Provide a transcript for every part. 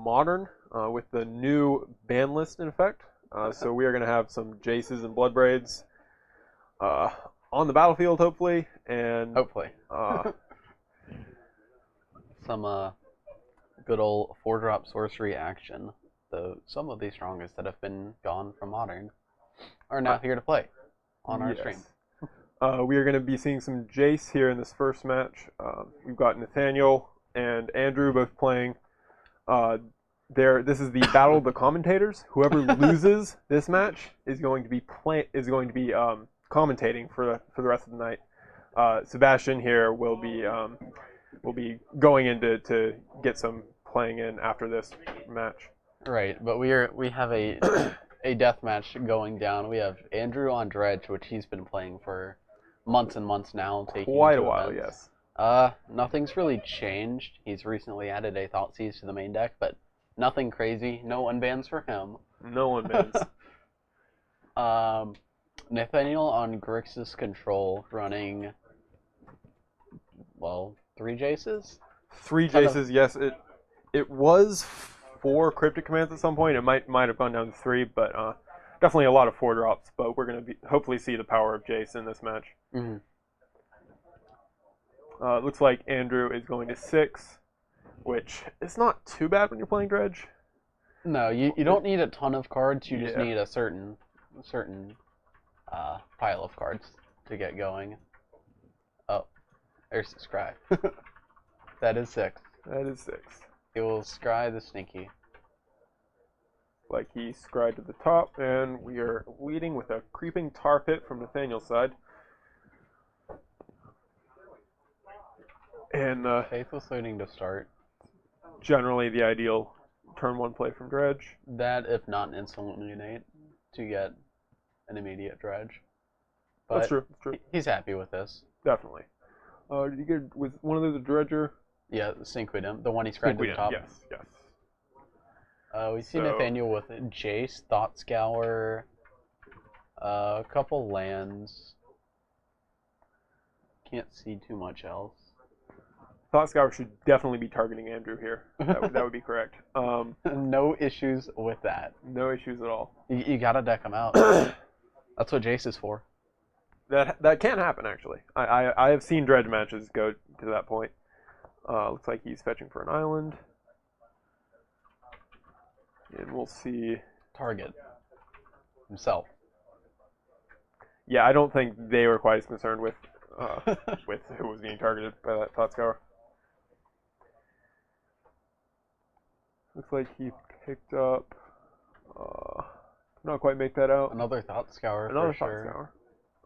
Modern with the new ban list in effect. So we are going to have some Jaces and Bloodbraids on the battlefield, hopefully. And hopefully. Some good old 4-drop sorcery action. Though some of the strongest that have been gone from Modern are now here to play on our stream. We are going to be seeing some Jace here in this first match. We've got Nathaniel and Andrew both playing. This is the battle of the commentators. Whoever loses this match is going to be commentating for the rest of the night. Sebastian here will be going in to get some playing in after this match. Right, but we have a death match going down. We have Andrew on Dredge, which he's been playing for months and months now, taking quite a while. Events. Nothing's really changed. He's recently added a Thoughtseize to the main deck, but nothing crazy. No unbans for him. No unbans. Nathaniel on Grixis Control running, 3 Jaces? 3 Jaces, yes. It was 4 cryptic commands at some point. It might have gone down to 3, but definitely a lot of 4 drops. But we're going to hopefully see the power of Jace in this match. Mm-hmm. Looks like Andrew is going to 6, which is not too bad when you're playing Dredge. No, you don't need a ton of cards. You just need a certain pile of cards to get going. Oh, there's the Scry. That is 6. That is 6. He will Scry the Sneaky. Like he Scryed to the top, and we are leading with a creeping tar pit from Nathaniel's side. And Faithless Looting to start. Generally the ideal turn 1 play from Dredge. That, if not an instant illuminate, to get an immediate Dredge. But that's true. That's true. He's happy with this. Definitely. Did you get with one of those a Dredger? Yeah, Synquidum, the one he Scryed to the top. Yes, yes. We see Nathaniel with Jace, Thought Scour, a couple lands. Can't see too much else. Thought Scour should definitely be targeting Andrew here. That would be correct. No issues with that. No issues at all. You gotta deck him out. That's what Jace is for. That can happen, actually. I have seen Dredge matches go to that point. Looks like he's fetching for an island. And we'll see. Target himself. Yeah, I don't think they were quite as concerned with who was being targeted by that Thought Scour. Looks like he picked up. Not quite make that out. Another Thought Scour. Another for Thought sure. Scour.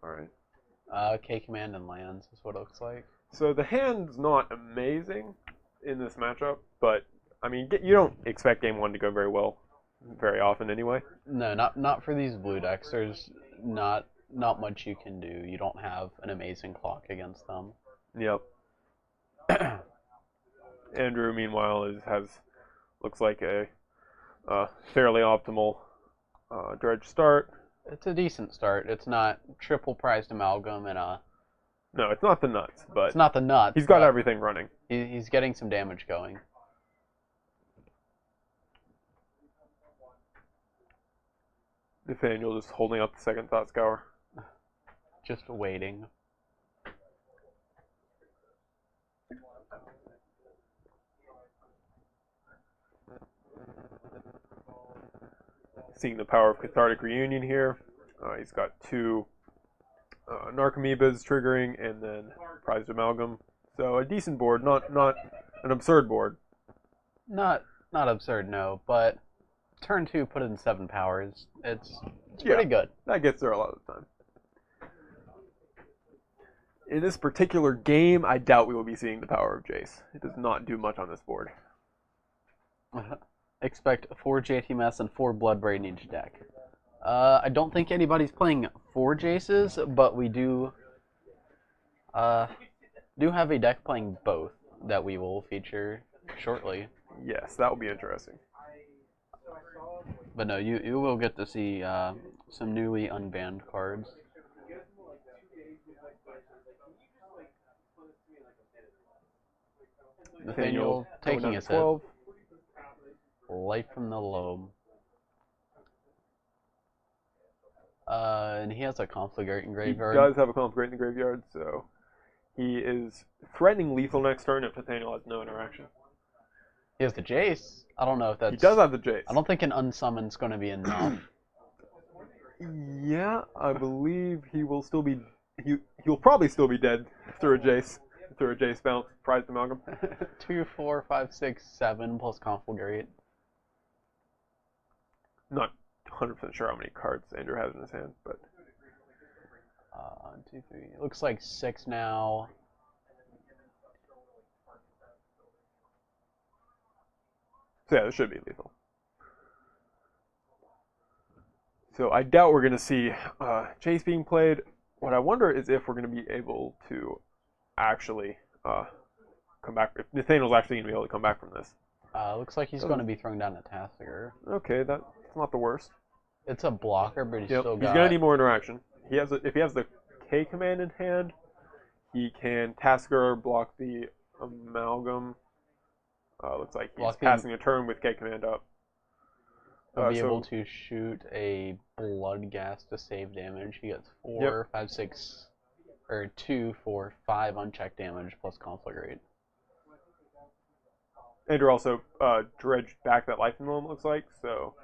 All right. K command and lands is what it looks like. So the hand's not amazing in this matchup, but I mean, you don't expect game 1 to go very well very often anyway. No, not for these blue decks. There's not much you can do. You don't have an amazing clock against them. Yep. Andrew, meanwhile, looks like a fairly optimal Dredge start. It's a decent start. It's not triple prized amalgam and a. No, it's not the nuts, but it's not the nuts. He's got everything running. He's getting some damage going. Nathaniel just holding up the second Thought Scour. Just waiting. Seeing the power of Cathartic Reunion here. He's got 2 Narcomoebas triggering, and then Prized Amalgam. So a decent board, not an absurd board. Not absurd, no, but turn 2 put in 7 powers. It's pretty good. That gets there a lot of the time. In this particular game, I doubt we will be seeing the power of Jace. It does not do much on this board. Expect 4 JTMS and 4 Bloodbraid in each deck. I don't think anybody's playing 4 Jaces, but we do have a deck playing both that we will feature shortly. Yes, that will be interesting. But no, you will get to see some newly unbanned cards. Nathaniel taking his hit. Light from the Lobe. And he has a Conflagrate in He graveyard. does have a Conflagrate in the graveyard, so he is threatening lethal next turn if Nathaniel has no interaction. He has the Jace. I don't know if that's... He does have the Jace. I don't think an unsummon's going to be enough. Yeah, I believe he will still be... He'll probably still be dead through a Jace. Through a Jace bounce, prized amalgam. 2, 4, 5, 6, 7 plus Conflagrate. Not 100% sure how many cards Andrew has in his hand, but... 1, 2, 3. It looks like 6 now. So yeah, this should be lethal. So I doubt we're going to see Jace being played. What I wonder is if we're going to be able to actually come back. If Nathaniel's actually going to be able to come back from this. Looks like he's going to be throwing down a Tasker. Okay, that's not the worst. It's a blocker, but he's still got... He's going to need more interaction. If he has the K command in hand, he can Tasker block the amalgam. Looks like he's passing a turn with K command up. He'll be able to shoot a blood gas to save damage. He gets 4, 5, 6, or 2, 4, 5 unchecked damage plus Conflagrate. Andrew also dredged back that life in the moment, looks like, so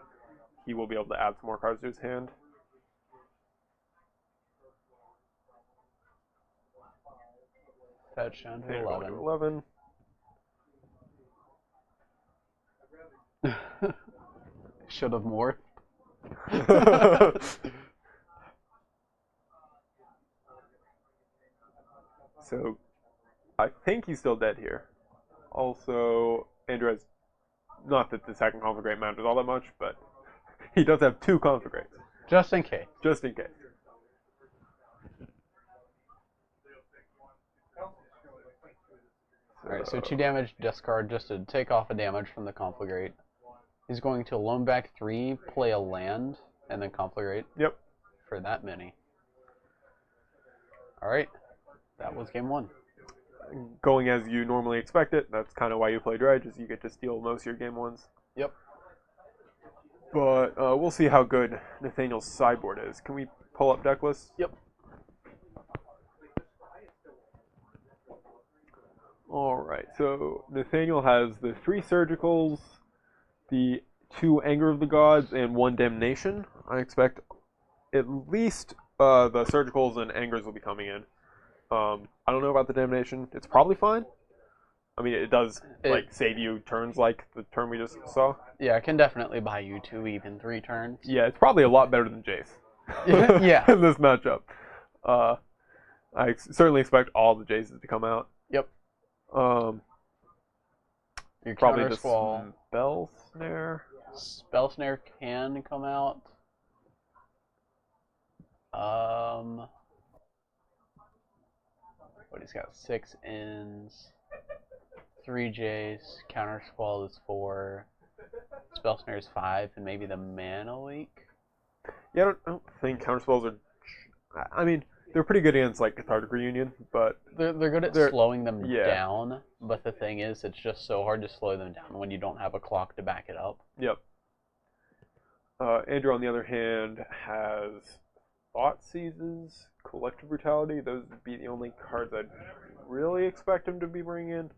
he will be able to add some more cards to his hand. Fetch down to 11. 11. Should have morphed. So, I think he's still dead here. Also, Andrew has, not that the second Conflagrate matters all that much, but he does have 2 Conflagrates. Just in case. Just in case. Alright, so 2 damage, discard just to take off a damage from the Conflagrate. He's going to loan back 3, play a land, and then Conflagrate. Yep. For that many. Alright, that was game 1. Going as you normally expect it. That's kind of why you play Dredge, is you get to steal most of your game 1s. Yep. But we'll see how good Nathaniel's sideboard is. Can we pull up deck lists? Yep. Alright, so Nathaniel has the 3 Surgicals, the 2 Anger of the Gods, and 1 Damnation. I expect at least the Surgicals and Angers will be coming in. I don't know about the Damnation. It's probably fine. I mean, it does save you turns like the turn we just saw. Yeah, it can definitely buy you 2, even 3 turns. Yeah, it's probably a lot better than Jace. Yeah. In this matchup. I certainly expect all the Jaces to come out. Yep. Probably the Spell Snare. Spell Snare can come out. What he's got 6 ins, 3 Jace, Counter Squall is 4, Spell Snare is 5, and maybe the Mana Leak. Yeah, I don't think Counter Spells are. I mean, they're pretty good against like Cathartic Reunion, but they're good at slowing them down. But the thing is, it's just so hard to slow them down when you don't have a clock to back it up. Yep. Andrew, on the other hand, has Thought Seizes, Collective Brutality. Those would be the only cards I'd really expect him to be bringing in.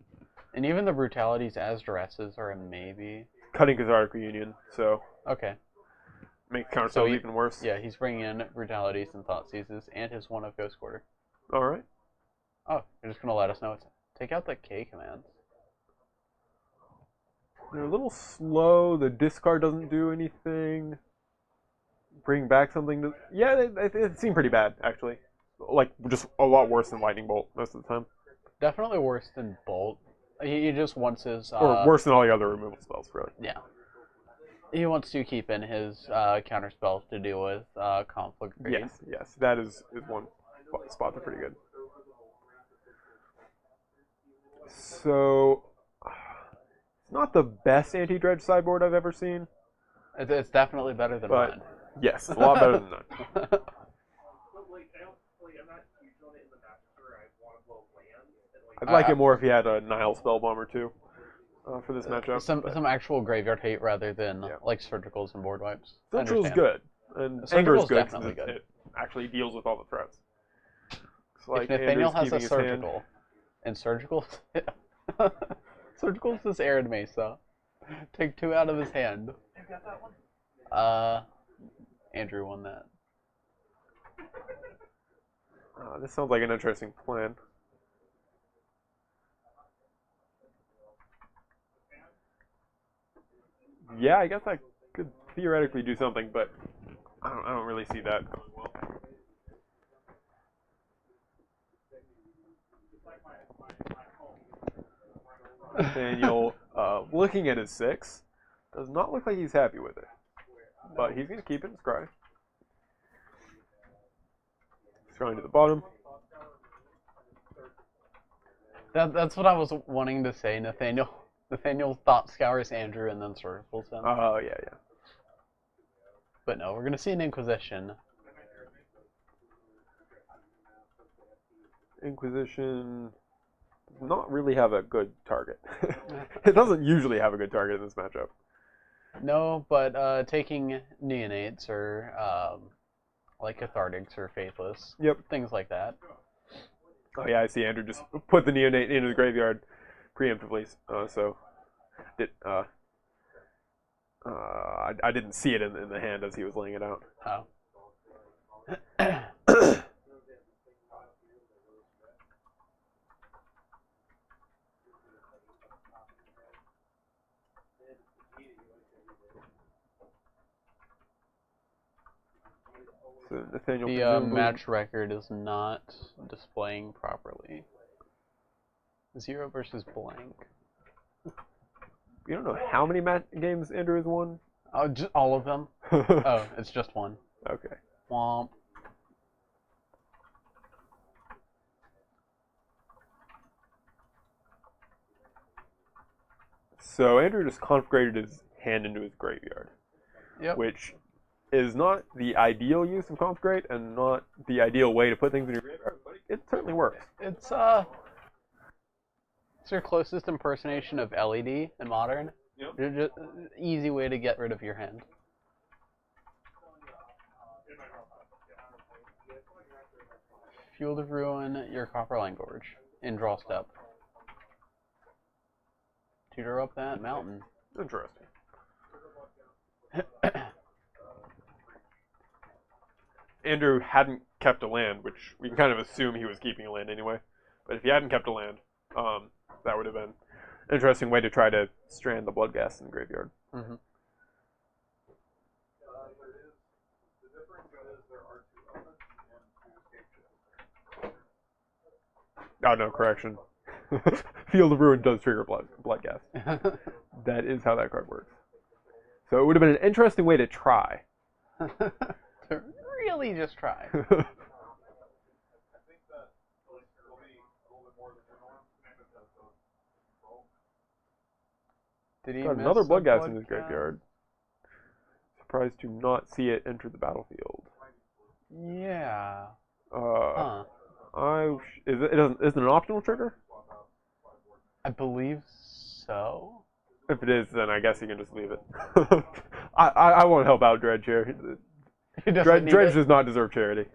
And even the Brutalities as Duresses are a maybe. Cutting Cathartic Reunion, so. Okay. Makes Counter Spells even worse. Yeah, he's bringing in Brutalities and Thought Seizes and his 1 of Ghost Quarter. Alright. Oh, you're just going to let us know. Take out the K commands. They're a little slow. The discard doesn't do anything. Bring back something to... Yeah, it seemed pretty bad, actually. Like, just a lot worse than Lightning Bolt most of the time. Definitely worse than Bolt. He just wants his... or worse than all the other removal spells, really. Yeah. He wants to keep in his counter spells to deal with conflict. Yes. That is one spot that's pretty good. So... It's not the best anti-dredge sideboard I've ever seen. It's definitely better than mine. Yes, a lot better than that. I'd like it more if he had a Nile Spellbomb or 2. for this matchup. Some actual graveyard hate rather than Yeah. like surgicals and board wipes. Central's good, and Surgical's Anger's good. definitely good. It actually deals with all the threats. Looks like If Nathaniel Andrew's has a keeping his hand. surgical, and surgicals, surgicals is Arid Mesa. Take 2 out of his hand. Who got that one? Andrew won that. This sounds like an interesting plan. Yeah, I guess I could theoretically do something, but I don't really see that going well. Nathaniel, looking at his 6, does not look like he's happy with it, but he's going to keep it and scry. Scrying to the bottom. That's what I was wanting to say, Nathaniel. Nathaniel thought scours Andrew and then surgicals him. Oh, yeah. But no, we're going to see an Inquisition. Inquisition does not really have a good target. It doesn't usually have a good target in this matchup. No, but taking Neonates or like Cathartics or Faithless. Yep. Things like that. Oh, yeah, I see Andrew just put the Neonate into the graveyard preemptively, so I didn't see it in the hand as he was laying it out. Oh. So Nathaniel, The match record is not displaying properly. 0 versus blank. You don't know how many games Andrew has won? Oh, just all of them? Oh, it's just 1. Okay. Womp. So Andrew just confiscated his hand into his graveyard. Yep. Which is not the ideal use of confiscate and not the ideal way to put things in your graveyard, but it certainly works. It's your closest impersonation of LED in Modern. Yep. Just easy way to get rid of your hand. Field of Ruin, your Copperline Gorge in draw step. Tutor up that mountain. Interesting. Andrew hadn't kept a land, which we can kind of assume he was keeping a land anyway. But if he hadn't kept a land, that would have been an interesting way to try to strand the Bloodghast in the graveyard. Mm-hmm. Oh, no, correction. Field of Ruin does trigger Bloodghast. That is how that card works. So it would have been an interesting way to try. To really just try. Did he Got miss another a Bloodghast in his Bloodghast? graveyard. Surprised to not see it enter the battlefield. Yeah. Is it an optional trigger? I believe so. If it is, then I guess you can just leave it. I won't help out Dredge here. He doesn't need Dredge it. does not deserve charity.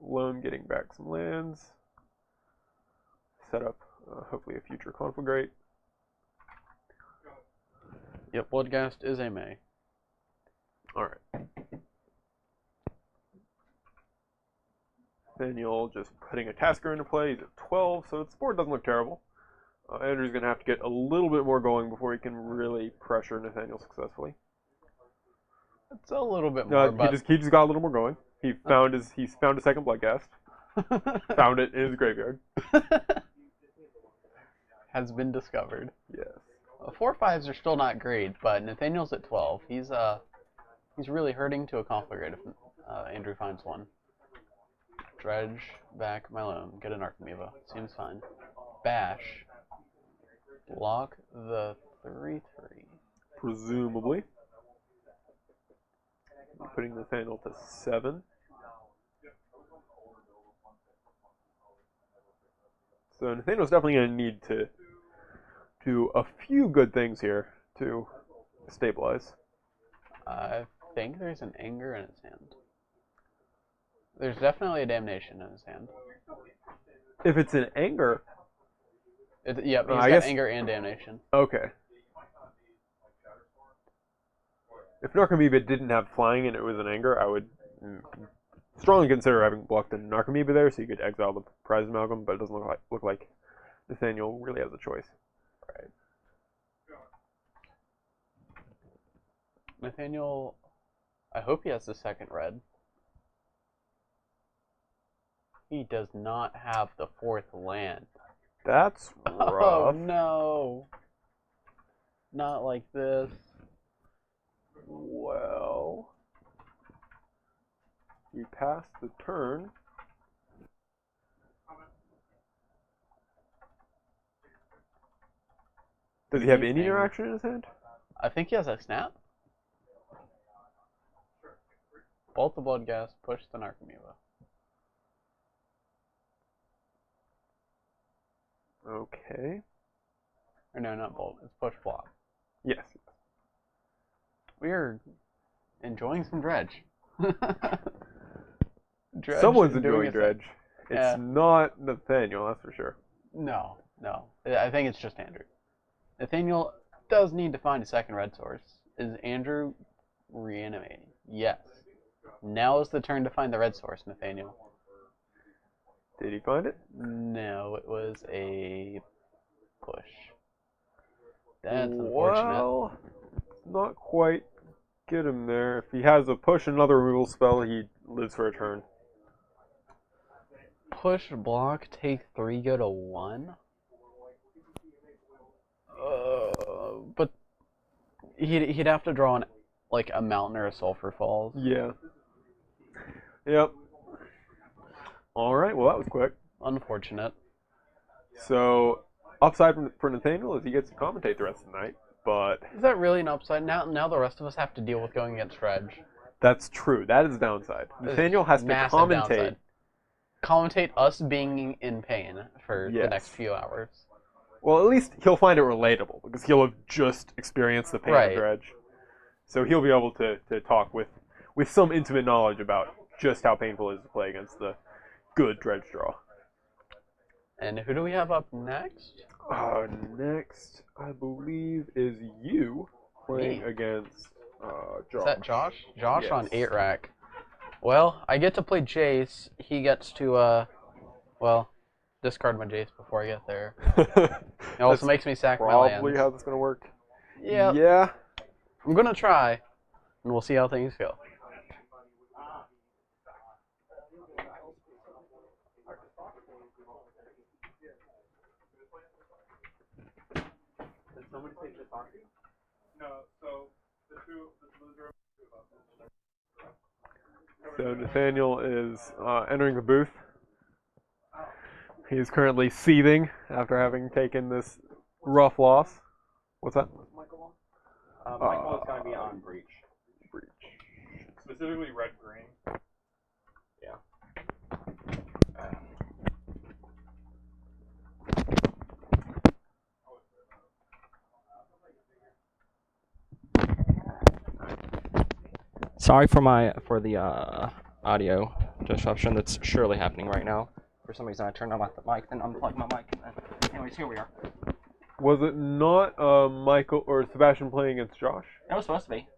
Lone getting back some lands. Set up hopefully a future conflagrate. Yep, Bloodghast is a May. Alright. Nathaniel just putting a Tasker into play. He's at 12, so the board doesn't look terrible. Andrew's going to have to get a little bit more going before he can really pressure Nathaniel successfully. It's a little bit more, but He just got a little more going. He found a second Bloodghast. Found it in his graveyard. has been discovered. Yes. 4/5s are still not great, but Nathaniel's at 12. He's really hurting to a conflagrate if Andrew finds one. Dredge back my loan. Get an Archimevo. Seems fine. Bash. Block the 3/3. presumably. Putting Nathaniel to 7. So Nathaniel's definitely going to need to do a few good things here to stabilize. I think there's an anger in his hand. There's definitely a damnation in his hand. If it's an anger... Yep, he's got anger and damnation. Okay. If Narcomoeba didn't have flying and it was an anger, I would strongly consider having blocked the Narcomoeba there so you could exile the prize amalgam, but it doesn't look like Nathaniel really has a choice. Right. Nathaniel, I hope he has the second red. He does not have the 4th land. That's rough. Oh no. Not like this. Well, we passed the turn. Does he have any interaction in his hand? I think he has a snap. Bolt the blood gas, push the Narcomoeba. Okay. Or no, not bolt. It's push flop. Yes. We are enjoying some dredge. Someone's enjoying dredge. It's not Nathaniel, that's for sure. No. I think it's just Andrew. Nathaniel does need to find a second red source. Is Andrew reanimating? Yes. Now is the turn to find the red source, Nathaniel. Did he find it? No, it was a push. That's unfortunate. Well, not quite get him there. If he has a push and another removal spell, he lives for a turn. Push, block, take 3, go to 1? But he'd have to draw a mountain or a sulfur falls. Yeah. Yep. All right. Well, that was quick. Unfortunate. So, upside for Nathaniel is he gets to commentate the rest of the night. But is that really an upside? Now the rest of us have to deal with going against Dredge. That's true. That is a downside. Nathaniel has to commentate. Downside. Commentate us being in pain for the next few hours. Well, at least he'll find it relatable because he'll have just experienced the pain of Dredge. So he'll be able to talk with some intimate knowledge about just how painful it is to play against the good Dredge draw. And who do we have up next? Next, I believe, is you playing against Josh. Is that Josh? Josh on 8 rack. Well, I get to play Jace. He gets to, discard my Jace before I get there. It also makes me sack my lands. Probably how this is going to work. Yeah. Yeah. I'm going to try, and we'll see how things go. Did somebody say Jitaki? No, so the two So Nathaniel is entering the booth. He is currently seething after having taken this rough loss. What's that? Michael is going to be on Breach. Specifically red-green. Yeah. Sorry for the audio disruption that's surely happening right now. For some reason I turned on the mic, then unplugged my mic, and then anyways, here we are. Was it not Michael or Sebastian playing against Josh? It was supposed to be.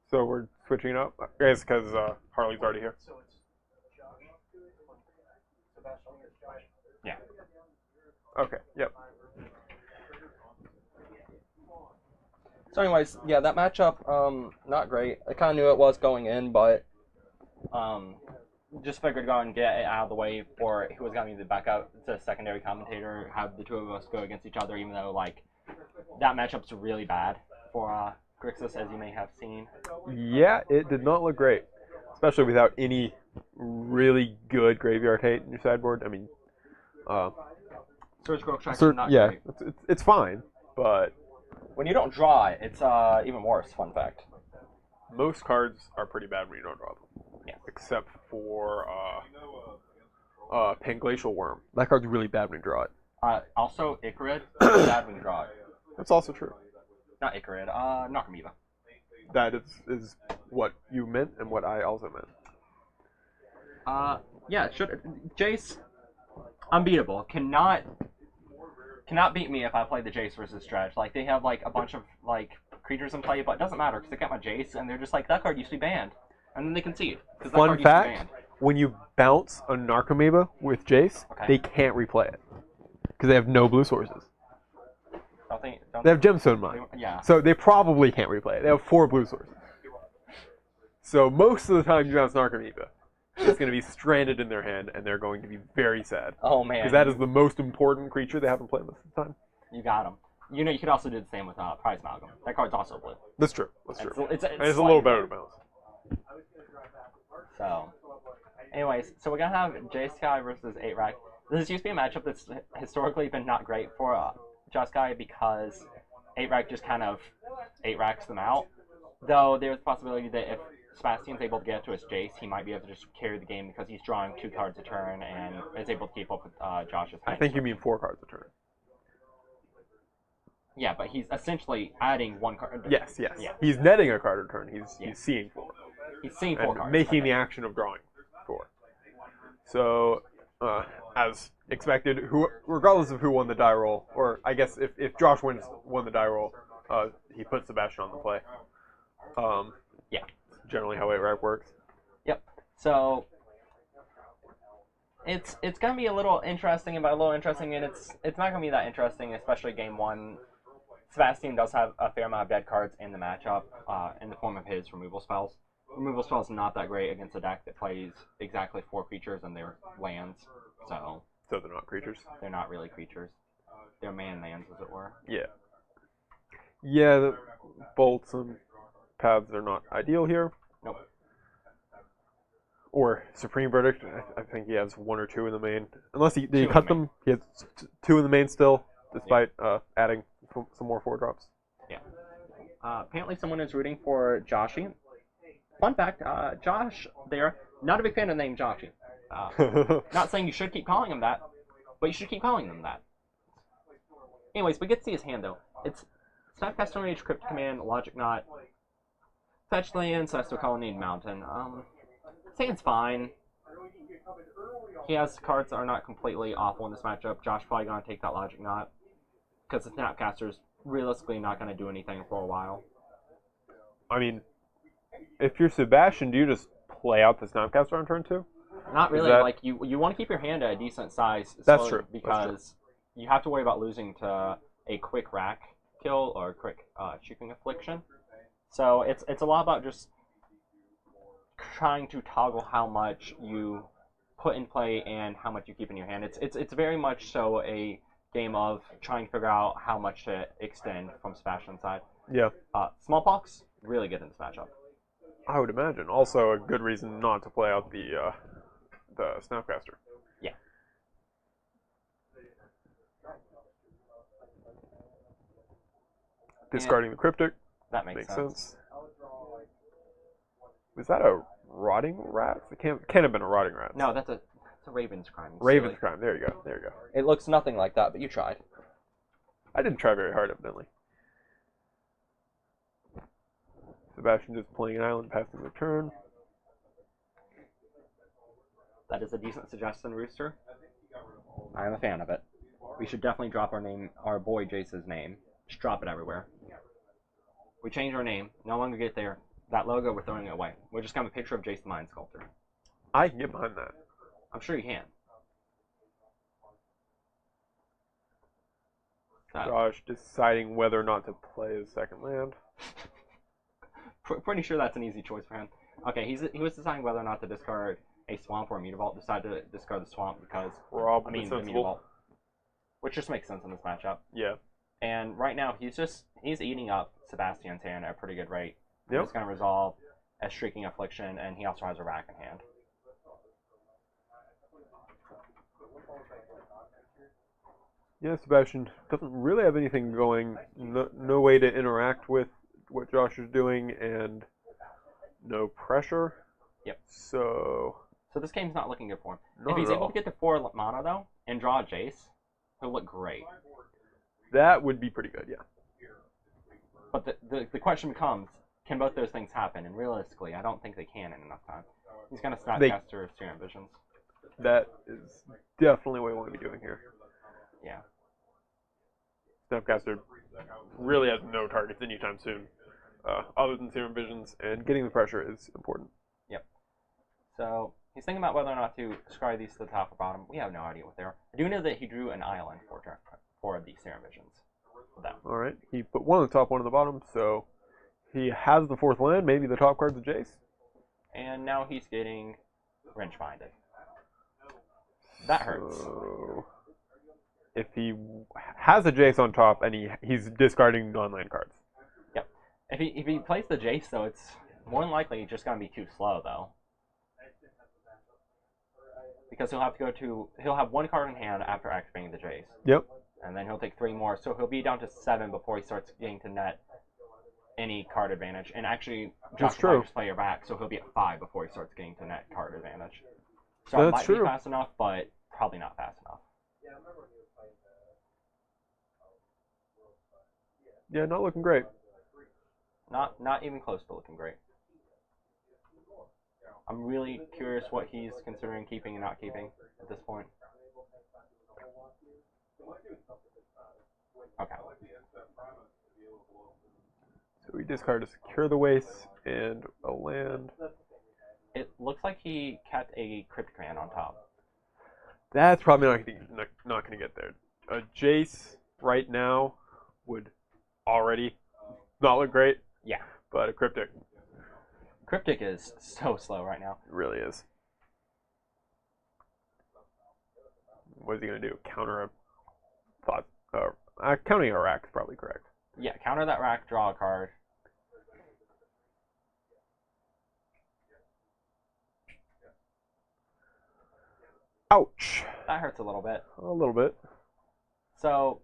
So we're switching it up? I guess because Harley's already here. So it's Josh, Sebastian against Josh. Yeah. Okay, yep. So anyways, yeah, that matchup, not great. I kind of knew it was going in, but just figured go and get it out of the way for who was going to be the backup, the secondary commentator, have the two of us go against each other, even though, like, that matchup's really bad for Grixis, as you may have seen. Yeah, it did not look great, especially without any really good graveyard hate in your sideboard. I mean, Surgical Extraction, not yeah, great. it's fine, but When you don't draw it, it's even worse. Fun fact. Most cards are pretty bad when you don't draw them. Yeah. Except for Panglacial Worm. That card's really bad when you draw it. Also, Icarid is bad when you draw it. That's also true. Not Icarid, Narcomoeba. That is what you meant and what I also meant. Yeah, Jace, unbeatable. Cannot beat me if I play the Jace versus Dredge. Like, they have, like, a bunch of, like, creatures in play, but it doesn't matter, because they got my Jace, and they're just like, that card used to be banned. And then they concede, because that card Fun used to be fact, banned. when you bounce a Narcomoeba with Jace, Okay. they can't replay it. Because they have no blue sources. Don't They have Gemstone Mine. Yeah. So they probably can't replay it. They have 4 blue sources. So most of the time you bounce Narcomoeba, it's going to be stranded in their hand, and they're going to be very sad. Oh, man. Because that is the most important creature they have in play most of the time. You got him. You know, you could also do the same with Prize Amalgam. That card's also blue. That's true. That's true. It's And it's a little better to bounce. So, anyways, so we're going to have J-Sky versus 8-Rack. This used to be a matchup that's historically been not great for J-Sky because 8-Rack just kind of 8-Racks them out. Though there's the possibility that if Sebastian's able to get to his Jace, he might be able to just carry the game because he's drawing 2 cards a turn and is able to keep up with Josh's. I think you mean 4 cards a turn. Yeah, but he's essentially adding 1 card. Yes. Yeah. He's netting a card a turn. He's seeing 4. He's seeing 4 and cards. making the action of drawing 4. So, as expected, regardless of who won the die roll, or I guess if Josh won the die roll, he puts Sebastian on the play. Yeah. Generally how 8-Rack works. Yep. So it's gonna be a little interesting, and by a little interesting, and it's not gonna be that interesting, especially game 1. Sebastian does have a fair amount of dead cards in the matchup, in the form of his removal spells. Removal spells not that great against a deck that plays exactly 4 creatures and their lands, so they're not creatures. They're not really creatures. They're man lands, as it were. Yeah. Yeah, the bolts and paths are not ideal here. Nope. Or Supreme Verdict. I think he has 1 or 2 in the main. Unless he Two in cut the them, he has 2 in the main still, despite adding some more 4-drops. Yeah. Apparently someone is rooting for Joshy. Fun fact, Josh there, not a big fan of the name Joshy. Not saying you should keep calling him that, but you should keep calling him that. Anyways, we get to see his hand, though. It's Snapcaster Mage, Crypt Command, Logic Knot, Fetch Land, Celestial Colonnade, Mountain. His hand's fine. He has cards that are not completely awful in this matchup. Josh probably going to take that Logic Knot, because the Snapcaster's realistically not going to do anything for a while. I mean, if you're Sebastian, do you just play out the Snapcaster on turn 2? Not really. Like you want to keep your hand at a decent size. That's true. Because you have to worry about losing to a quick rack kill or a quick Cheaping Affliction. So it's a lot about just trying to toggle how much you put in play and how much you keep in your hand. It's very much so a game of trying to figure out how much to extend from Sebastian's side. Yeah. Smallpox, really good in this matchup. I would imagine. Also a good reason not to play out the Snapcaster. Yeah. Discarding the Cryptic. That makes sense. Was that a Rotting Rat? It can't have been a Rotting Rat. No, that's a Raven's Crime. Raven's Crime. There you go. It looks nothing like that, but you tried. I didn't try very hard, evidently. Sebastian just playing an island, passing the turn. That is a decent suggestion, Rooster. I am a fan of it. We should definitely drop our boy Jace's name. Just drop it everywhere. We change our name. No longer get there. That logo, we're throwing it away. We're just going to have a picture of Jace the Mind Sculptor. I can get behind that. I'm sure you can. Josh deciding whether or not to play his second land. Pretty sure that's an easy choice for him. Okay, he was deciding whether or not to discard a swamp or a Mutavault. Decided to discard the swamp because the Mutavault, which just makes sense in this matchup. Yeah. And right now he's eating up Sebastian's hand at a pretty good rate. Yep. He's going to resolve a Shrieking Affliction, and he also has a rack in hand. Yeah, Sebastian doesn't really have anything going. No way to interact with what Josh is doing, and no pressure. Yep. So this game's not looking good for him. not If he's at able all. to get to 4 mana, though, and draw a Jace, he'll look great. That would be pretty good, yeah. But the question becomes, can both those things happen? And realistically, I don't think they can in enough time. He's going to Snapcaster Serum Visions. That is definitely what we want to be doing here. Yeah. Snapcaster really has no targets anytime soon, other than Serum Visions, and getting the pressure is important. Yep. So he's thinking about whether or not to scry these to the top or bottom. We have no idea what they are. I do know that he drew an island for the Serum Visions. All right, he put one on the top, one on the bottom, so he has the 4th land, maybe the top card's a Jace. And now he's getting wrench minded. That hurts. So, if he has a Jace on top and he's discarding non-land cards. Yep. If he plays the Jace, though, it's more than likely just going to be too slow, though. Because he'll have 1 card in hand after activating the Jace. Yep. And then he'll take 3 more, so he'll be down to 7 before he starts getting to net any card advantage. And actually, Josh will just play your back, so he'll be at 5 before he starts getting to net card advantage. So it might be fast enough, but probably not fast enough. Yeah, not looking great. Not even close to looking great. I'm really curious what he's considering keeping and not keeping at this point. Okay. So we discard to secure the waste and a land. It looks like he kept a Crypt Command on top. That's probably not going to get there. A Jace right now would already not look great. Yeah. But a Cryptic. Cryptic is so slow right now. It really is. What is he going to do? Counter a thought? Counting a rack is probably correct. Yeah, counter that rack, draw a card. Ouch. That hurts a little bit. A little bit. So,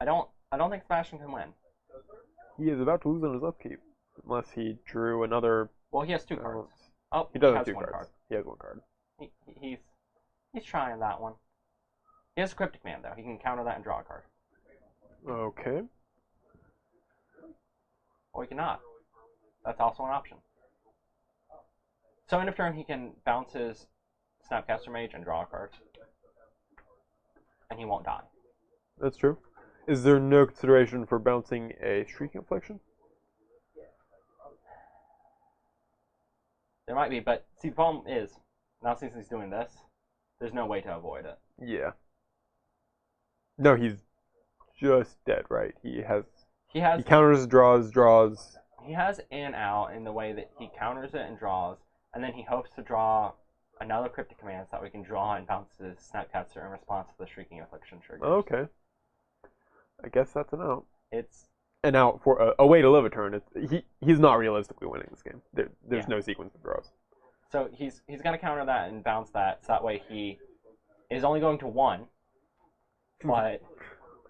I don't think Sebastian can win. He is about to lose on his upkeep, unless he drew another. Well, he has 2 cards. Oh, he does have has 2 1 cards. card. He has 1 card. He's trying that one. He has a Cryptic Man though. He can counter that and draw a card. Okay. Or he cannot. That's also an option. So end of turn, he can bounce his Snapcaster Mage and draw a card, and he won't die. That's true. Is there no consideration for bouncing a Shrieking Affliction? There might be, but see, the problem is, now since he's doing this, there's no way to avoid it. Yeah. No, he's just dead, right? He counters, draws. He has an out in the way that he counters it and draws, and then he hopes to draw another Cryptic Command so that we can draw and bounce his Snapcaster in response to the Shrieking Affliction trigger. Okay. I guess that's an out. It's an out for a way to live a turn. He's not realistically winning this game. There's no sequence of draws. So he's going to counter that and bounce that, so that way he is only going to 1, but...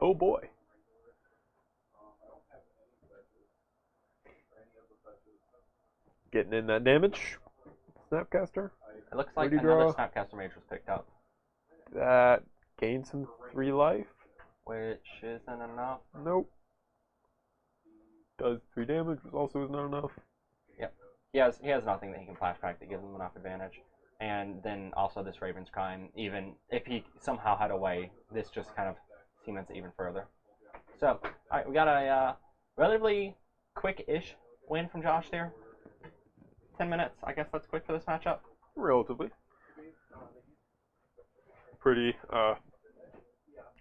Oh boy. Getting in that damage. Snapcaster. It looks like another Snapcaster Mage was picked up. That gains him 3 life. Which isn't enough. Nope. Does 3 damage, which also is not enough. Yep. He has nothing that he can flashback that gives him enough advantage. And then also this Raven's Crime, even if he somehow had a way, this just kind of cements it even further. So, alright, we got a relatively quick-ish win from Josh there. 10 minutes, I guess that's quick for this matchup. Relatively. Pretty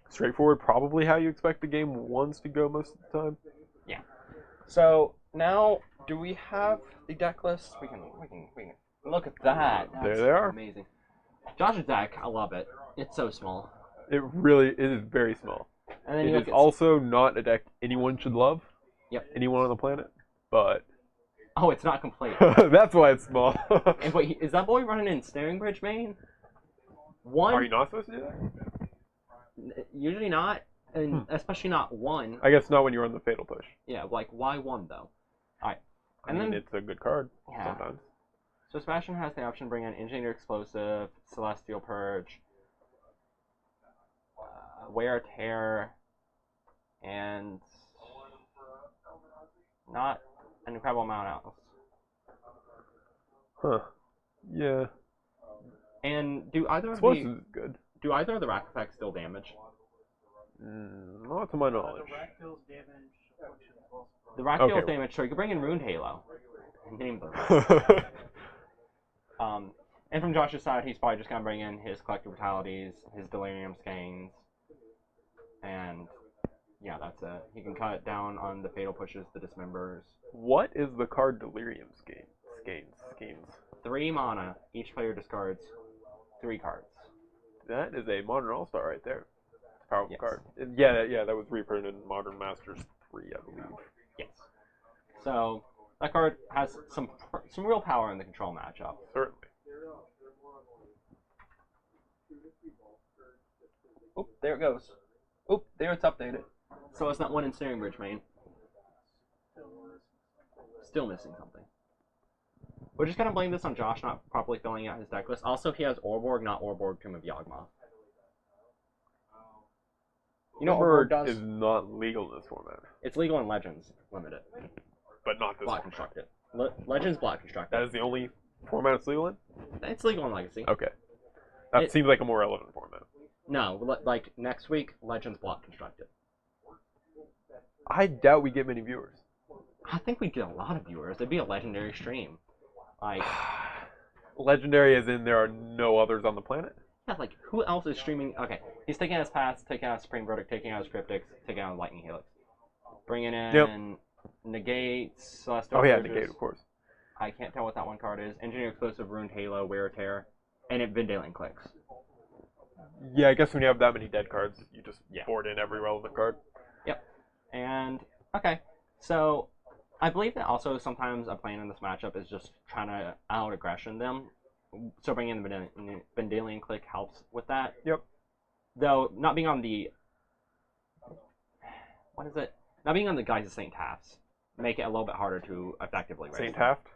straightforward, probably how you expect the game wants to go most of the time. Yeah. So now, do we have the deck list? We can look at that. That's there they are. Amazing. Josh's deck, I love it. It's so small. It is very small. And then it is also not a deck anyone should love. Yep. Anyone on the planet, but. Oh, it's not complete. That's why it's small. And wait, is that boy running in Staring Bridge main? Are you not supposed to do that? Usually not, and especially not one. I guess not when you run the Fatal Push. Yeah, like why one though? Alright. I And mean, then it's a good card yeah. sometimes. So Sebastian has the option to bring in Engineer Explosive, Celestial Purge, Wear Tear, and not an incredible amount else. Huh. Yeah. And do either of Explosive is good. the rack effects deal damage? Not to my knowledge. The rack deals damage. The rack Okay. deals damage, so you can bring in Ruined Halo. Name them. And from Josh's side, he's probably just gonna bring in his Collective Brutalities, his Delirium Skeins, and yeah, that's it. He can cut down on the Fatal Pushes, the Dismembers. What is the card Delirium Schemes? 3 mana. Each player discards 3 cards. That is a Modern All-Star right there. It's a powerful Yes. card. Yeah, that was reprinted in Modern Masters 3, I believe. Yes. So that card has some real power in the control matchup. Certainly. Oop, there it goes. Oop, there it's updated. So it's not one Ensnaring Bridge main. Still missing something. We're just gonna blame this on Josh not properly filling out his deck list. Also, he has Orborg, not Orborg, Tomb of Yawgmoth. You know what Orborg does? is not legal in this format, It's legal in Legends, limited. but not this Block format. constructed. Legends block constructed. That is the only format it's legal in? It's legal in Legacy. Okay. That It- seems like a more relevant format. No, like next week, Legends block constructed. I doubt we get many viewers. I think we'd get a lot of viewers. It'd be a legendary stream. Like, Legendary as in there are no others on the planet? yeah, like who else is streaming? Okay, he's taking out his Paths, taking out Supreme Verdict, taking out his Cryptics, taking out Lightning Helix, bringing in Negate, Celestial. Oh yeah, Purges. Negate, of course. I can't tell what that one card is. Engineer Explosive, Ruined Halo, Wear Tear, and it Vendalion clicks. Yeah, I guess when you have that many dead cards, you just Yeah. board in every relevant card. Yep. And okay, so I believe that also sometimes a plan in this matchup is just trying to out aggression them. So bringing in the Vendalion click helps with that. Yep. Though not being on the not being on the guys of Saint Taft's make it a little bit harder to effectively raise Saint them. Taft?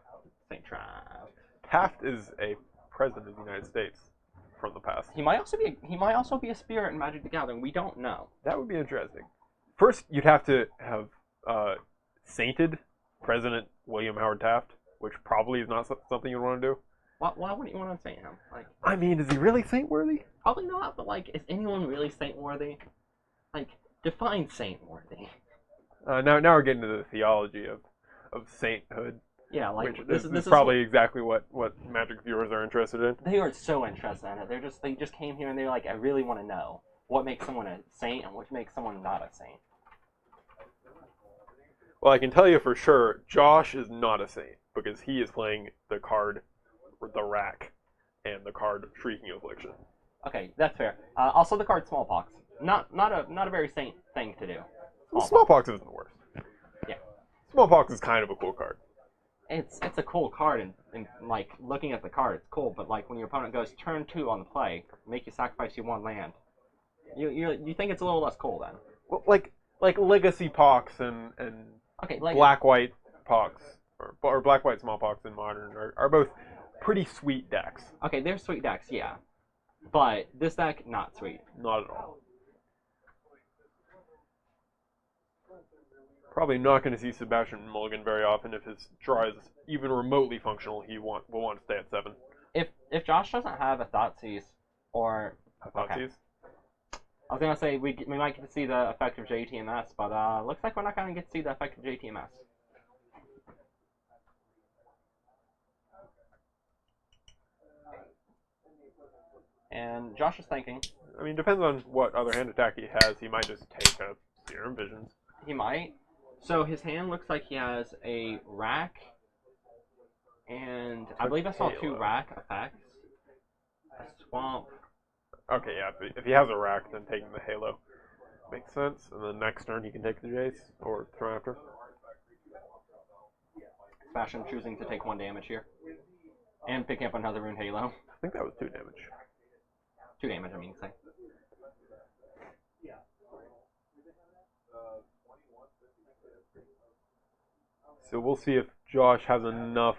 Saint Taft. Taft is a president of the United States from the past. He might also be a spirit in Magic the Gathering. We don't know. That would be interesting. First, you'd have to have sainted President William Howard Taft, which probably is not something you'd want to do. Why wouldn't you want to saint him? Like, I mean, is he really saint-worthy? probably not. But like, is anyone really saint worthy? Like, define saint worthy. Now we're getting into the theology of sainthood, Yeah, like which this is is probably exactly what Magic viewers are interested in. They are so interested in it. They just came here and they're like, I really want to know what makes someone a saint and what makes someone not a saint. Well, I can tell you for sure, Josh is not a saint because he is playing the card, the Rack, and the card Shrieking Affliction. Okay, that's fair. Also, the card Smallpox. Not a very saint thing to do. Smallpox isn't the worst. Yeah. Smallpox is kind of a cool card. It's a cool card and like looking at the card, it's cool. But like when your opponent goes turn 2 on the play, make you sacrifice your 1 land. You think it's a little less cool then? Well, like Legacy Pox and Okay, like Black-White Pox, or Black-White Smallpox in Modern are both pretty sweet decks. okay, they're sweet decks, yeah. But this deck, not sweet. Not at all. Probably not going to see Sebastian Mulligan very often if his draw is even remotely functional. He will want to stay at 7. If Josh doesn't have a Thoughtseize or Thoughtseize. I was gonna say we might get to see the effect of JTMS, but looks like we're not gonna get to see the effect of JTMS. And Josh is thinking I mean, depends on what other hand attack he has. He might just take a Serum Visions. he might. So his hand looks like he has a rack, and I believe I saw 2 Halo. rack effects. A swamp. Okay, yeah. If he has a Rack, then taking the Halo makes sense. And then next turn he can take the Jace or Throw After. Sebastian choosing to take 1 damage here, and picking up another Rune Halo. I think that was 2 damage. 2 damage, I mean to say. So we'll see if Josh has enough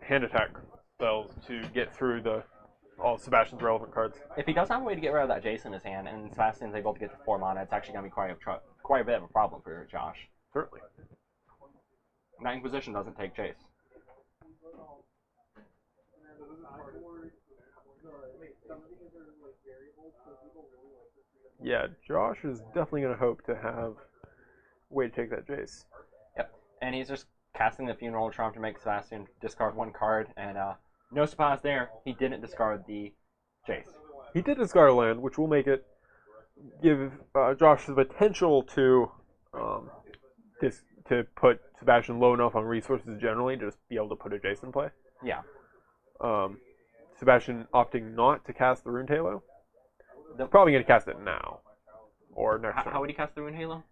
hand attack spells to get through all Sebastian's relevant cards. If he does have a way to get rid of that Jace in his hand, and Sebastian's able to get to 4 mana, it's actually going to be quite a bit of a problem for Josh. Certainly. That Inquisition doesn't take Jace. Yeah, Josh is definitely going to hope to have a way to take that Jace. Yep, and he's just casting the Funeral Charm to make Sebastian discard 1 card, and no surprise there, he didn't discard the Jace. He did discard a land, which will make it give Josh the potential to to put Sebastian low enough on resources generally to just be able to put a Jace in play. Yeah. Sebastian opting not to cast the Rune Halo. They're probably going to cast it now or next turn. How would he cast the Rune Halo?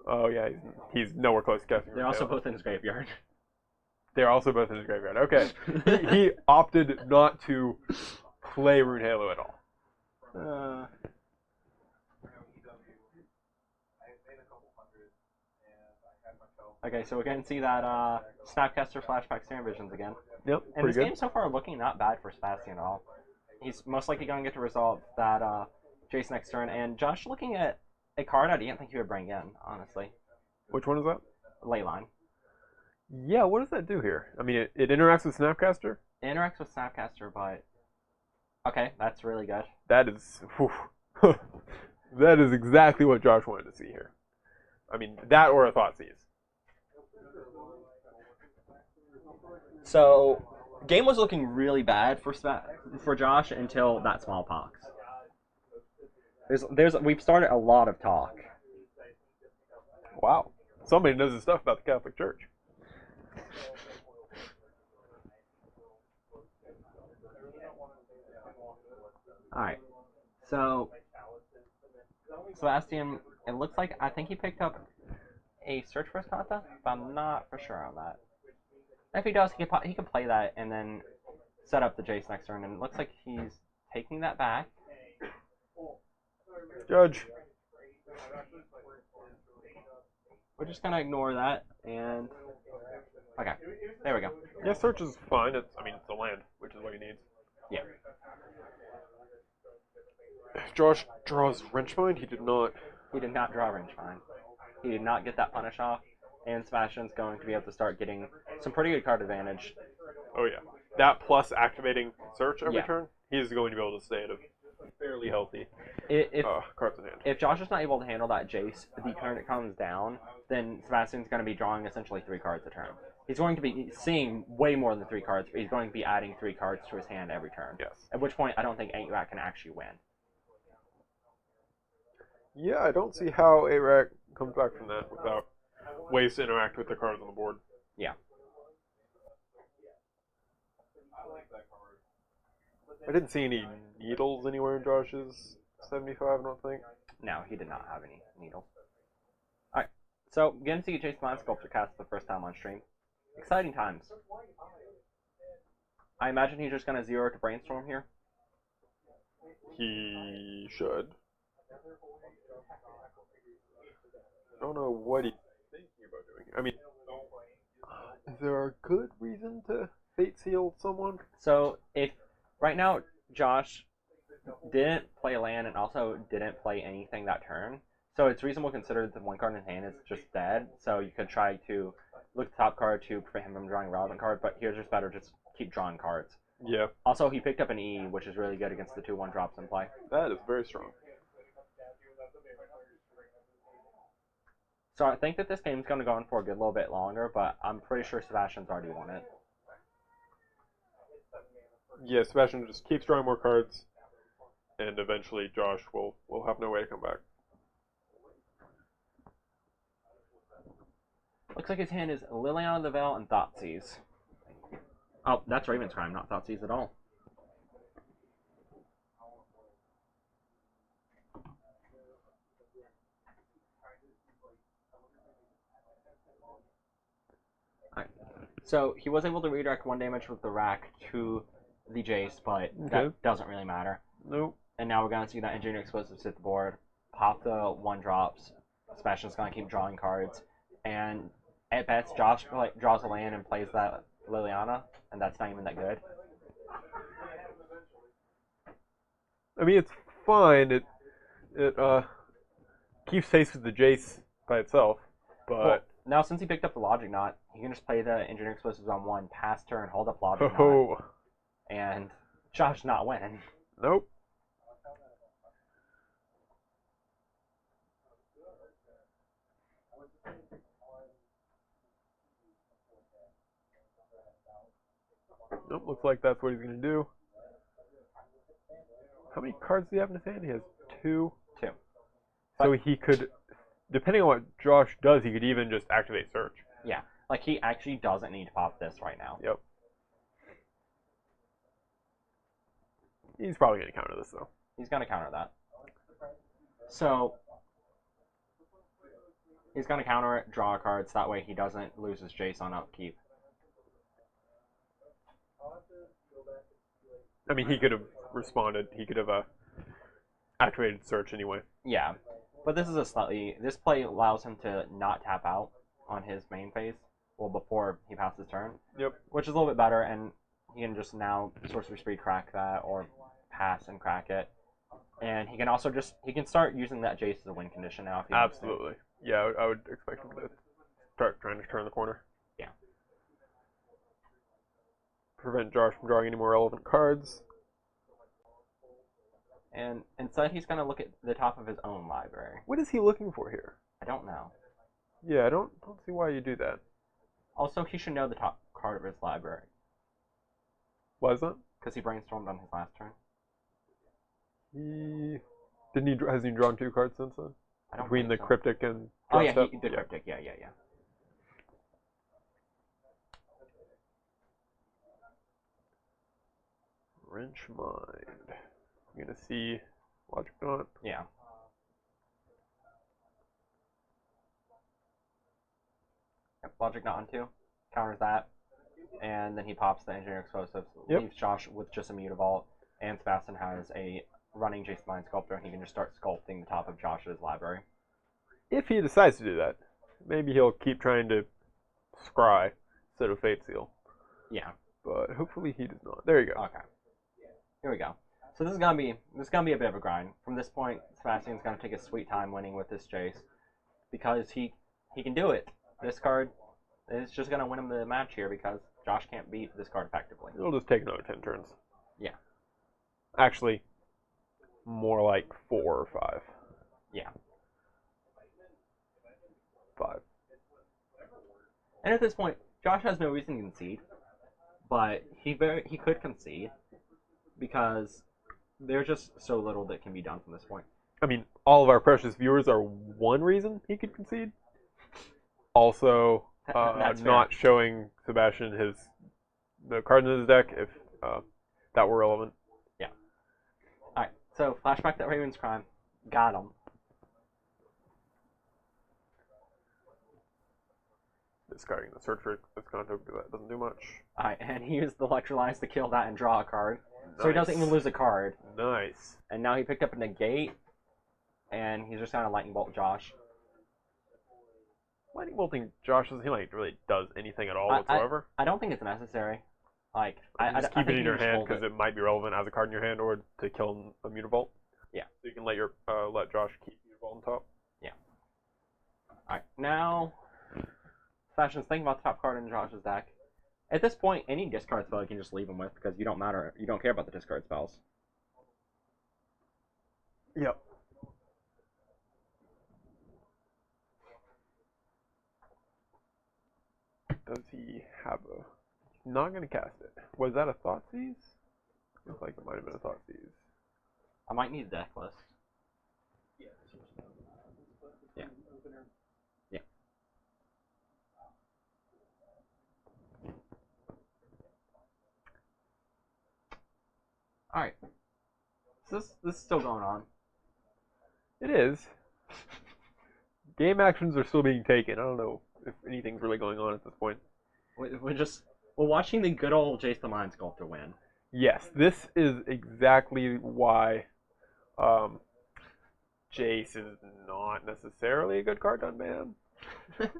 Oh yeah, he's nowhere close to casting. They're also both in his graveyard. They're also both in his graveyard. Okay, he opted not to play Rune Halo at all. Okay, so we're going to see that Snapcaster Flashback Serum Visions again. Yep, and pretty this good. game so far looking not bad for Sebastian at all. He's most likely going to get to resolve that Jace next turn, and Josh looking at a card I didn't think he would bring in, honestly. Which one is that? Leyline. Yeah, what does that do here? I mean, it interacts with Snapcaster? It interacts with Snapcaster, but... Okay, that's really good. That is... that is exactly what Josh wanted to see here. I mean, that or a Thoughtseize. So, game was looking really bad for Josh until that smallpox. We've started a lot of talk. Wow. Somebody knows his stuff about the Catholic Church. Alright. So, Sebastian, it looks like, I think he picked up a Search for Escata, but I'm not for sure on that. If he does, he can play that and then set up the Jace next turn, and it looks like he's taking that back. Judge. We're just gonna ignore that, and... Okay, there we go. Yeah, search is fine. It's a land, which is what he needs. Yeah. Josh draws Wrenchmine. He did not. He did not draw Wrenchmine. He did not get that punish off, and Sebastian's going to be able to start getting some pretty good card advantage. Oh yeah, that plus activating search every Yeah. turn, he's going to be able to stay at a fairly healthy cards in hand. If Josh is not able to handle that Jace, the turn it comes down, then Sebastian's going to be drawing essentially 3 cards a turn. He's going to be seeing way more than 3 cards, but he's going to be adding 3 cards to his hand every turn. Yes. At which point, I don't think Ant-Rat can actually win. Yeah, I don't see how ARAC comes back from that without ways to interact with the cards on the board. Yeah. I didn't see any needles anywhere in Josh's 75, I don't think. No, he did not have any needles. Alright, so getting to see Jace Mind Sculpture cast for the first time on stream. Exciting times. I imagine he's just going to 0 to Brainstorm here. He should. I don't know what he's thinking about doing. I mean, is there a good reason to Fate Seal someone? So, if right now Josh didn't play land and also didn't play anything that turn, so it's reasonable to consider that the 1 card in his hand is just dead, so you could try to look at the top card to prevent him from drawing a relevant card, but here's just better just keep drawing cards. Yeah. Also, he picked up an E, which is really good against the 2/1 drops in play. That is very strong. So I think that this game's going to go on for a good little bit longer, but I'm pretty sure Sebastian's already won it. Yeah, Sebastian just keeps drawing more cards, and eventually Josh will have no way to come back. Looks like his hand is Liliana the Veil and Thoughtseize. Oh, that's Raven's Crime, not Thoughtseize at all. Alright. So he was able to redirect 1 damage with the rack to the Jace, but that doesn't really matter. Nope. And now we're going to see that Engineering Explosives hit the board, pop the 1 drops. Sebastian's going to keep drawing cards. and at best, Josh draws a land and plays that Liliana, and that's not even that good. I mean, it's fine. It keeps pace with the Jace by itself, but Well, now since he picked up the Logic Knot, he can just play the Engineering Explosives on 1, pass turn, hold up Logic Knot, oh, and Josh not win. nope. Nope, looks like that's what he's going to do. How many cards do you have in his hand? He has 2. 2. So he could, depending on what Josh does, he could even just activate Search. Yeah, like he actually doesn't need to pop this right now. Yep. He's probably going to counter this, though. He's going to counter that. So he's going to counter it, draw cards, that way he doesn't lose his Jace on upkeep. I mean, he could have responded. He could have activated Search anyway. Yeah, but this play allows him to not tap out on his main phase, well, before he passes turn. Yep. Which is a little bit better, and he can just now Sorcery Speed crack that, or pass and crack it. And he can also he can start using that Jace as a win condition now if he wants to. Absolutely. Yeah, I would expect him to start trying to turn the corner. Yeah. Prevent Josh from drawing any more relevant cards. And instead, he's going to look at the top of his own library. What is he looking for here? I don't know. Yeah, I don't see why you do that. Also, he should know the top card of his library. Why is that? Because he brainstormed on his last turn. Has he drawn 2 cards since then? I don't Between the think so. Cryptic and Oh, yeah, Step? the Cryptic. Yeah. Wrench Mind. I'm going to see Logic Knot. Yeah. Yep, Logic Knot on 2. Counters that. And then he pops the Engineering Explosives. Yep. Leaves Josh with just a Mutavault. And Sebastian has a running Jace the Mind Sculptor, and he can just start sculpting the top of Josh's library. If he decides to do that, maybe he'll keep trying to scry instead of Fate Seal. Yeah. But hopefully he does not. There you go. Okay. Here we go. So this is gonna be a bit of a grind. From this point, Sebastian's gonna take his sweet time winning with this Jace, because he can do it. This card is just gonna win him the match here because Josh can't beat this card effectively. It'll just take another 10 turns. Yeah. Actually, more like 4 or 5. Yeah. 5. And at this point, Josh has no reason to concede, but he could concede because there's just so little that can be done from this point. I mean, all of our precious viewers are one reason he could concede. Also, That's not fair. showing Sebastian the cards in his deck if that were relevant. Yeah. All right. So flashback that Raven's Crime, got him. Discarding the search for this content because that doesn't do much. All right, and he used the Electrolyze to kill that and draw a card. So he doesn't even lose a card. Nice. And now he picked up a negate, and he's just gonna lightning bolt Josh. Lightning bolting Josh doesn't seem like it really does anything at all whatsoever. I don't think it's necessary. Like, I just I keep it think in you your just hand hold because it might be relevant as a card in your hand or to kill a Mutavault. Yeah. So you can let Josh keep Mutavault on top. Yeah. All right, now Sebastian's thinking about the top card in Josh's deck. At this point, any discard spell you can just leave him with because you don't care about the discard spells. Yep. Does he have a... Not going to cast it. Was that a Thoughtseize? Looks like it might have been a Thoughtseize. I might need a deck list. Yeah. Yeah. Yeah. All right. So this is still going on. It is. Game actions are still being taken. I don't know if anything's really going on at this point. We're watching the good old Jace the Mind Sculptor win. Yes, this is exactly why Jace is not necessarily a good card to unban.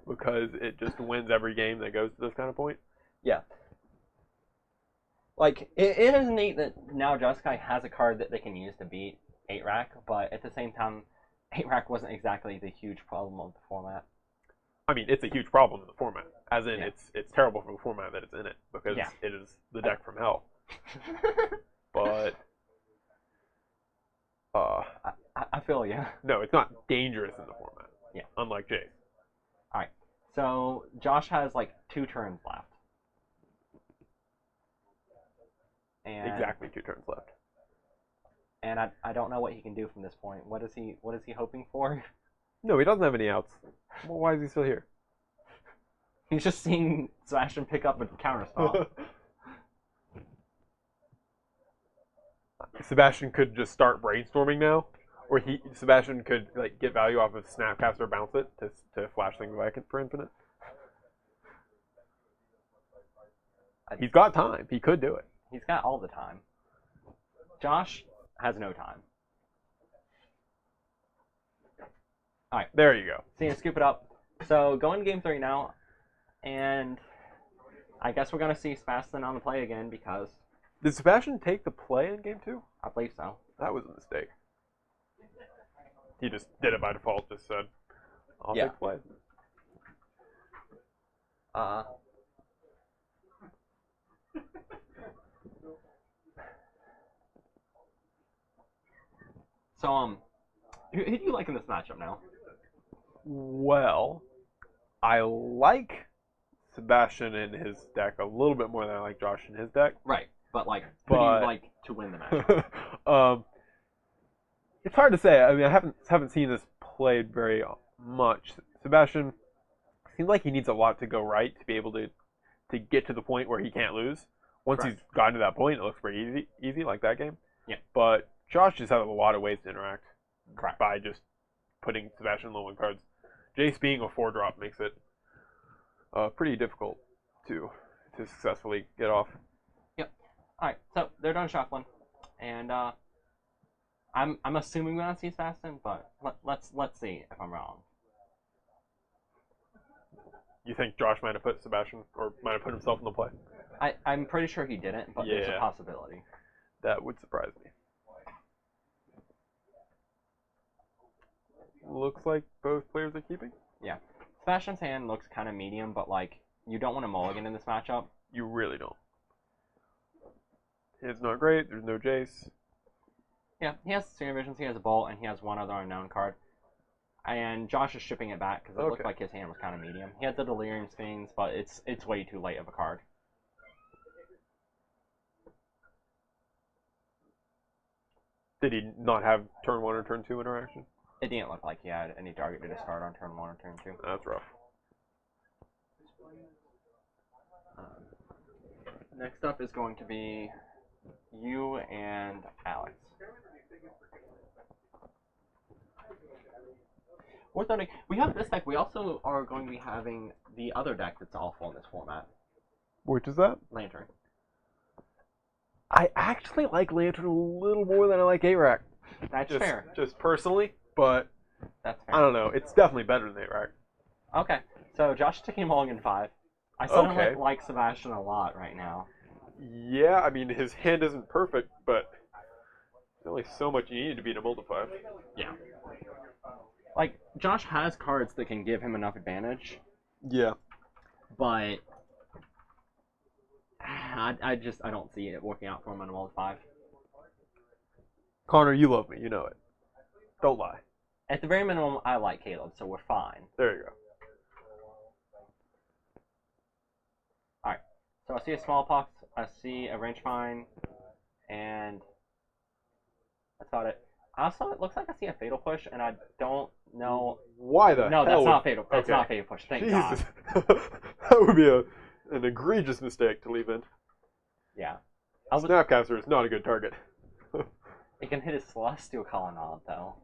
because it just wins every game that goes to this kind of point. Yeah. Like, it is neat that now Jeskai has a card that they can use to beat 8-Rack, but at the same time, 8-Rack wasn't exactly the huge problem of the format. I mean, it's a huge problem in the format. As in, Yeah. it's terrible for the format that it's in it, because Yeah. it is the deck from hell. But, I feel you. no, it's not dangerous in the format. Yeah. Unlike Jace. Alright, so Josh has like 2 turns left. And, Exactly 2 turns left. And I don't know what he can do from this point. What is he hoping for? No, he doesn't have any outs. Well, why is he still here? He's just seeing Sebastian pick up a counter spell. Sebastian could just start brainstorming now, or Sebastian could like get value off of Snapcaster, bounce it to flash things back for infinite. He's got time. He could do it. He's got all the time. Josh has no time. Alright. There you go. So you scoop it up. So going to game 3 now, and I guess we're gonna see Sebastian on the play again because Did Sebastian take the play in game 2? I believe so. That was a mistake. He just did it by default. Just said, "I'll Yeah. take the play." So who do you like in this matchup now? Well, I like Sebastian in his deck a little bit more than I like Josh in his deck. Right, but like who do you like to win the match? It's hard to say. I mean, I haven't seen this played very much. Sebastian seems like he needs a lot to go right to be able to get to the point where he can't lose. Once Correct. he's gotten to that point, it looks pretty easy like that game. Yeah. But Josh just has a lot of ways to interact. Correct. By just putting Sebastian low on cards. Jace being a 4-drop makes it pretty difficult to successfully get off. Yep. All right. So they're done shuffling, and I'm assuming we're gonna see Sebastian, but let's see if I'm wrong. You think Josh might have put Sebastian or might have put himself in the play? I'm pretty sure he didn't, but there's a Yeah. possibility. That would surprise me. Looks like both players are keeping. Yeah. Sebastian's hand looks kind of medium, but like you don't want to mulligan in this matchup. You really don't. It's not great. There's no Jace. Yeah, he has Senior Visions, he has a Bolt, and he has one other unknown card. And Josh is shipping it back because it looked Okay. like his hand was kind of medium. He had the Delirium Fiends, but it's way too late of a card. Did he not have turn 1 or turn 2 interaction? It didn't look like he had any target to discard on turn 1 or turn 2. That's rough. Next up is going to be you and Alex. We have this deck. We also are going to be having the other deck that's awful in this format, Which is that? Lantern. I actually like Lantern a little more than I like A-Rack. That's fair. Just personally, but That's fair. I don't know. It's definitely better than A-Rack. Okay, so Josh is taking Mulligan 5. I suddenly Okay. like Sebastian a lot right now. Yeah, I mean, his hand isn't perfect, but there's only so much you need to beat a multiply. Yeah. Like, Josh has cards that can give him enough advantage, Yeah. but I don't see it working out for him on a Multi 5. Connor, you love me. You know it. Don't lie. At the very minimum, I like Caleb, so we're fine. There you go. Alright, so I see a Smallpox, I see a Range Find, and that's about it. Also, it looks like I see a Fatal Push, and I don't know. Why the No, hell that's would- not Fatal. That's Okay. not Fatal Push. Thank God. Jesus. That would be an egregious mistake to leave in. Yeah. Snapcaster is not a good target. It can hit his Celestial Colonnade, though.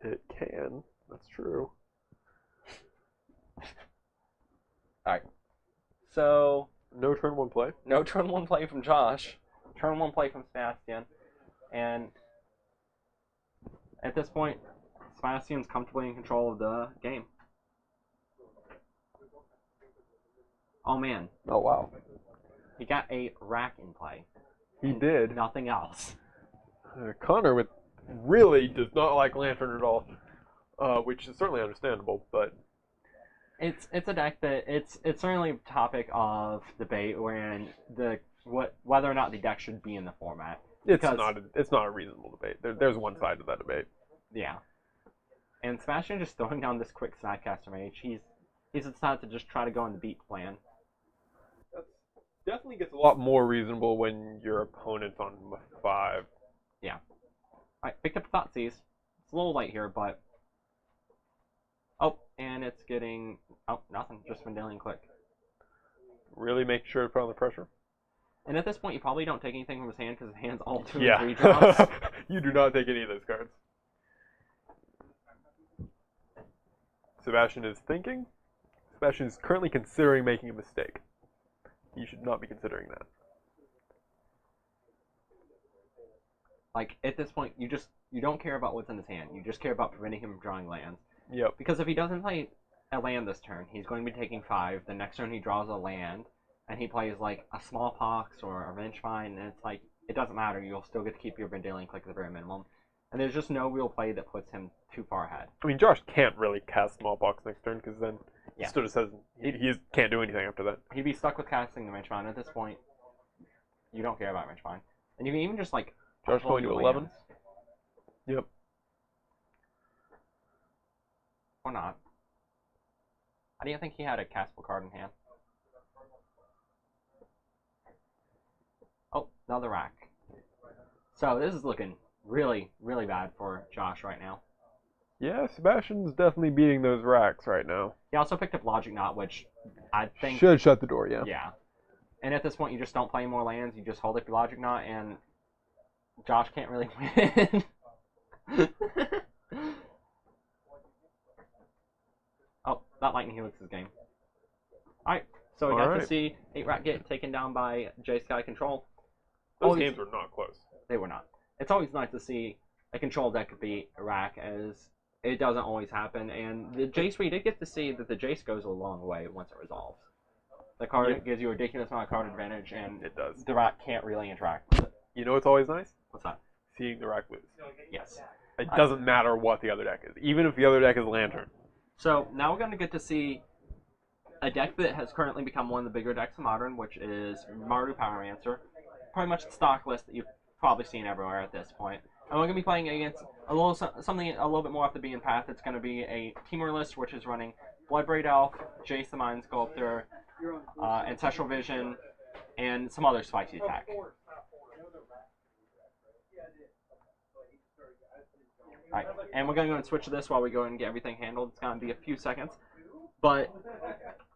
It can. That's true. Alright. So, No turn 1 play. no turn 1 play from Josh. Turn 1 play from Sebastian. And at this point, Sebastian's comfortably in control of the game. Oh man, Oh, wow. he got a rack in play. He did. Nothing else. Connor really does not like Lantern at all, which is certainly understandable, but It's a deck that it's certainly a topic of debate when whether or not the deck should be in the format. it's not a reasonable debate. There's one side to that debate. Yeah. And Sebastian just throwing down this quick Snapcaster Mage. He's decided to just try to go on the beat plan. That definitely gets a lot more reasonable when your opponent's on 5. Yeah. Alright, picked up Thoughtseize. It's a little late here, but... Oh, and it's getting... Oh, nothing. Just Vendalion Click. Really make sure to put on the pressure. And at this point, you probably don't take anything from his hand because his hand's all 2 Yeah. and 3 drops. You do not take any of those cards. Sebastian is thinking. Sebastian is currently considering making a mistake. He should not be considering that. Like, at this point, you don't care about what's in his hand. You just care about preventing him from drawing lands. Yep. Because if he doesn't play a land this turn, he's going to be taking 5. The next turn he draws a land, and he plays like a Smallpox or a Vengevine, and it's like, it doesn't matter. You'll still get to keep your Vendalion Click at the very minimum. And there's just no real play that puts him too far ahead. I mean, Josh can't really cast Smallpox next turn because then Yeah. he still just says he can't do anything after that. He'd be stuck with casting the Vengevine. At this point, you don't care about Vengevine. And you can even just like... Josh going to 11? lands. Yep. Or not. How do you think he had a castable card in hand? Oh, another rack. So this is looking really, really bad for Josh right now. Yeah, Sebastian's definitely beating those racks right now. He also picked up Logic Knot, which I think... Should shut the door, yeah. Yeah. And at this point, you just don't play more lands. You just hold up your Logic Knot, and Josh can't really win. Oh, that Lightning Helix is game. Alright, so we got to see 8-Rat get taken down by Jace Sky Control. Those games were not close. They were not. It's always nice to see a control deck beat Rack, as it doesn't always happen. And the Jace, we did get to see that the Jace goes a long way once it resolves. The card gives you a ridiculous amount of card advantage, and It does. the Rack can't really interact with it. You know what's always nice? What's that? Seeing the rack lose. Yes. It doesn't matter what the other deck is, even if the other deck is Lantern. So now we're going to get to see a deck that has currently become one of the bigger decks in Modern, which is Mardu Pyromancer. Pretty much the stock list that you've probably seen everywhere at this point. And we're going to be playing against something a little bit more off the beaten path. It's going to be a Teamer list, which is running Bloodbraid Elf, Jace the Mind Sculptor, Ancestral Vision, and some other spicy attack. Alright, and we're going to go and switch to this while we go and get everything handled. It's going to be a few seconds. But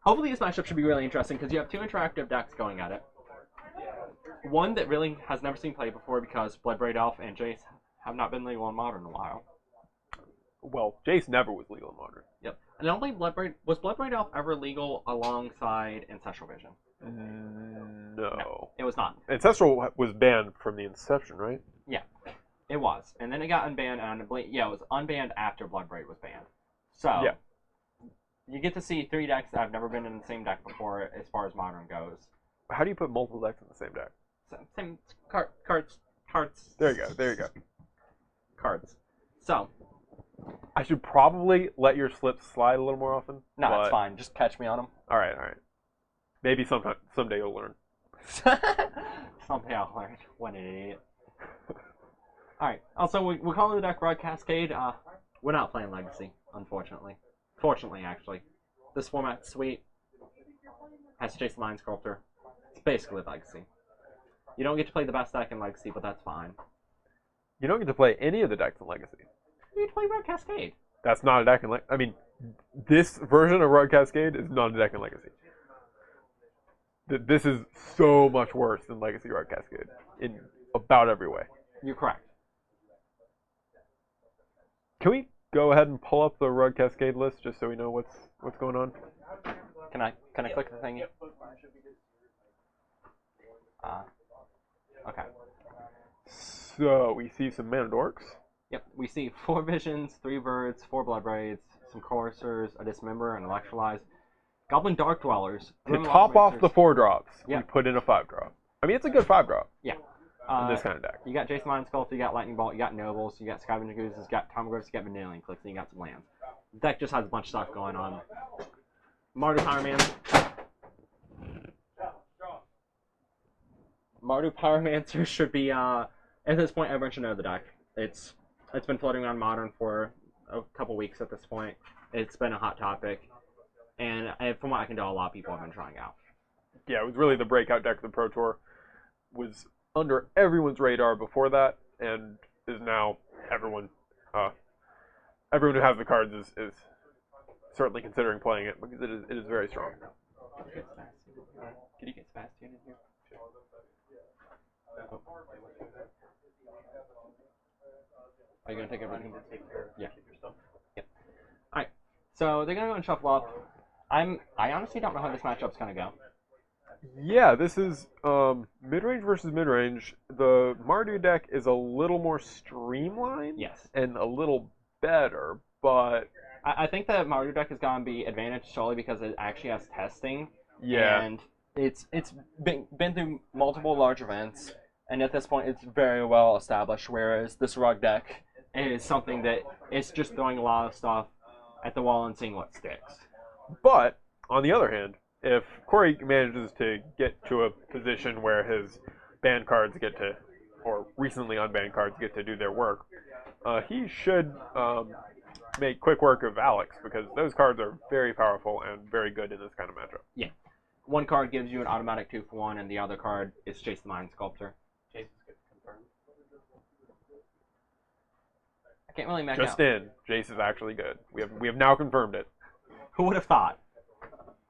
hopefully this matchup should be really interesting because you have 2 interactive decks going at it. One that really has never seen play before because Bloodbraid Elf and Jace have not been legal in Modern in a while. Well, Jace never was legal in Modern. Yep. And only was Bloodbraid Elf ever legal alongside Ancestral Vision? No. It was not. Ancestral was banned from the inception, right? Yeah, it was. And then it got unbanned, and it was unbanned after Bloodbraid was banned. So, yeah. You get to see 3 decks that have never been in the same deck before as far as Modern goes. How do you put multiple decks in the same deck? Same cards. There you go. Cards. So. I should probably let your slips slide a little more often. No, it's fine. Just catch me on them. Alright. Maybe someday you'll learn. Someday I'll learn. What an idiot. Alright. Also, we're calling the deck Rod Cascade. We're not playing Legacy, unfortunately. Fortunately, actually. This format's sweet. Has Jace the Mind Sculptor. It's basically Legacy. You don't get to play the best deck in Legacy, but that's fine. You don't get to play any of the decks in Legacy. You get to play Rod Cascade. That's not a deck in Legacy. I mean, this version of Rod Cascade is not a deck in Legacy. This is so much worse than Legacy Rod Cascade in about every way. You're correct. Can we go ahead and pull up the Rod Cascade list just so we know what's going on? Can I click the thingy? Okay. So we see some Mana Dorks. Yep, we see 4 Visions, 3 Birds, 4 Bloodbraids, some Coursers, a Dismember, and Electrolyze. Goblin Dark Dwellers. To Grim top off the Lawbreakers. 4-drops, Yeah. we put in a 5-drop. I mean, it's a good 5-drop Yeah. in this kind of deck. You got Jace Mind Sculpt, you got Lightning Bolt, you got Nobles, you got Scavenger Gooses, you got Tomoglyphs, you got Vanillion Clicks, and you got some lands. The deck just has a bunch of stuff going on. Mardu Pyromancer should be, at this point, everyone should know the deck. It's been floating around Modern for a couple weeks at this point. It's been a hot topic, and from what I can tell, a lot of people have been trying out. Yeah, it was really the breakout deck of the Pro Tour. Was under everyone's radar before that, and is now everyone who has the cards is certainly considering playing it because it is very strong. Can you get Sebastian in here? Are you gonna take everything? Yeah. Yep. All right. So they're gonna go and shuffle up. I honestly don't know how this matchup's gonna go. Yeah, this is mid-range versus mid-range. The Mardu deck is a little more streamlined Yes. and a little better, but I think the Mardu deck is gonna be advantaged solely because it actually has testing. yeah, And it's been through multiple large events, and at this point it's very well established. Whereas this Rug deck is something that it's just throwing a lot of stuff at the wall and seeing what sticks. but on the other hand, if Corey manages to get to a position where his banned cards get to, or recently unbanned cards get to do their work, he should make quick work of Alex because those cards are very powerful and very good in this kind of matchup. Yeah. One card gives you an automatic 2-for-1, and the other card is Jace the Mind Sculptor. Jace is good to confirm. I can't really make Just out. in, Jace is actually good. We have now confirmed it. Who would have thought?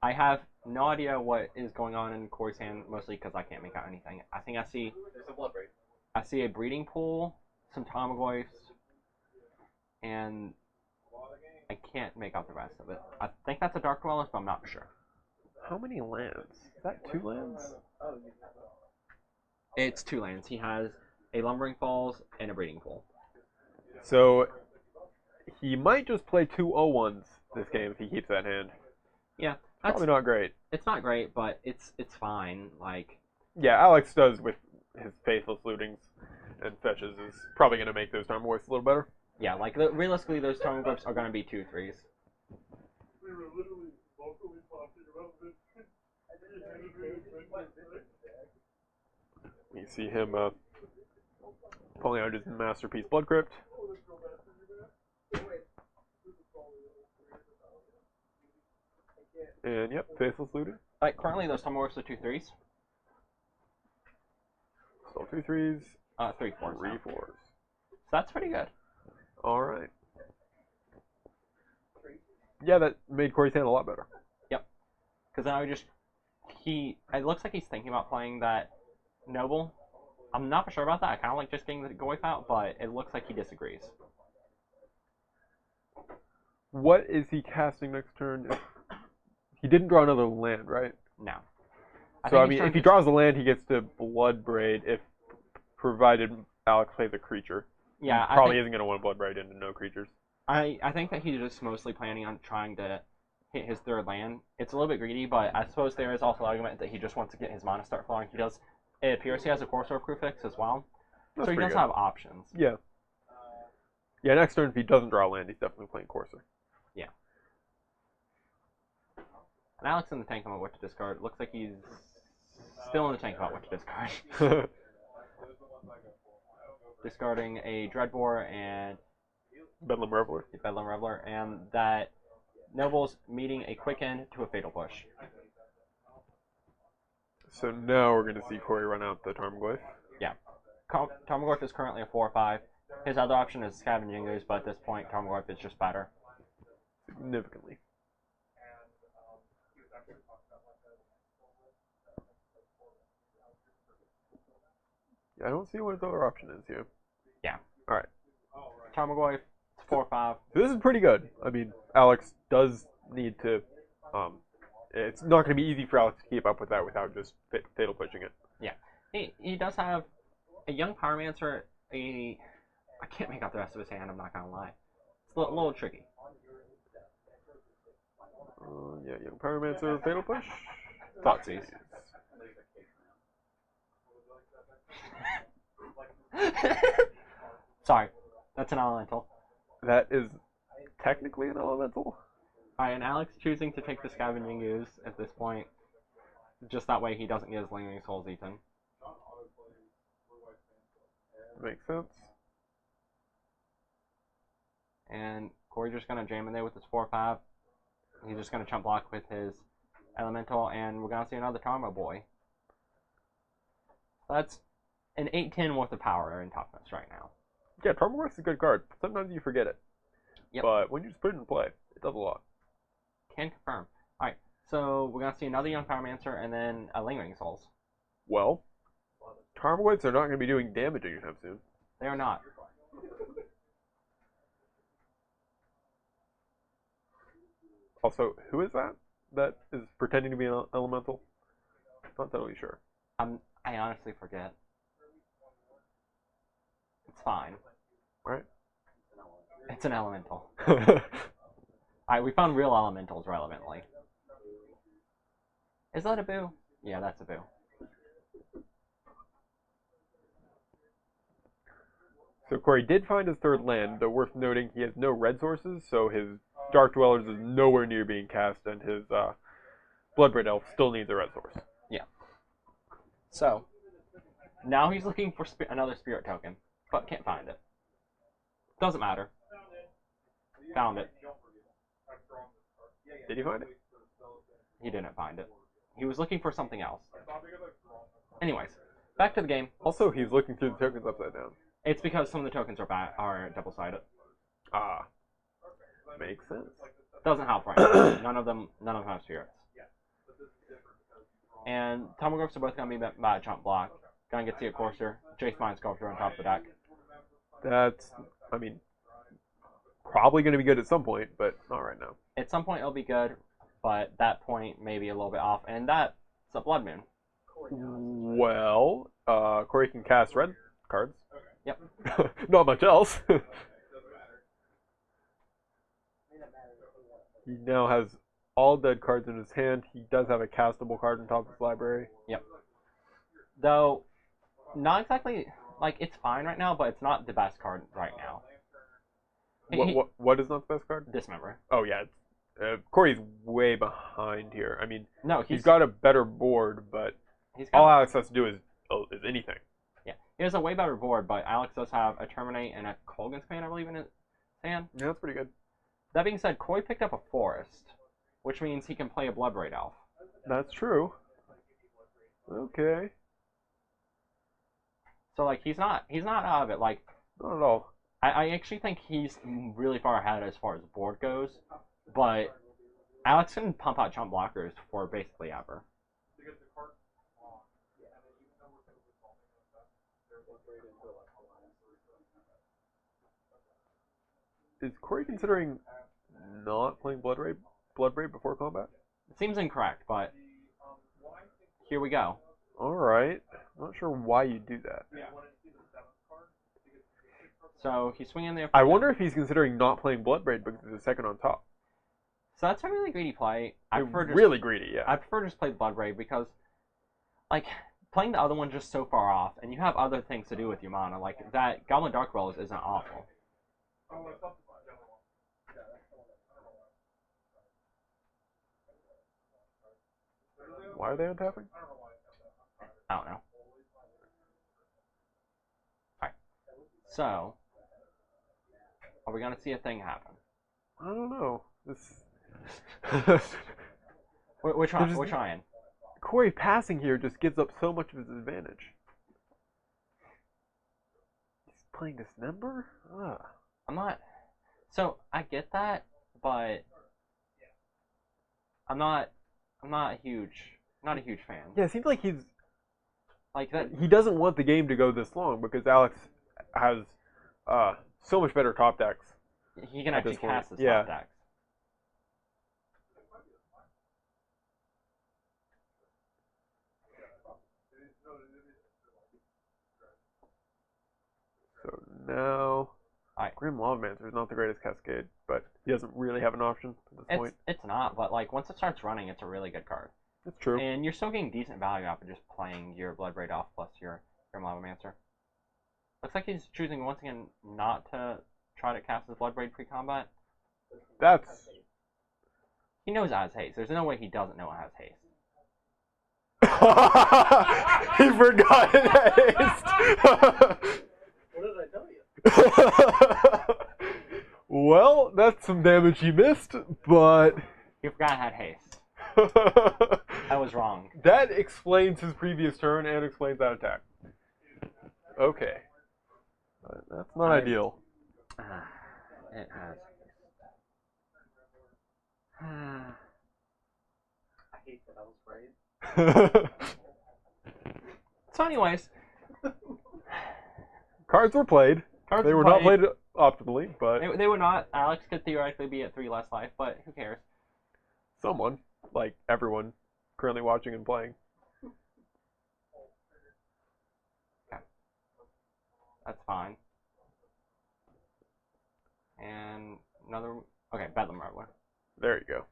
I have no idea what is going on in Corey's hand, mostly because I can't make out anything. I think I see There's a blood braid. I see a breeding pool, some Tomoglyphs, and I can't make out the rest of it. I think that's a Dark Dwellers, but I'm not sure. How many lands? Is that 2 lands? It's 2 lands. He has a Lumbering Falls and a breeding pool. So he might just play 2 0-1s this game if he keeps that hand. Yeah, that's, Probably not great. it's not great, but it's fine. Like, Yeah, Alex does with his faithless lootings and fetches is probably going to make those time voice a little better. yeah, like realistically, those Tomoglyphs are going to be 2/3s. We were literally vocally talking about this. You see him pulling out his masterpiece Blood Crypt. And yep, faithless looting. Like, currently, those Tomoglyphs are 2/3s. Still 2 3s, 3/4s. 3 now. 4s. So that's pretty good. All right. Yeah, that made Corey's hand a lot better. Because now it looks like he's thinking about playing that Noble. I'm not for sure about that. I kind of like just getting the Goyf out, but it looks like he disagrees. What is he casting next turn? He didn't draw another land, right? No. So, I mean, if he draws a land, he gets to Blood Braid if provided Alex plays a creature. Yeah, He probably isn't going to want Blood Braid into no creatures. I think that he's just mostly planning on trying to hit his 3rd land. It's a little bit greedy, but I suppose there is also an argument that he just wants to get his mana start flowing. It appears he has a Corsair Crucifix as well. That's So he pretty does good. have options. Yeah. Yeah, next turn, if he doesn't draw a land, he's definitely playing Corsair. Yeah. And Alex in the tank about what to discard. Looks like he's still in the tank about what to discard. Discarding a Dreadbore and Bedlam Reveler. Bedlam Reveler, and that Noble's meeting a quick end to a Fatal Push. So now we're going to see Corey run out the Tarmogoyf. Tarmogoyf is currently a 4/5. His other option is Scavenging Ooze, but at this point, Tarmogoyf is just better. Significantly. Yeah, I don't see what his other option is here. Yeah. Alright. Tarmogoyf, it's 4/5. So this is pretty good. I mean, Alex does need to... it's not going to be easy for Alex to keep up with that without just fatal pushing it. He does have a young Pyromancer, I can't make out the rest of his hand, I'm not going to lie. It's a little tricky. Yeah, Young Pyromancer, Fatal Push. Thoughtseize. Sorry, that's an elemental. That is technically an elemental. Alright, and Alex choosing to take the Scavenging Ooze at this point. Just that way he doesn't get his Lingering Souls eaten. Makes sense. And Corey's just gonna jam in there with his 4/5. He's just gonna chump block with his elemental, and we're gonna see another Tarmo boy. That's an 8-10 worth of power and toughness right now. Yeah, Tarmogoyf is a good card. Sometimes you forget it. Yep. But when you just put it in play, it does a lot. Can confirm. Alright, so we're gonna see another Young Pyromancer and then a Lingering Souls. Well, Tarmogoyfs are not going to be doing damage anytime soon. They are not. Also, who is that? That is pretending to be an elemental? Not totally sure. I honestly forget. It's fine. Right? It's an elemental. Alright, we found real elementals relevantly. Is that a boo? Yeah, that's a boo. So Corey did find his third land, though worth noting he has no red sources, so his Dark Dwellers is nowhere near being cast, and his Bloodbraid Elf still needs a red source. Yeah. So, now he's looking for another spirit token, but can't find it. Doesn't matter. Found it. Did he find it? He didn't find it. He was looking for something else. Anyways, back to the game. Also, he's looking through the tokens upside down. It's because some of the tokens are double-sided. Ah. Makes sense. Doesn't help right now. None of them have spirits. And Tarmogoyfs are both going to be by a chump block. Gonna get to a Courser. Jace Mind Sculptor on top of the deck. That's, I mean, probably going to be good at some point, but not right now. At some point it'll be good, but that point may be a little bit off, and that's a Blood Moon. Well, Corey can cast red cards. Yep. Not much else. He now has all dead cards in his hand. He does have a castable card on top of his library. Yep. Though, not exactly, like, it's fine right now, but it's not the best card right now. What is not the best card? Dismember. Oh, yeah. Corey's way behind here. I mean, No, he's got a better board, but all Alex has to do is anything. Yeah, he has a way better board, but Alex does have a Terminate and a Kolgan's Command, I believe, in his hand. Yeah, that's pretty good. That being said, Corey picked up a Forest, which means he can play a Bloodbraid Elf. That's true. Okay. So, like, he's not out of it. Like, not at all. I actually think he's really far ahead as far as the board goes, but Alex can pump out chump blockers for basically ever. Is Corey considering not playing Bloodbraid before combat? It seems incorrect, but here we go. Alright. I'm not sure why you do that. So he's swinging there. I wonder if he's considering not playing Bloodbraid because it's a second on top. So that's a really greedy play. Really greedy, yeah. I prefer just play Bloodbraid because, like, playing the other one just so far off, and you have other things to do with your mana. Like, that Goblin Dark Dwellers isn't awful. Why are they untapping? I don't know. Alright. So, are we going to see a thing happen? I don't know. We're trying. Corey passing here just gives up so much of his advantage. He's playing Dismember? Ugh. I'm not... So, I get that, but I'm not a huge fan. Yeah, it seems like he's... Like that. He doesn't want the game to go this long because Alex has so much better top decks. He can actually cast his yeah. top decks. So now... Alright, Grim Lavamancer is not the greatest Cascade, but he doesn't really have an option at this point. It's not, but like once it starts running, it's a really good card. It's true. And you're still getting decent value out of just playing your Bloodbraid off plus your Grim Lavamancer. Looks like he's choosing once again not to try to cast his Bloodbraid pre-combat. That's... He knows it has haste. There's no way he doesn't know it has haste. He forgot it haste. What did I tell you? Well, that's some damage he missed, but... He forgot it had haste. I was wrong. That explains his previous turn and explains that attack. Okay. That's not ideal. It has. I hate that I was right. So anyways. Cards were played. Cards They were not played optimally, but... They were not. Alex could theoretically be at 3 less life, but who cares? Someone, like everyone, currently watching and playing. Okay. That's fine. And another... Okay, Bedlam Reveler. There you go.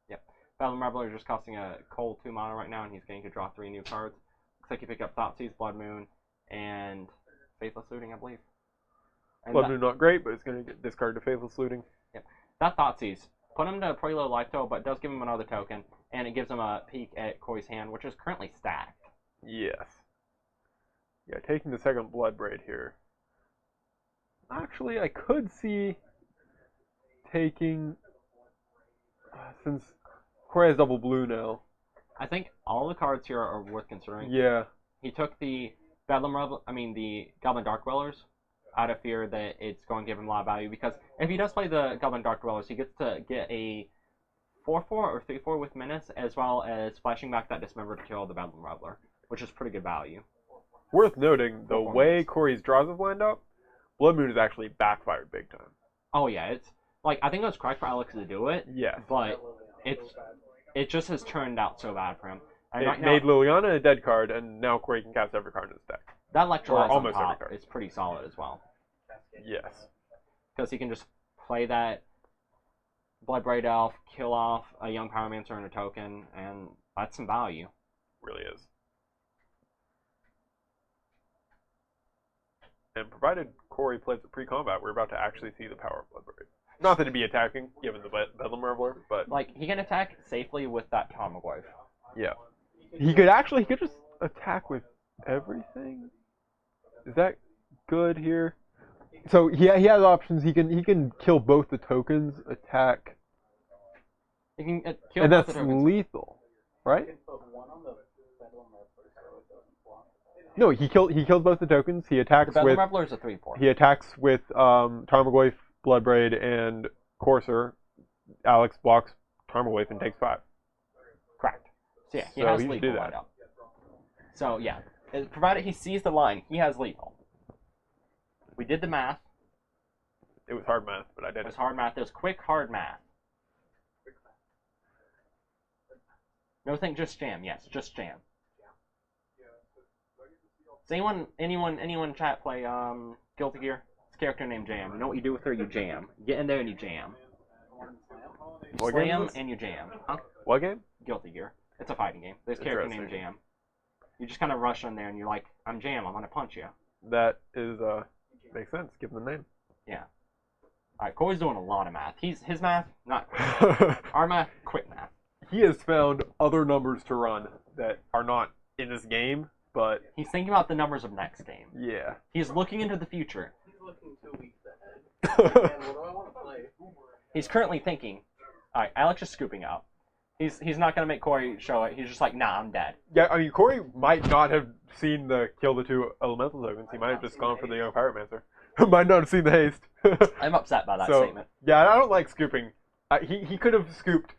Yep. Bedlam Reveler is just costing a cold 2 mana right now, and he's getting to draw 3 new cards. Looks like you pick up Thoughtseize, Blood Moon, and Faithless Looting, I believe. And Blood Moon not great, but it's going to get discarded to Faithless Looting. Yep. That Thoughtseize. Put him to pretty low life total, but it does give him another token, and it gives him a peek at Koi's hand, which is currently stacked. Yes. Yeah, taking the second Bloodbraid here. Actually, I could see taking... since Koi has double blue now. I think all the cards here are worth considering. Yeah. He took the the Goblin Dark Dwellers out of fear that it's going to give him a lot of value, because if he does play the Goblin Dark Dwellers, he gets to get a 4/4 or 3/4 with Menace, as well as flashing back that Dismember to kill the Bedlam Reveler, which is pretty good value. Worth noting, the way Corey's draws have lined up, Blood Moon has actually backfired big time. Oh yeah, it's like, I think it was correct for Alex to do it, Yes. but it just has turned out so bad for him. And It right made now, Liliana a dead card, and now Corey can cast every card in his deck. that Electrolyze on almost every top card. is pretty solid as well, Yes. because he can just play that Bloodbraid Elf, kill off a young Pyromancer and a token, and that's some value. Really is. And provided Corey plays the pre-combat, we're about to actually see the power of Bloodbraid. Not that it'd be attacking, given the Bedlam Reveler, but... Like, he can attack safely with that Tarmogoyf. Yeah. He could just attack with everything? Is that good here? So he has options. He can kill both the tokens, attack, He can kill and both that's the tokens. lethal, right? You can put one on the Bedlam Reveler so it doesn't block. No, he kills both the tokens. He The attacks Bedlam with Reveler is a 3/4. he attacks with Tarmogoyf, Bloodbraid, and Courser. Alex blocks Tarmogoyf and takes 5. Correct. So yeah, he So has he should lethal do that. lined up. So yeah, provided he sees the line, he has lethal. We did the math. It was hard math, but I It did was it. hard math. It was quick, hard math. No, think just jam. Yes, just jam. Does anyone chat play Guilty Gear? It's a character named Jam. You know what you do with her? You jam. You get in there and you jam. You What game slam is this? and you jam. Huh? What game? Guilty Gear. It's a fighting game. There's a character named Interesting. Jam. You just kind of rush in there and you're like, I'm Jam. I'm gonna punch you. That is makes sense given the name. Yeah. All right, Corey's doing a lot of math. His math, not quick. Our math, quick math. He has found other numbers to run that are not in this game, but He's thinking about the numbers of next game. yeah. He's looking into the future. He's looking 2 weeks ahead. Man, what do I want to play? He's currently thinking, all right, Alex is scooping up. He's not gonna make Corey show it. He's just like, nah, I'm dead. Yeah, I mean, Corey might not have seen the kill the 2 elemental tokens. He might have just gone for the young Pyromancer. Might not have seen the haste. I'm upset by that So, statement. yeah, I don't like scooping. He could have scooped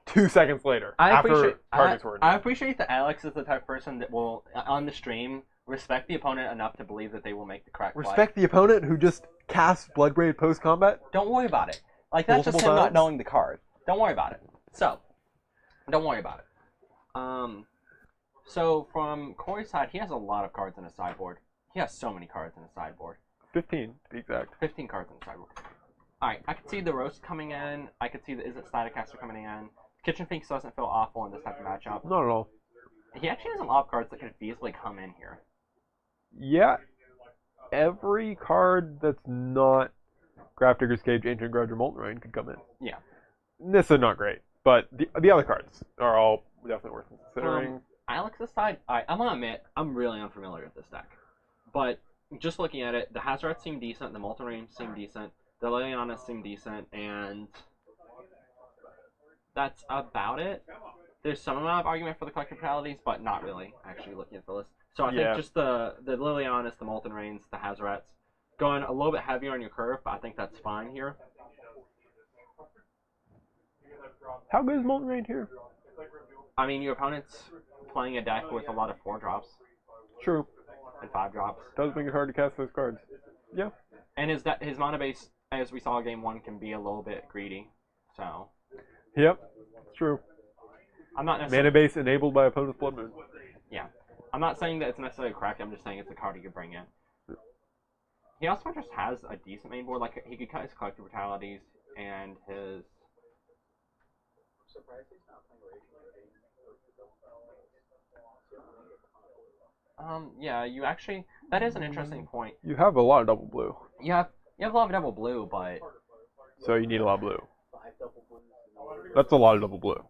2 seconds later I after targets were in. I appreciate that Alex is the type of person that will, on the stream, respect the opponent enough to believe that they will make the correct play. Respect the opponent who just casts Bloodbraid post-combat. Don't worry about it. Like, that's just him Multiple not times? knowing the card. Don't worry about it. So, don't worry about it. So from Corey's side, he has a lot of cards in his sideboard. He has so many cards in his sideboard. 15 to be exact. 15 cards in the sideboard. Alright, I could see the Roast coming in. I could see the Is It Staticaster coming in. Kitchen Finks doesn't feel awful in this type of matchup. Not at all. He actually has some off cards that could feasibly come in here. Yeah. Every card that's not Grafdigger's Cage, Ancient Grudge, or Molten Rain could come in. Yeah. Nissa, not great. But the other cards are all definitely worth considering. Alex's side, I'm gonna admit, I'm really unfamiliar with this deck. But just looking at it, the Hazards seem decent, the Molten Rain seem decent, the Lilianas seem decent, and that's about it. There's some amount of argument for the collective fatalities, but not really, actually, looking at the list. So I think just the Lilianas, the Molten Rains, the Hazards, going a little bit heavier on your curve, but I think that's fine here. How good is Molten Rain here? I mean, your opponent's playing a deck with a lot of 4-drops. True. And 5-drops. Does make it hard to cast those cards. Yeah. And his mana base, as we saw in game 1, can be a little bit greedy. So. Yep. It's true. I'm not necessarily... Mana base enabled by opponent's Blood Moon. Yeah. I'm not saying that it's necessarily correct, I'm just saying it's a card he could bring in. He also just has a decent main board. Like, he could cut his collective brutalities and his... Yeah, you actually... That is an interesting point. You have a lot of double blue. You have a lot of double blue, but... So you need a lot of blue. That's a lot of double blue.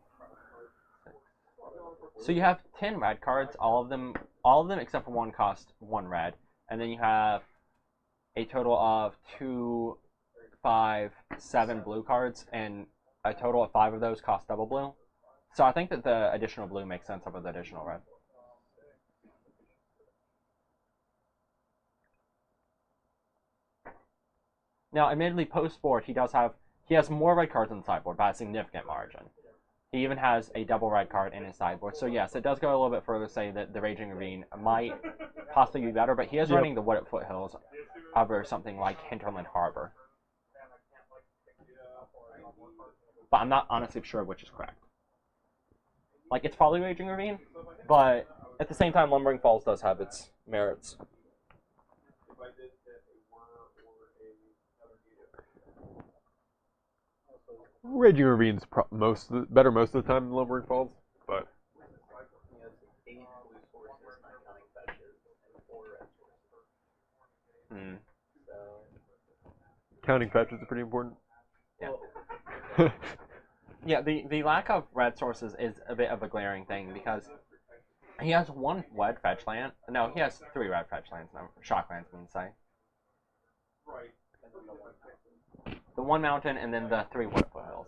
So you have 10 red cards, all of them except for one cost 1 red. And then you have a total of 2, 5, 7 blue cards, and a total of 5 of those cost double blue. So I think that the additional blue makes sense over the additional red. Now, admittedly, post-board, he has more red cards on the sideboard by a significant margin. He even has a double red card in his sideboard. So yes, it does go a little bit further to say that the Raging Ravine might possibly be better, but he is running the Wooded Foothills over something like Hinterland Harbor. But I'm not honestly sure which is correct. Like, it's probably Raging Ravine, but at the same time, Lumbering Falls does have its merits. Raging Ravine's better most of the time than Lumbering Falls, but counting fetches is pretty important. Yeah. Yeah, the lack of red sources is a bit of a glaring thing because he has 1 red fetch land. No, he has 3 red fetch lands. No, shock lands, I mean to say. The 1 mountain and then the 3 wood foothills.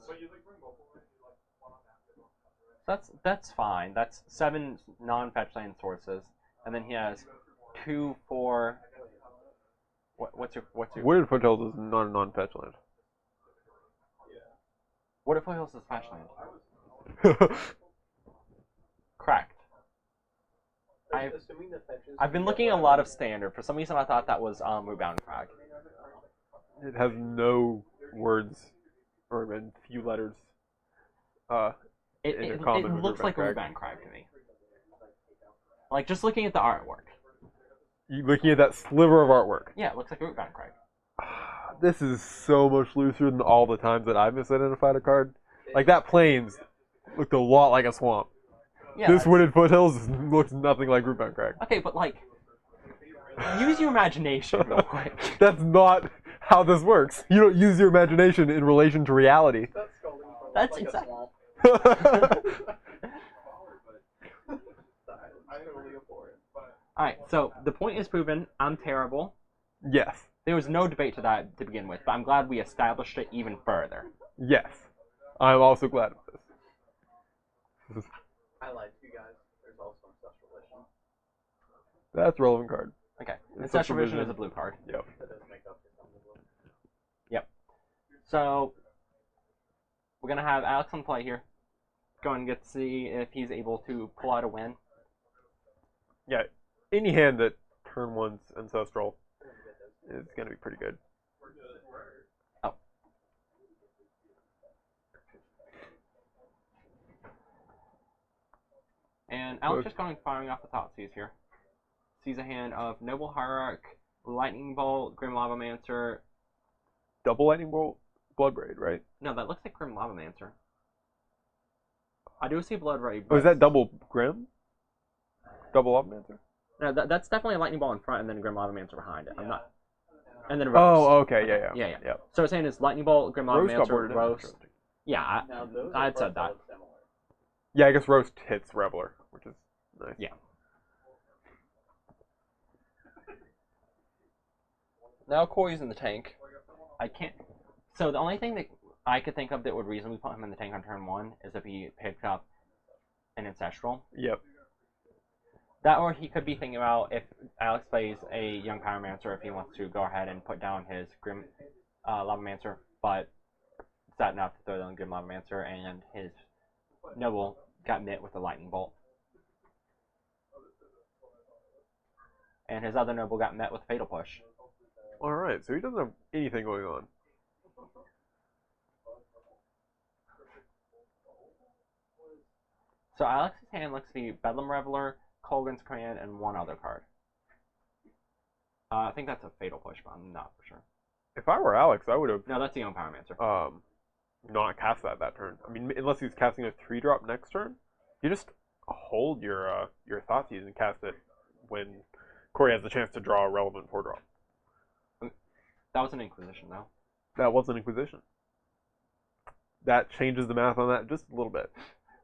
That's fine. That's 7 non-fetch land sources, and then he has 2, 4. What's your? Wooded Foothills is not a non-fetch land. Wooded Foothills is fetch land. Correct. I've been looking at a lot of standard. For some reason, I thought that was Rootbound Crag. It has no words or a few letters. It looks like Rootbound Crag to me. Like, just looking at the artwork. You looking at that sliver of artwork. Yeah, it looks like Rootbound Crag. This is so much looser than all the times that I've misidentified a card. Like, that Plains looked a lot like a swamp. Yeah, this Wooded Foothills looks nothing like Rootbound Crag. Okay, but, like, use your imagination real quick. That's not how this works. You don't use your imagination in relation to reality. That's exactly... Alright, so the point is proven. I'm terrible. Yes. There was no debate to that to begin with, but I'm glad we established it even further. Yes. I'm also glad of this. I lied to you guys. There's also Ancestral Vision. That's a relevant card. Okay. Ancestral Vision is a blue card. Yep. That doesn't make up for some of them. Yep. So, we're going to have Alex on play here. Go and get to see if he's able to pull out a win. Yeah. Any hand that turn 1's Ancestral is going to be pretty good. Oh. And Alex just going firing off the Thoughtseize here. sees a hand of Noble Hierarch, Lightning Bolt, Grim Lavamancer. Double lightning bolt, Bloodbraid, right? No, that looks like Grim Lavamancer. I do see Bloodbraid. Oh, is that double Grim? Double Lavamancer? No, that's definitely a Lightning Ball in front and then Grim Lavamancer behind it. I'm not. And then Rose. Oh, okay, yeah. So we're saying it's Lightning Bolt, Grim Roast got Lavamancer, boarded in, Roast. interesting. Yeah, Now, those I are had said parts that. look similar. Yeah, I guess Roast hits Reveler, which is nice. Yeah. Now Corey's in the tank. I can't. So the only thing that I could think of that would reasonably put him in the tank on turn 1 is if he picked up an Ancestral. Yep. That, or he could be thinking about if Alex plays a Young Pyromancer, if he wants to go ahead and put down his Grim Lavamancer, but it's not enough to throw down Grim Lavamancer, and his Noble got Mitt with a Lightning Bolt. And his other Noble got met with Fatal Push. Alright, so he doesn't have anything going on. So Alex's hand looks to be Bedlam Reveler, Colgan's Command, and one other card. I think that's a Fatal Push, but I'm not for sure. If I were Alex, I would have No, that's the Young Pyromancer. not cast that turn. I mean, unless he's casting a 3-drop next turn, you just hold your Thoughtseize and cast it when Corey has the chance to draw a relevant 4-drop. That was an Inquisition, though. That was an Inquisition. That changes the math on that just a little bit.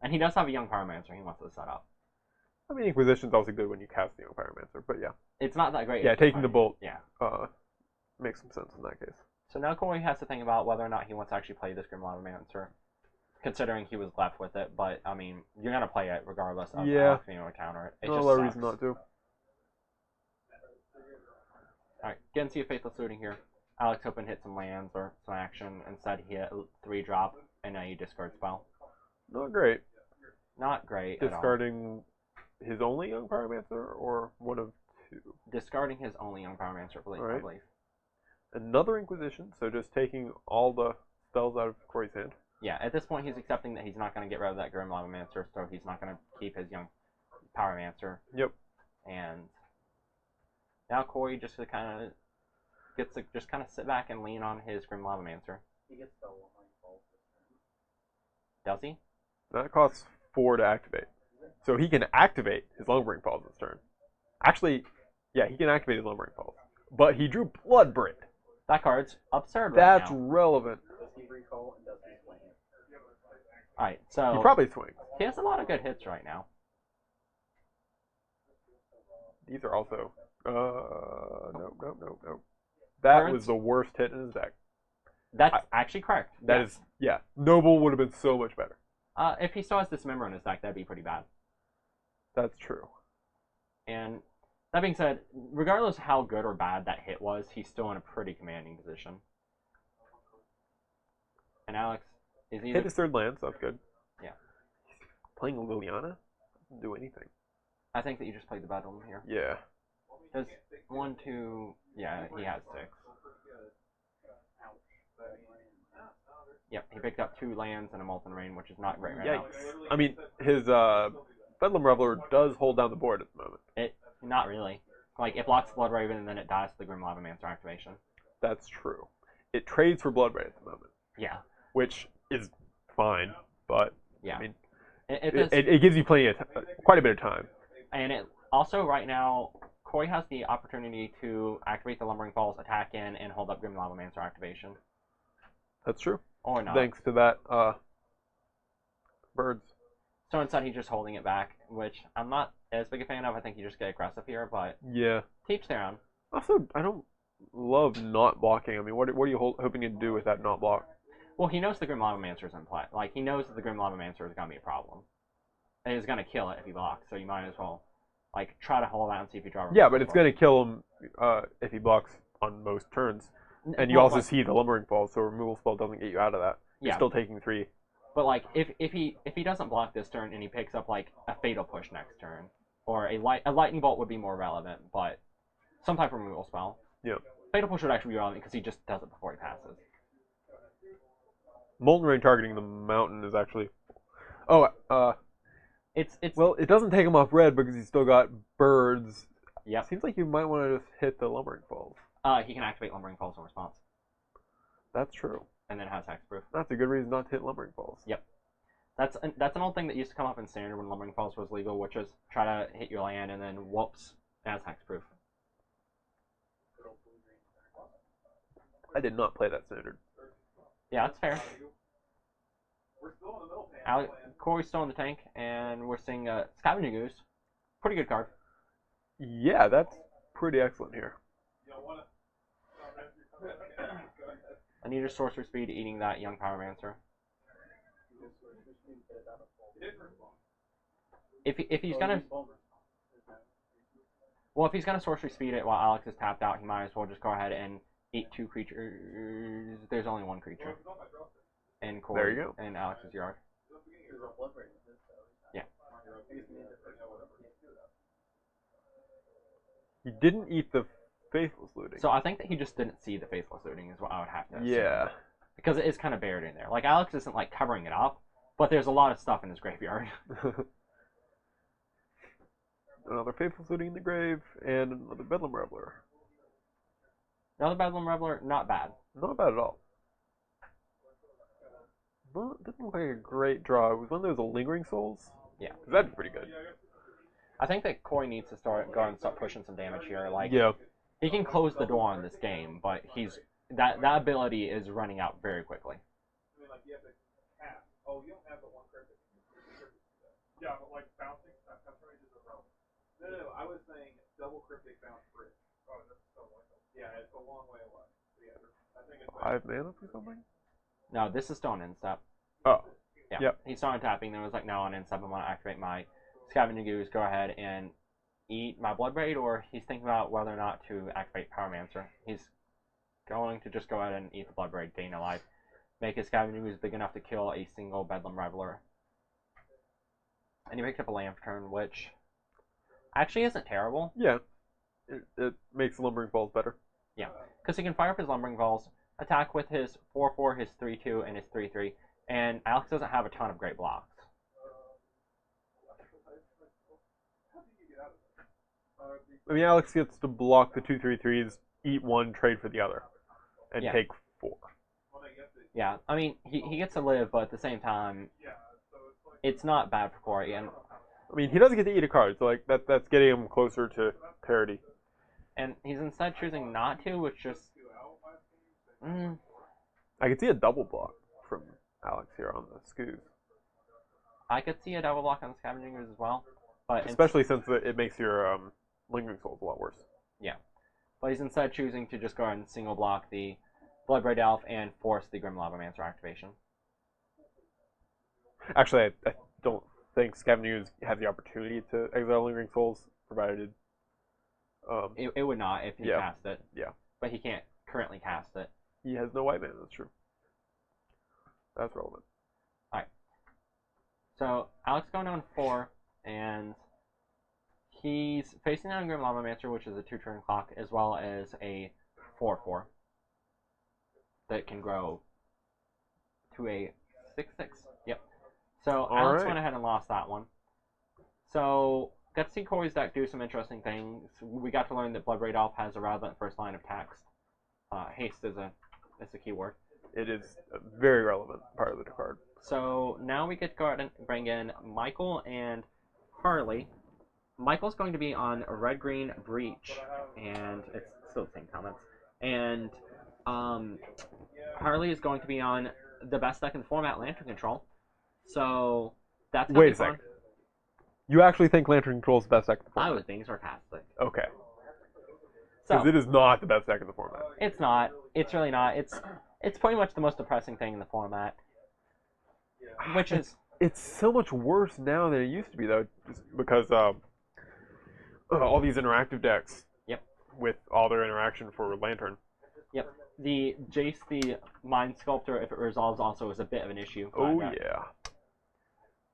And he does have a Young Pyromancer he wants to set up. I mean, Inquisition's also good when you cast the Young Pyromancer, but yeah. It's not that great. Yeah, taking the bolt Yeah. makes some sense in that case. So now Corey has to think about whether or not he wants to actually play this Grim Lavamancer, considering he was left with it. But, I mean, you're going to play it regardless of Alex being able to counter it. It No just other sucks. reason not to. Alright, getting to see a Faithless Looting here. Alex hoping hit some lands or some action. Instead, he hit 3-drop and a discard spell. Not great. Not great at all. Discarding his only Young Pyromancer or one of two? Discarding his only Young Pyromancer, I believe. Alright. Another Inquisition, so just taking all the spells out of Corey's hand. Yeah, at this point, he's accepting that he's not going to get rid of that Grim Lavamancer, so he's not going to keep his Young Pyromancer. Yep. And now Corey just kind of gets to just kind of sit back and lean on his Grim Lavamancer. He gets the one bolt. Does he? That costs 4 to activate. So he can activate his Lumbering Falls this turn. Actually, yeah, he can activate his Lumbering Falls. But he drew Bloodbraid. That card's absurd right That's now. relevant. Does he recall and does he swing? Alright, so He probably swings. he has a lot of good hits right now. These are also... Nope. That Burns? was the worst hit in his deck. That's actually correct. That is, yeah. Noble would have been so much better. If he still has Dismember in his deck, that'd be pretty bad. That's true. And that being said, regardless of how good or bad that hit was, he's still in a pretty commanding position. And Alex is either... Hit his 3rd land, so that's good. Yeah. Playing Liliana? Doesn't do anything. I think that you just played the Bedlam here. Yeah. Does 1, 2... Yeah, he has 6. Yep, he picked up 2 lands and a Molten Rain, which is not great right now. Yikes. I mean, his Bedlam Reveler does hold down the board at the moment. Not really. Like, it blocks Blood Raven and then it dies to the Grim Lavamancer activation. That's true. It trades for Bloodbraid at the moment, Yeah. which is fine, but Yeah. I mean, It it gives you quite a bit of time. And it also, right now, Corey has the opportunity to activate the Lumbering Falls, attack in, and hold up Grim Lavamancer activation. That's true. Or not. Thanks to that, birds. So instead, he's just holding it back, which I'm not as big a fan of. I think you just get aggressive here, but Yeah. teach their own. Also, I don't love not blocking. I mean, what are you hoping to do with that not block? Well, he knows the Grim Lavamancer is in play. Like, he knows that the Grim Lavamancer is going to be a problem. And he's going to kill it if he blocks, so you might as well, like, try to hold out and see if you draw a Yeah, but it's going to kill him if he blocks on most turns. And you also see the Lumbering Falls, so a removal spell doesn't get you out of that. You're still taking 3. But, like, if he doesn't block this turn and he picks up, like, a Fatal Push next turn, or a Lightning Bolt would be more relevant, but some type of removal spell. Yeah. Fatal Push would actually be relevant because he just does it before he passes. Molten Rain targeting the mountain is actually... It's Well, it doesn't take him off red because he's still got birds Yep. Seems like you might want to just hit the Lumbering Falls. He can activate Lumbering Falls in response, That's true. and then it has hexproof. That's a good reason not to hit Lumbering Falls. Yep. That's an old thing that used to come up in Standard when Lumbering Falls was legal, which is try to hit your land and then whoops, it has hexproof. I did not play that standard. Yeah, that's fair. Corey's still in the tank, and we're seeing Scavenging Goose. Pretty good card. Yeah, that's pretty excellent here. I need a sorcery speed eating that young Pyromancer. If he's gonna if he's gonna sorcery speed it while Alex is tapped out, he might as well just go ahead and eat 2 creatures. There's only 1 creature. And Corey, There you go. and Alex's yard. Yeah. He didn't eat the Faithless Looting. So I think that he just didn't see the Faithless Looting is what I would have to assume. Yeah. Because it is kind of buried in there. Like, Alex isn't, like, covering it up, but there's a lot of stuff in his graveyard. Another Faithless Looting in the grave, and another Bedlam Reveler. Another Bedlam Reveler, not bad. Not bad at all. Well, it didn't look like a great draw. It was one of those Lingering Souls. Yeah. That'd be pretty good. I think that Corey needs to go and start pushing some damage here. Like, Yeah. he can close the door on this game, but that ability is running out very quickly. Yeah, but like bouncing, that's right, is irrelevant. No, I was saying double cryptic bounce bridge. Oh, that's so long. Yeah, it's a long way away. So yeah, I think it's 5 mana for something? No, this is still an instep. Oh. Yeah. Yep. He started tapping, then was like, no, on instep, I want to activate my Scavenging Goose, go ahead and eat my Bloodbraid, or he's thinking about whether or not to activate Pyromancer. He's going to just go ahead and eat the Bloodbraid, gain a life, make his Scavenging Goose big enough to kill a single Bedlam Reveler. And he picked up a Lantern, which actually isn't terrible. Yeah. It makes Lumbering Falls better. Yeah, because he can fire up his Lumbering Falls, attack with his 4/4, his 3/2, and his 3/3, and Alex doesn't have a ton of great blocks. I mean, Alex gets to block the 2/3/3s, eat 1, trade for the other, and Yeah. take 4. Yeah, I mean, he gets to live, but at the same time, it's not bad for Corey. And I mean, he doesn't get to eat a card, so like that's getting him closer to parity. and he's instead choosing not to, which just I could see a double block from Alex here on the Scoos. I could see a double block on the Scavenging Goose as well, but Especially since it makes your Lingering Souls a lot worse. but he's instead choosing to just go ahead and single block the Bloodbraid Elf and force the Grim Lavamancer activation. Actually, I don't think Scavenging has the opportunity to exile Lingering Souls, provided... It would not if he cast it. Yeah. But he can't currently cast it. he has no white mana, that's true. That's relevant. Alright. So, Alex going down 4, and he's facing down Grim Lavamancer, which is a 2-turn clock, as well as a 4/4 that can grow to a 6/6. Yep. So, Alex went ahead and lost that one. So, got to see Corey's deck do some interesting things. We got to learn that Bloodbraid Elf has a relevant first line of text. Haste is a keyword. It is a very relevant part of the card. So now we get to go ahead and bring in Michael and Harley. Michael's going to be on Red-Green Breach, and it's still the same comments. And Harley is going to be on the best deck in the format, Lantern Control. So that's gonna Wait be a fun. second. You actually think Lantern Control is the best deck in the I format? was being sarcastic. Okay. So Because it is not the best deck in the format. it's not. It's really not. It's pretty much the most depressing thing in the format. Which is It's so much worse now than it used to be, though, just because all these interactive decks. Yep. With all their interaction for Lantern. Yep. The Jace, the Mind Sculptor, if it resolves, also is a bit of an issue. Oh, yeah.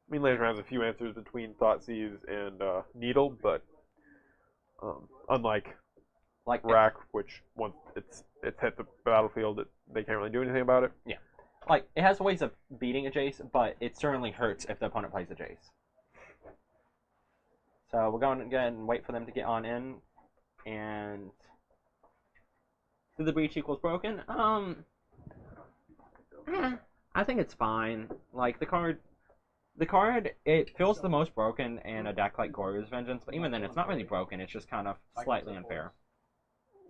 I mean, Lantern has a few answers between Thoughtseize and Needle, but unlike Like Rack, which once it's hit the battlefield, they can't really do anything about it. Yeah. Like, it has ways of beating a Jace, but it certainly hurts if the opponent plays a Jace. So we're going to go ahead and wait for them to get on in. and so the breach equals broken. I think it's fine. Like the card, it feels the most broken in a deck like Goryo's Vengeance, but even then, it's not really broken. It's just kind of slightly unfair.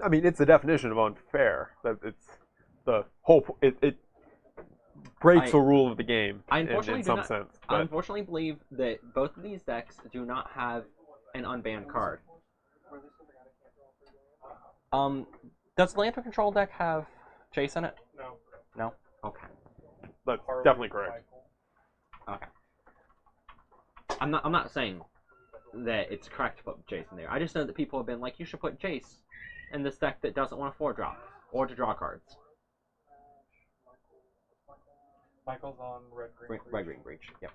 I mean, it's the definition of unfair. That it's the whole. It breaks the rule of the game in some sense. I unfortunately believe that both of these decks do not have an unbanned card. Does the Lantern Control deck have Jace in it? No. No? Okay. That's definitely correct. Okay. I'm not saying that it's correct to put Jace in there. I just know that people have been like, you should put Jace in this deck that doesn't want to 4-drop or to draw cards. Michael's on red green. Red green breach. Yep.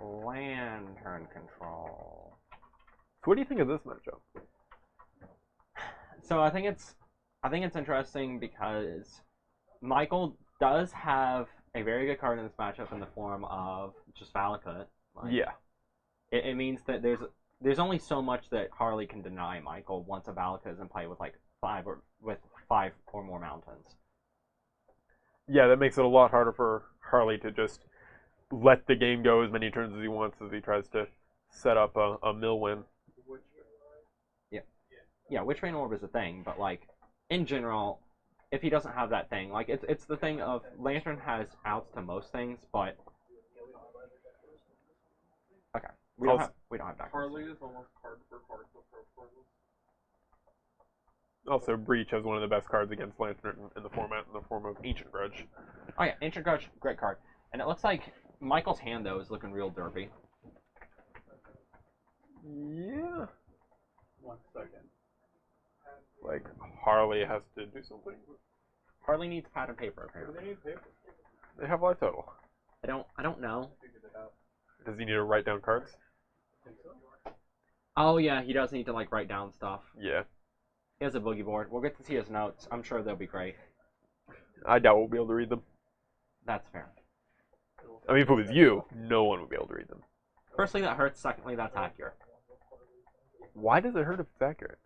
Lantern Control. So what do you think of this matchup? So I think it's interesting because Michael does have a very good card in this matchup in the form of just Valakut. Like, Yeah. It means that there's only so much that Harley can deny Michael once a Valakut is in play with like 5 or more mountains. Yeah, that makes it a lot harder for Harley to just let the game go as many turns as he wants as he tries to set up a mill win. Yeah, Witchbane Orb is a thing, but like in general, if he doesn't have that thing, like it's the thing of Lantern has outs to most things, but okay, we don't have back. Harley is almost card for card with pro cards. Also, Breach has one of the best cards against Lantern in the format in the form of Ancient Grudge. Oh yeah, Ancient Grudge, great card, and it looks like Michael's hand though is looking real derpy. Yeah. 1 second. Like Harley has to do something. Harley needs pad and paper Do apparently. they need paper? They have life total. I don't know. Figured it out. Does he need to write down cards? Think so? Oh yeah, he does need to like write down stuff. Yeah. He has a boogie board. We'll get to see his notes. I'm sure they'll be great. I doubt we'll be able to read them. That's fair. I mean, if it was you, no one would be able to read them. Firstly, that hurts. Secondly, that's accurate. Why does it hurt if it's accurate?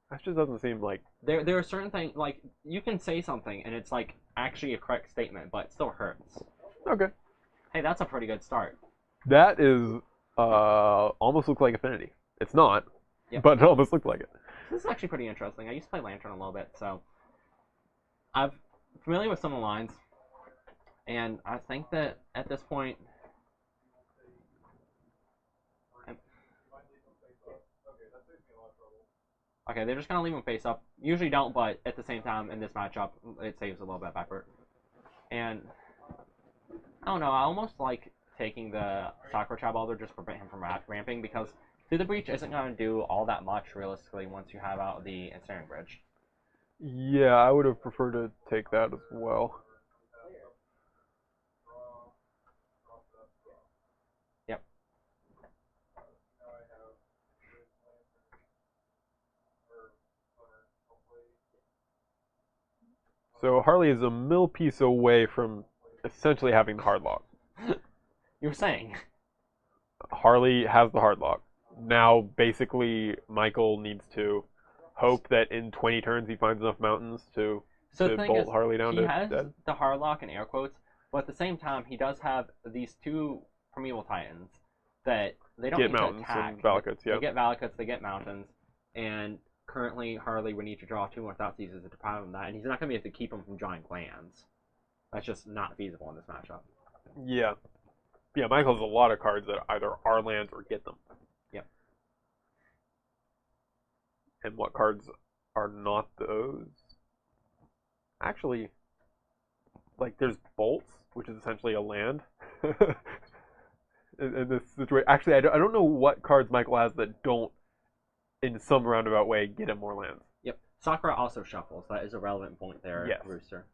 That just doesn't seem like... There are certain things, like, you can say something and it's, like, actually a correct statement, but it still hurts. Okay. Hey, that's a pretty good start. That is, almost looks like Affinity. It's not, Yep. but it almost looked like it. This is actually pretty interesting. I used to play Lantern a little bit, so I'm familiar with some of the lines, and I think that at this point, okay, they're just going to leave him face up. Usually don't, but at the same time, in this matchup, it saves a little bit of effort. And, I don't know, I almost like taking the Sakura Tribe Elder just to prevent him from ramping, because Through the Breach isn't going to do all that much, realistically, once you have out the Ensnaring Bridge. Yeah, I would have preferred to take that as well. Yep. So Harley is a mill piece away from essentially having the hard lock. You were saying. Harley has the hard lock. Now, basically, Michael needs to hope that in 20 turns he finds enough mountains to bolt Harley down to dead. He has the hard lock in air quotes, but at the same time, he does have these 2 Primeval Titans that they don't Get need to mountains attack. and Valakuts, yeah. They get Valakuts, they get mountains, and currently Harley would need to draw 2 more Thoughtseizes to deprive him of that, and he's not going to be able to keep him from drawing lands. That's just not feasible in this matchup. Yeah. Yeah, Michael has a lot of cards that either are lands or get them. Yep. And what cards are not those? Actually, like, there's Bolts, which is essentially a land. in this situation. Actually, I don't know what cards Michael has that don't, in some roundabout way, get him more lands. Yep. Sakura also shuffles. That is a relevant point there, yes. Rooster.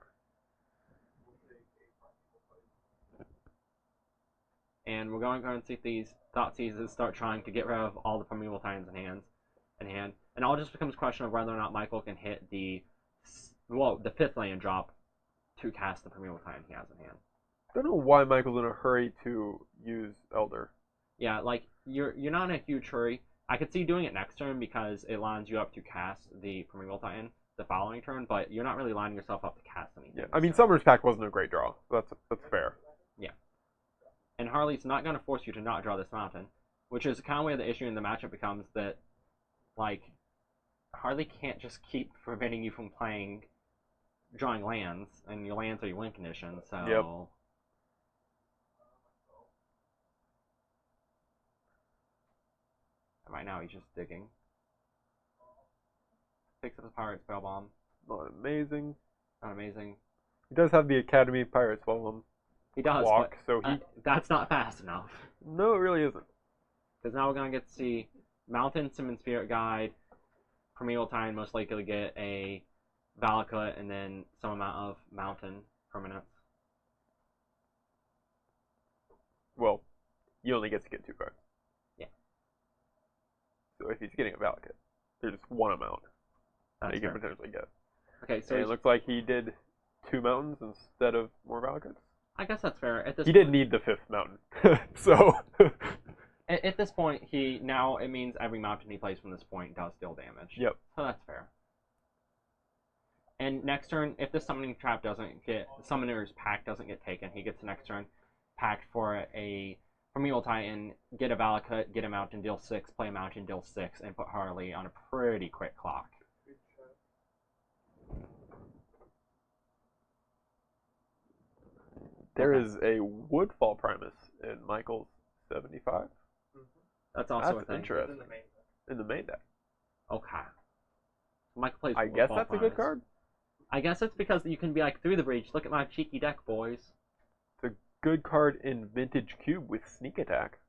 And we're going to go and see if these Thoughtseizes start trying to get rid of all the Primeval Titans in hand. And it all just becomes a question of whether or not Michael can hit the 5th land drop to cast the Primeval Titan he has in hand. I don't know why Michael's in a hurry to use Elder. Yeah, like you're not in a huge hurry. I could see doing it next turn because it lines you up to cast the Primeval Titan the following turn, but you're not really lining yourself up to cast anything. Yeah, I mean, so. Summer's Pact wasn't a great draw. That's fair. Yeah. And Harley's not going to force you to not draw this mountain, which is kind of where the issue in the matchup becomes that, like, Harley can't just keep preventing you from drawing lands, and your lands are your win conditions, so... Yep. And right now he's just digging. Picks up his Pirate's Spellbomb. Not amazing. Not amazing. He does have the Academy Pirates Spellbomb He does, block, but so he... that's not fast enough. No, it really isn't. Because now we're going to get to see Mountain, Summon Spirit Guide, Primeval Titan most likely to get a Valakut, and then some amount of Mountain permanents. Well, he only gets to get 2 cards. Yeah. So if he's getting a Valakut, there's just one amount that That's he can fair. potentially get. Okay, so And it looks like he did 2 mountains instead of more Valakuts. I guess that's fair. At this He point, did need the 5th mountain, so... At this point, it means every mountain he plays from this point does deal damage. Yep. So that's fair. And next turn, if the Summoning Trap Summoner's Pact doesn't get taken, he gets the next turn Pact for a Primeval Titan, get a Valakut, get a Mountain, deal 6, play a Mountain, deal 6, and put Harley on a pretty quick clock. There Okay. is a Woodfall Primus in Michael's 75. That's also That's a thing. interesting. In the main deck. Okay. Michael plays I guess Woodfall that's a good Primus. card. I guess it's because you can be like, through the breach, look at my cheeky deck, boys. It's a good card in Vintage Cube with Sneak Attack.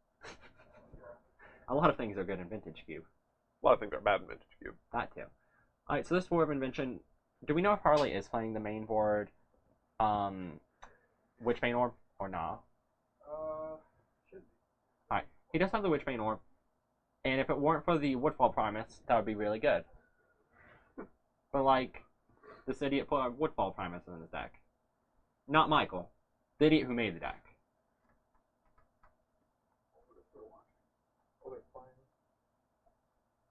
A lot of things are good in Vintage Cube. A lot of things are bad in Vintage Cube. That too. Alright, so this War of Invention, do we know if Harley is playing the main board, Witchbane Orb, or nah? Should be. Alright, he does have the Witchbane Orb, and if it weren't for the Woodfall Primus, that would be really good. But like, this idiot put a Woodfall Primus in his deck. Not Michael, the idiot who made the deck.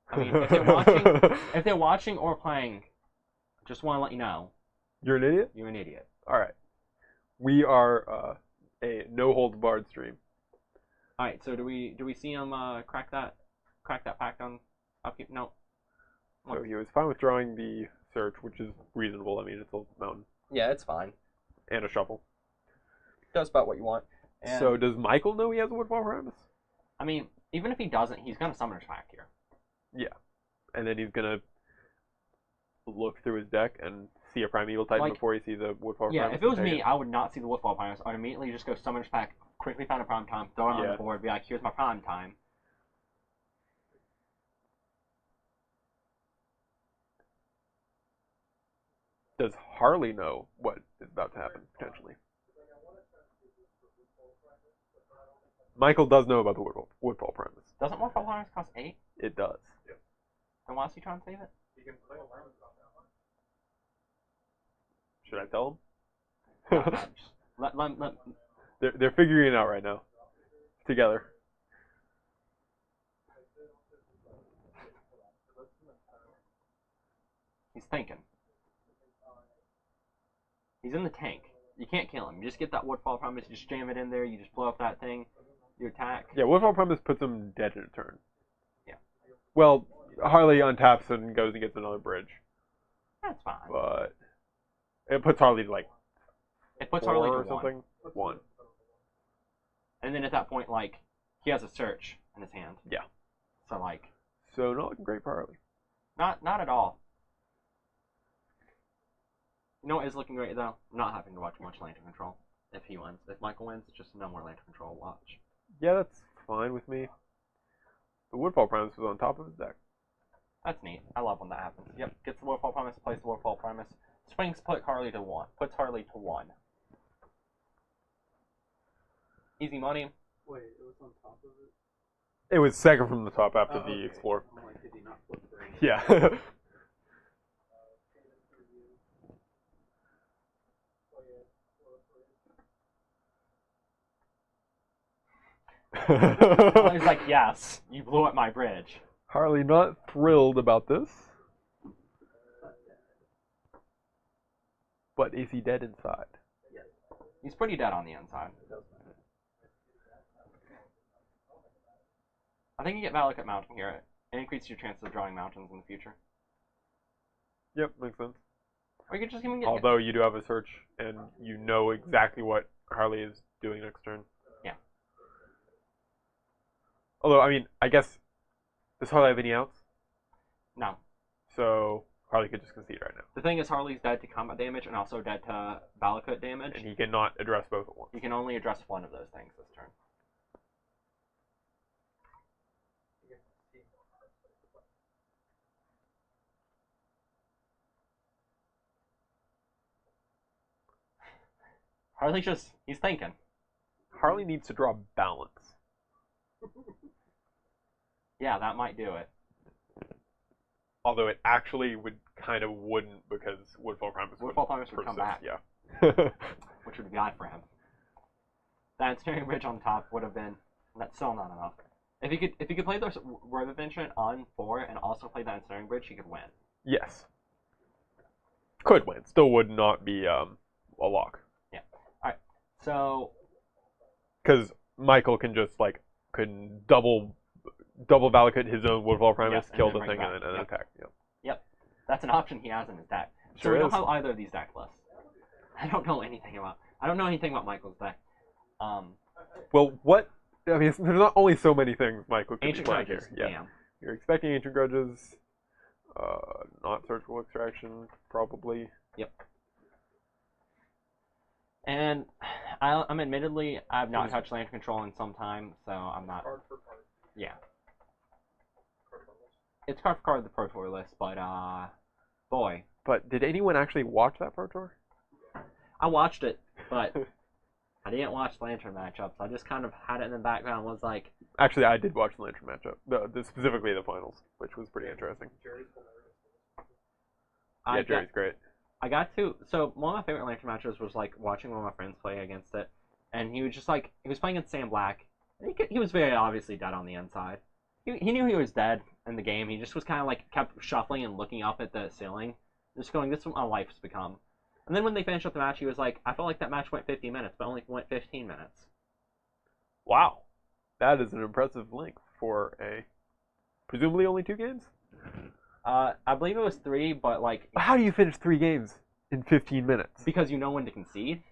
I mean, if they're watching or playing, just want to let you know, You're an idiot? you're an idiot. Alright. We are a no-holds-barred stream. Alright, so do we see him crack that pact on upkeep? No. So he was fine with drawing the search, which is reasonable. I mean, it's a mountain. Yeah, it's fine. And a shuffle. Does about what you want. And, So does Michael know he has a Woodfall Primus? I mean, even if he doesn't, he's gonna Summoner's Pact here. Yeah. And then he's gonna look through his deck and see a Primeval Titan Like, before he sees a Woodfall Yeah, Primus. if it was and take me, I would not see the Woodfall Primus. I'd immediately just go Summoner's Pact, quickly find a Prime Time, throw it on Yeah. the board, be like, here's my Prime Time. Does Harley know what is about to happen, potentially? Michael does know about the Woodfall Primus. Doesn't Woodfall Primus cost 8? It does. Then why is he trying to save it? You can play a land about that much. Should I tell No, him? no, just let They're figuring it out right now. Together. He's thinking. He's in the tank. You can't kill him. You just get that Woodfall Primus, you just jam it in there, you just blow up that thing, you attack. Yeah, Woodfall Primus puts him dead in a turn. Yeah. Well, Harley untaps and goes and gets another bridge. That's fine. But it puts Harley to like It puts 4 Harley to or 1. something. 1. And then at that point, like, he has a search in his hand. Yeah. So, like, So not looking great for Harley. not at all. You know what is looking great, though? Not having to watch much Lantern Control if he wins. If Michael wins, just no more Lantern Control to watch. Yeah, that's fine with me. The Woodfall Primus was on top of his deck. That's neat. I love when that happens. Yep, gets the Woodfall Primus, plays the Woodfall Primus. Swings puts Harley to 1. Easy money. Wait, it was on top of it? It was second from the top after the okay. Explore. I'm like, did he not flip through? Yeah. Harley's like, yes, you blew up my bridge. Harley not thrilled about this. But is he dead inside? He's pretty dead on the inside. I think you get Valakut Mountain here. It increases your chances of drawing mountains in the future. Yep, makes sense. Or you could just even get... Although you do have a search, and you know exactly what Harley is doing next turn. Yeah. Although, I mean, I guess, does Harley have any outs? No. So, Harley could just concede right now. The thing is, Harley's dead to combat damage and also dead to Valakut damage. And he cannot address both at once. You can only address one of those things this turn. Harley just, he's thinking. Harley needs to draw balance. Yeah, that might do it. Although it actually wouldn't because Woodfall Primus would come back. Yeah. Which would be bad for him. That ensnaring bridge on top would have been, that's still not enough. If he could play the Word of Ancient on 4 and also play that ensnaring bridge, he could win. Yes. Could win. Still would not be a lock. Yeah. Alright. So because Michael can just can double Valakut his own Woodfall Primus, Yes, kill and the then thing, bring and back. then attack. Yep. Yep. That's an option he has in his deck. So Sure we don't is. have either of these deck lists. I don't know anything about Michael's deck. Well, what? I mean, there's not only so many things Michael can Ancient play Grudges. here. Yeah. Damn. You're expecting Ancient Grudges. Not Surgical Extraction, probably. Yep. And I'm admittedly, I've not touched land control in some time, so I'm not. Card for card. Yeah. It's card for card the Pro Tour list, but boy, But did anyone actually watch that Pro Tour? I watched it, but I didn't watch Lantern matchups. I just kind of had it in the background. Was like, Actually, I did watch the Lantern matchup, specifically the finals, which was pretty interesting. Jerry's hilarious. Yeah, Jerry's great. I got to. So one of my favorite Lantern matches was like watching one of my friends play against it, and he was just like he was playing against Sam Black. And he was very obviously dead on the inside. He knew he was dead in the game. He just was kind of like kept shuffling and looking up at the ceiling, just going, "This is what my life's become." And then when they finished up the match, he was like, "I felt like that match went 50 minutes, but only went 15 minutes." Wow, that is an impressive length for a presumably only 2 games. I believe it was 3, but like How do you finish 3 games in 15 minutes? because you know when to concede.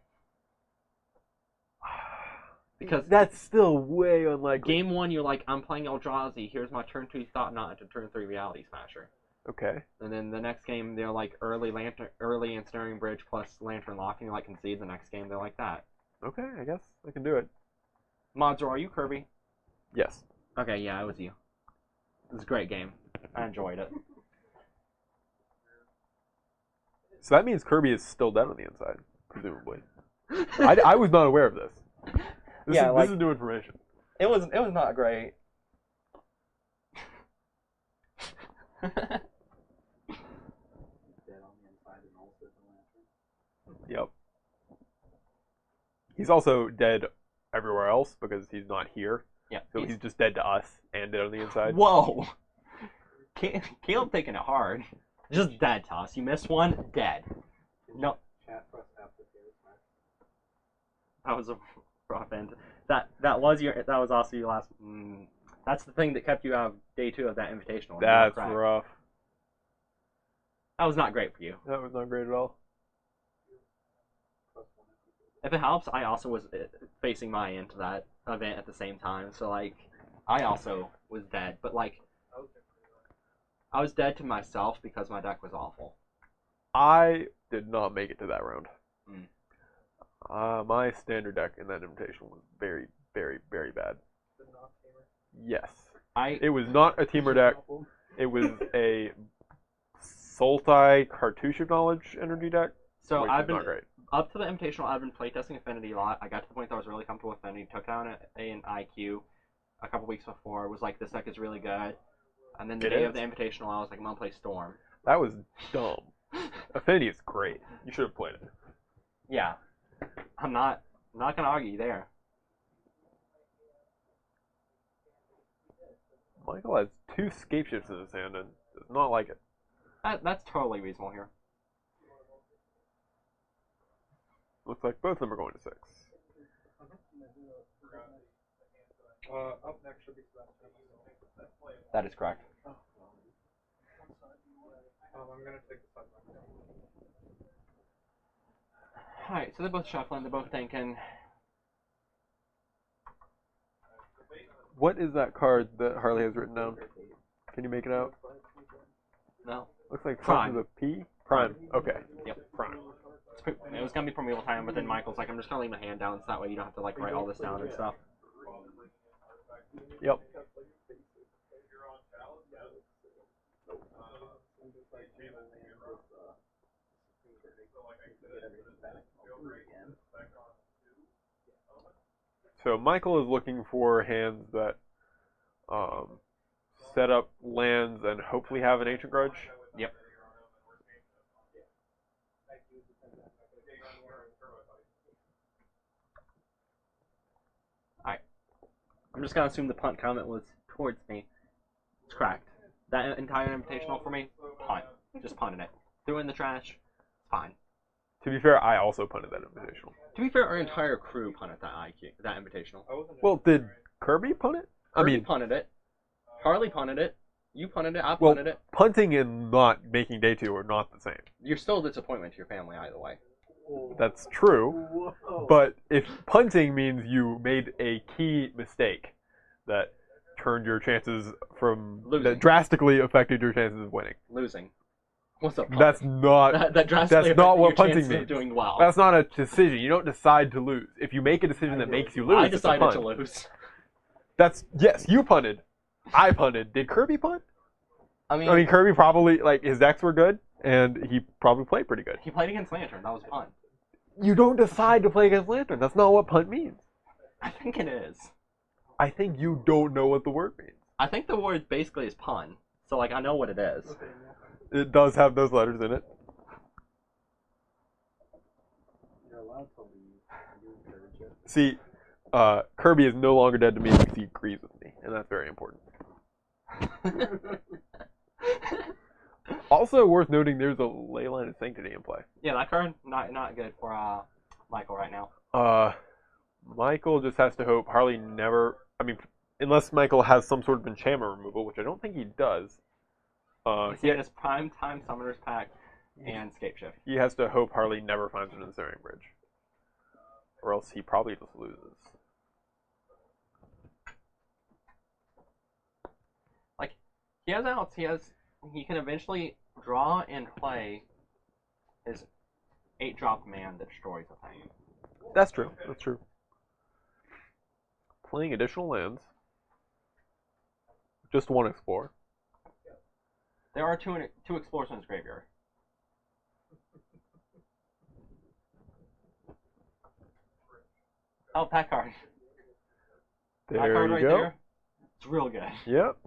Because That's still way unlikely. game 1, you're like, "I'm playing Eldrazi. Here's my turn 2 Thought Knot to turn 3 Reality Smasher." Okay. And then the next game, they're like early Ensnaring Bridge plus Lantern Lock, and you like concede. The next game, they're like that. Okay, I guess I can do it. Modzo, are you Kirby? Yes. Okay, yeah, it was you. It was a great game. I enjoyed it. So that means Kirby is still dead on the inside, presumably. I was not aware of this. This is new information. It was not great. Yep. He's also dead everywhere else because he's not here. Yeah. So he's just dead to us and dead on the inside. Whoa! Caleb taking it hard. Just dead to us. You missed one, dead. No. That was a rough end. That was also your last. That's the thing that kept you out of day 2 of that invitational. That's rough. That was not great for you. That was not great at all. If it helps, I also was facing my into that event at the same time, so like, I also was dead, but like, I was dead to myself because my deck was awful. I did not make it to that round. Mm. My standard deck in that invitation was very, very, very bad. Yes. It was not a teamer deck. It was a Sultai Cartouche of Knowledge energy deck. So which I've is been not great. up to the invitational. I've been playtesting Affinity a lot. I got to the point that I was really comfortable with Affinity. Took down an IQ a couple weeks before. Was like, this deck is really good. And then the day of the invitational, I was like, I'm gonna play Storm. That was dumb. Affinity is great. You should have played it. Yeah, I'm not gonna argue there. Michael has 2 scape shifts in his hand and does not like it. That's totally reasonable here. Looks like both of them are going to 6. Up next should be Sebastian. That is correct. I'm gonna take the side. Alright, so they're both shuffling, they're both thinking. What is that card that Harley has written down? Can you make it out? No. Looks like Prime. something with a P. Prime. Okay. Yep. Prime. It was gonna be Primeval Time, but then Michael's like, I'm just gonna leave my hand down, so that way you don't have to like write all this down and stuff. Yep. So Michael is looking for hands that set up lands and hopefully have an Ancient Grudge. Yep. Alright. I'm just gonna assume the punt comment was towards me. It's cracked. That entire invitational for me, punt. Just punted it. Threw it in the trash. Fine. To be fair, I also punted that invitational. To be fair, our entire crew punted that that invitational. Well, did Kirby punt it? Kirby punted it. Harley punted it. You punted it. I Well, punted it. punting and not making day 2 are not the same. You're still a disappointment to your family either way. That's true. But if punting means you made a key mistake that turned your chances from Losing. that drastically affected your chances of winning, Losing. What's up? that's not that drastically that's not affected what your punting chances of means. doing well. That's not a decision. You don't decide to lose. If you make a decision that makes you lose, I it's a decided punt. to lose. That's yes, you punted. I punted. Did Kirby punt? I mean, I mean, Kirby probably his decks were good, and he probably played pretty good. he played against Lantern. That was a punt. You don't decide to play against Lantern. That's not what punt means. I think it is. I think you don't know what the word means. I think the word basically is pun. So like I know what it is. It does have those letters in it. See, Kirby is no longer dead to me because he agrees with me, and that's very important. Also worth noting, there's a Leyline of Sanctity in play. Yeah, that card not good for Michael right now. Michael just has to hope Harley never. I mean, unless Michael has some sort of enchantment removal, which I don't think he does. He's saying his Prime Time Summoner's Pack and Scape Shift. He has to hope Harley never finds an Ensnaring Bridge, or else he probably just loses. Like he has outs. He can eventually draw and play his 8-drop man that destroys a thing. That's true. That's true. Playing additional lands. Just one explore. There are two explorers in his graveyard. Oh, that card. That There card you right go. there. It's real good. Yep.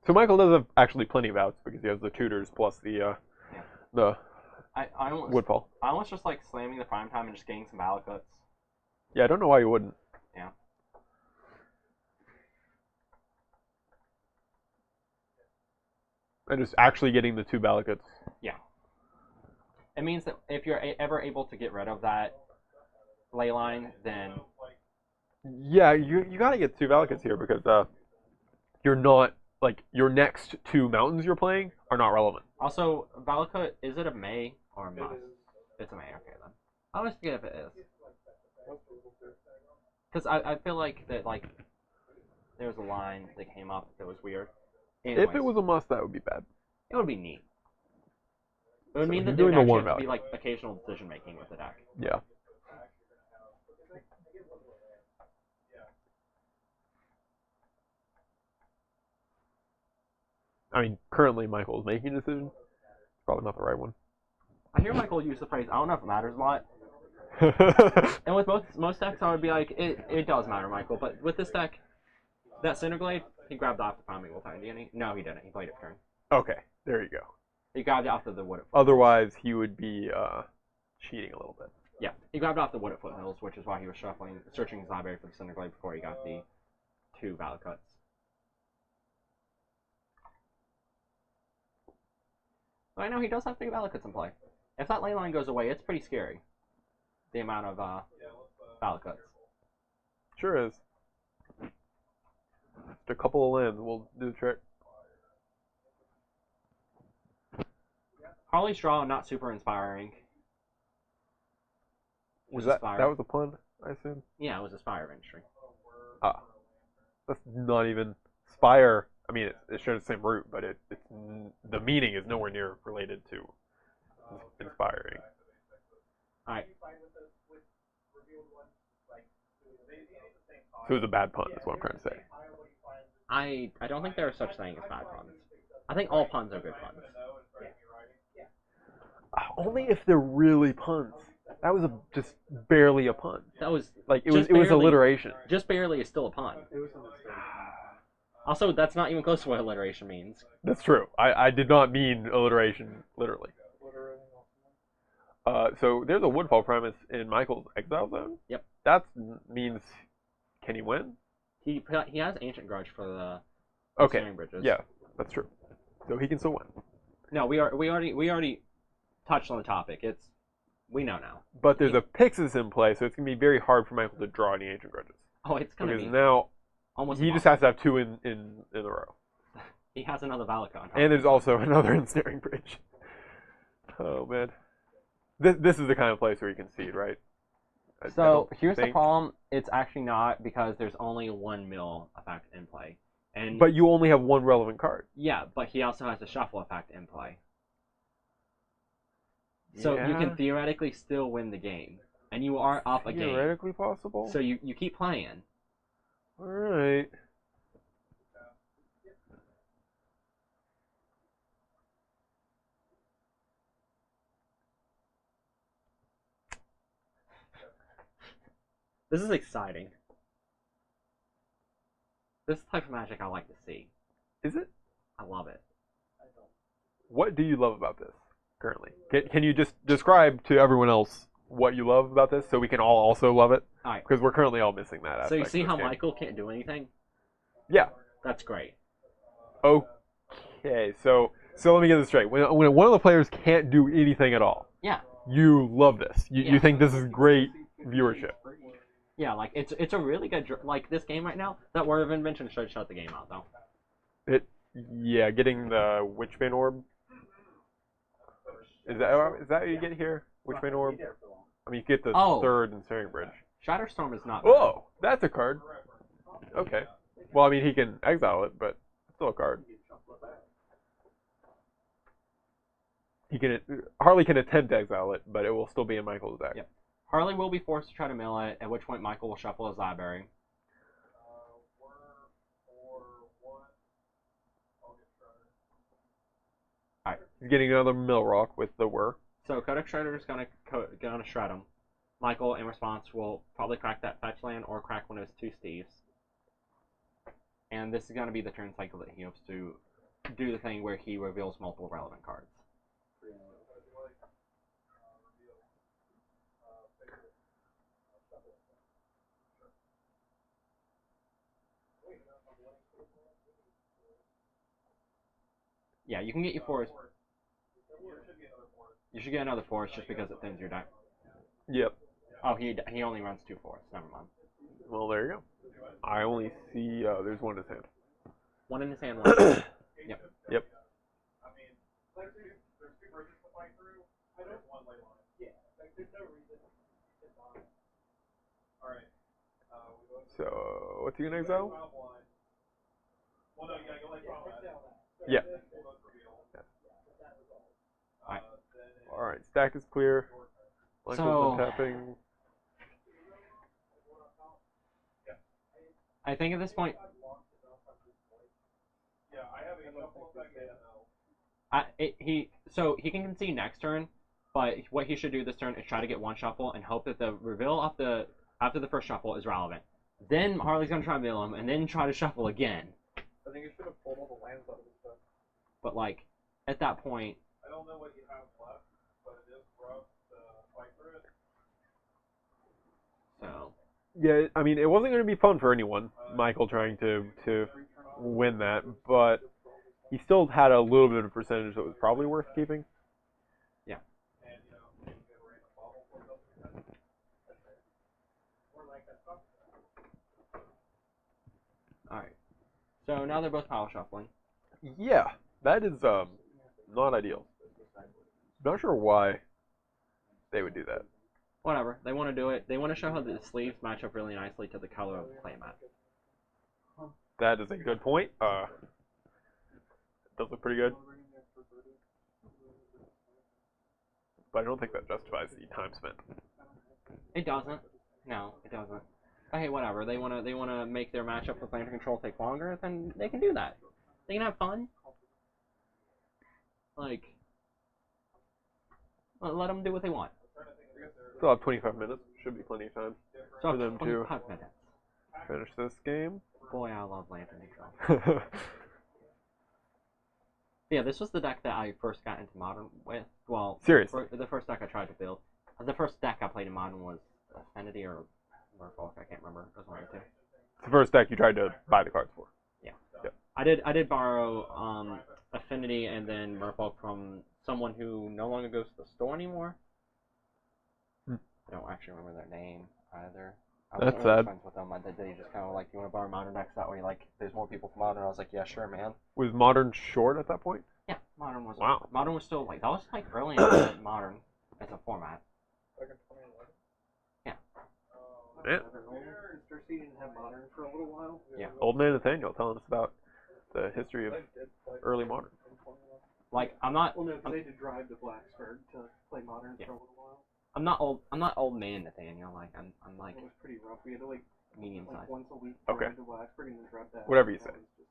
So Michael does have actually plenty of outs because he has the tutors plus the I almost Woodfall. I almost just like slamming the Prime Time and just getting some Valakuts. Yeah, I don't know why you wouldn't. Yeah. And just actually getting the 2 Balakuts. Yeah. It means that if you're ever able to get rid of that Leyline, then Yeah, you gotta get 2 Valakuts here because you're not like your next 2 mountains you're playing are not relevant. also Valakut, is it a May or a must? It's a May. Okay then. I always forget if it is. Because I feel like that there was a line that came up that was weird. Anyways, If it was a must, that would be bad. it would be neat. It would So mean you're that there would doing the actually one have to be value. like occasional decision making with the deck. Yeah. I mean, currently Michael's making a decision. Probably not the right one. I hear Michael use the phrase, I don't know if it matters a lot. And with most decks, I would be like, it does matter, Michael. But with this deck, that Cinderglade, he grabbed off the Primeval Time, didn't he? No, he didn't. He played it for turn. Okay, there you go. He grabbed it off of the Wooded. Otherwise, he would be cheating a little bit. Yeah, he grabbed off the Wooded Foothills, which is why he was searching his library for the Cinderglade before he got the 2 Valakuts. Right now, he does have 3 valid cuts in play. If that ley line goes away, it's pretty scary. The amount of valid cuts. Sure is. Just a couple of lands will do the trick. Harley's draw not super inspiring. Was It that Spire. that was a pun, I assume? Yeah, it was a Spire Registry. Ah. That's not even Spire. I mean, it shares the same root, but the meaning is nowhere near related to inspiring. Alright. So it was a bad pun, is what I'm trying to say. I don't think there is such thing as bad puns. I think all puns are good puns. Only if they're really puns. That was just barely a pun. That was Like it just was barely- alliteration. just barely is still a pun. Also, that's not even close to what alliteration means. That's true. I did not mean alliteration literally. So there's a Woodfall premise in Michael's exile zone. Yep. That means, can he win? He has Ancient Grudge for the Okay. Steering Bridges. Yeah, that's true. So he can still win. No, we already touched on the topic. We know now. But there's a Pixis in play, so it's gonna be very hard for Michael to draw any Ancient Grudges. Oh, it's gonna Because be now almost. he just has to have 2 in a row. He has another valid card. And there's also another ensnaring bridge. Oh man, this is the kind of place where you can seed, right? I So don't here's the think- problem. It's actually not, because there's only 1 mill effect in play, and But you only have 1 relevant card. yeah, but he also has a shuffle effect in play. So you Yeah. can theoretically still win the game, and you are up a game. Theoretically possible. So you keep playing. All right. This is exciting. This is the type of Magic I like to see. Is it? I love it. What do you love about this currently? Can you just describe to everyone else what you love about this, so we can all also love it? All right. Because we're currently all missing that aspect. So you see of this how game. Michael can't do anything? Yeah. That's great. Okay. So let me get this straight. When one of the players can't do anything at all, Yeah. you love this. You Yeah. think this is great viewership. Yeah, like it's a really good like this game right now. That Word of Invention should shut the game out though. Yeah, getting the Witchbane Orb. Is that what you get here? Witchbane Orb? I mean, you get the third Ensnaring Bridge. Shatterstorm is not bad. Whoa, that's a card. Okay. Well, I mean, he can exile it, but it's still a card. Harley can attempt to exile it, but it will still be in Michael's deck. Yep. Harley will be forced to try to mill it, at which point Michael will shuffle his library. Alright. He's getting another Mill Rock with the Whir. So Codex Shredder is gonna shred him. Michael, in response, will probably crack that fetch land or crack one of his 2 Steves. And this is gonna be the turn cycle that he hopes to do the thing where he reveals multiple relevant cards. Yeah, you can get your forest. You should get another forest just because it thins your deck. Yep. Oh, he only runs 2 forests. Never mind. Well, there you go. I only see, there's one in his hand. 1 in his hand, 1 in his hand. Yep. Yep. So, what's he gonna exile? Yeah. Alright. Alright, stack is clear. Michael's tapping. I think at this point, he can concede next turn, but what he should do this turn is try to get 1 shuffle and hope that the reveal after the first shuffle is relevant. Then Harley's gonna try to mill him, and then try to shuffle again. I think you should have pulled all the lands out of his deck. But like, at that point, I don't know what you have left, but it is rough to fight through it. so Yeah, I mean, it wasn't going to be fun for anyone, Michael trying to win that, but he still had a little bit of a percentage that was probably worth keeping. Yeah. Alright. So now they're both power shuffling. Yeah, that is not ideal. Not sure why they would do that. Whatever. They want to do it. They want to show how the sleeves match up really nicely to the color of the playmat. That is a good point. It does look pretty good. But I don't think that justifies the time spent. It doesn't. No, it doesn't. But hey, whatever. They wanna make their matchup with Lantern Control take longer, then they can do that. They can have fun. Like, let them do what they want. Still have 25 minutes. Should be plenty of time So for them to 25 minutes. finish this game. Boy, I love Lantern Control. Yeah, this was the deck that I first got into Modern with. Well, Seriously. the first deck I tried to build. The first deck I played in Modern was Affinity or Merfolk. I can't remember. It was one of the two. It's the first deck you tried to buy the cards for. Yeah. Yep. I did borrow Affinity and then Merfolk from someone who no longer goes to the store anymore. I don't actually remember their name either. I wasn't That's really sad. friends with them. They just kind of like, you want to borrow Modern decks that way? Like, there's more people from Modern. I was like, yeah, sure, man. Was Modern short at that point? Yeah, Modern was. Wow. Modern was still like, that was like early in Modern as a format. Yeah. Yeah. Cersei didn't have Modern for a little while. Yeah. Old man Nathaniel telling us about the history of early Modern. Like, I'm not. Well, no, because they had to drive to Blacksburg to play Modern for a little while. I'm not old man Nathaniel. Like, I'm like It was pretty rough. We had to medium like size. once a week Okay. drive to Blacksburg and then drive back. Whatever you That say. was just-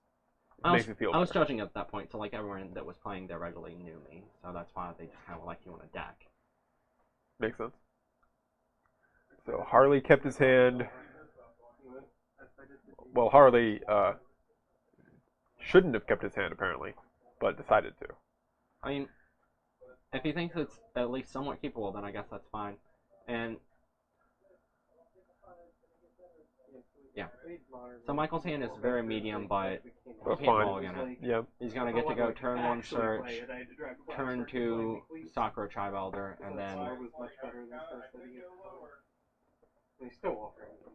It makes me feel I was better. judging at that point, so like everyone that was playing there regularly knew me, so that's why they just kind of like you on a deck. Makes sense. So Harley kept his hand. Well, Harley shouldn't have kept his hand apparently, but decided to. I mean, if he thinks it's at least somewhat keepable, then I guess that's fine. And yeah, so Michael's hand is very medium, but he That's can't fine. mulligan it. Yeah. He's gonna get to go turn one search, turn two Sakura Chivelder, and then Star was much better than Star City. They still offer them.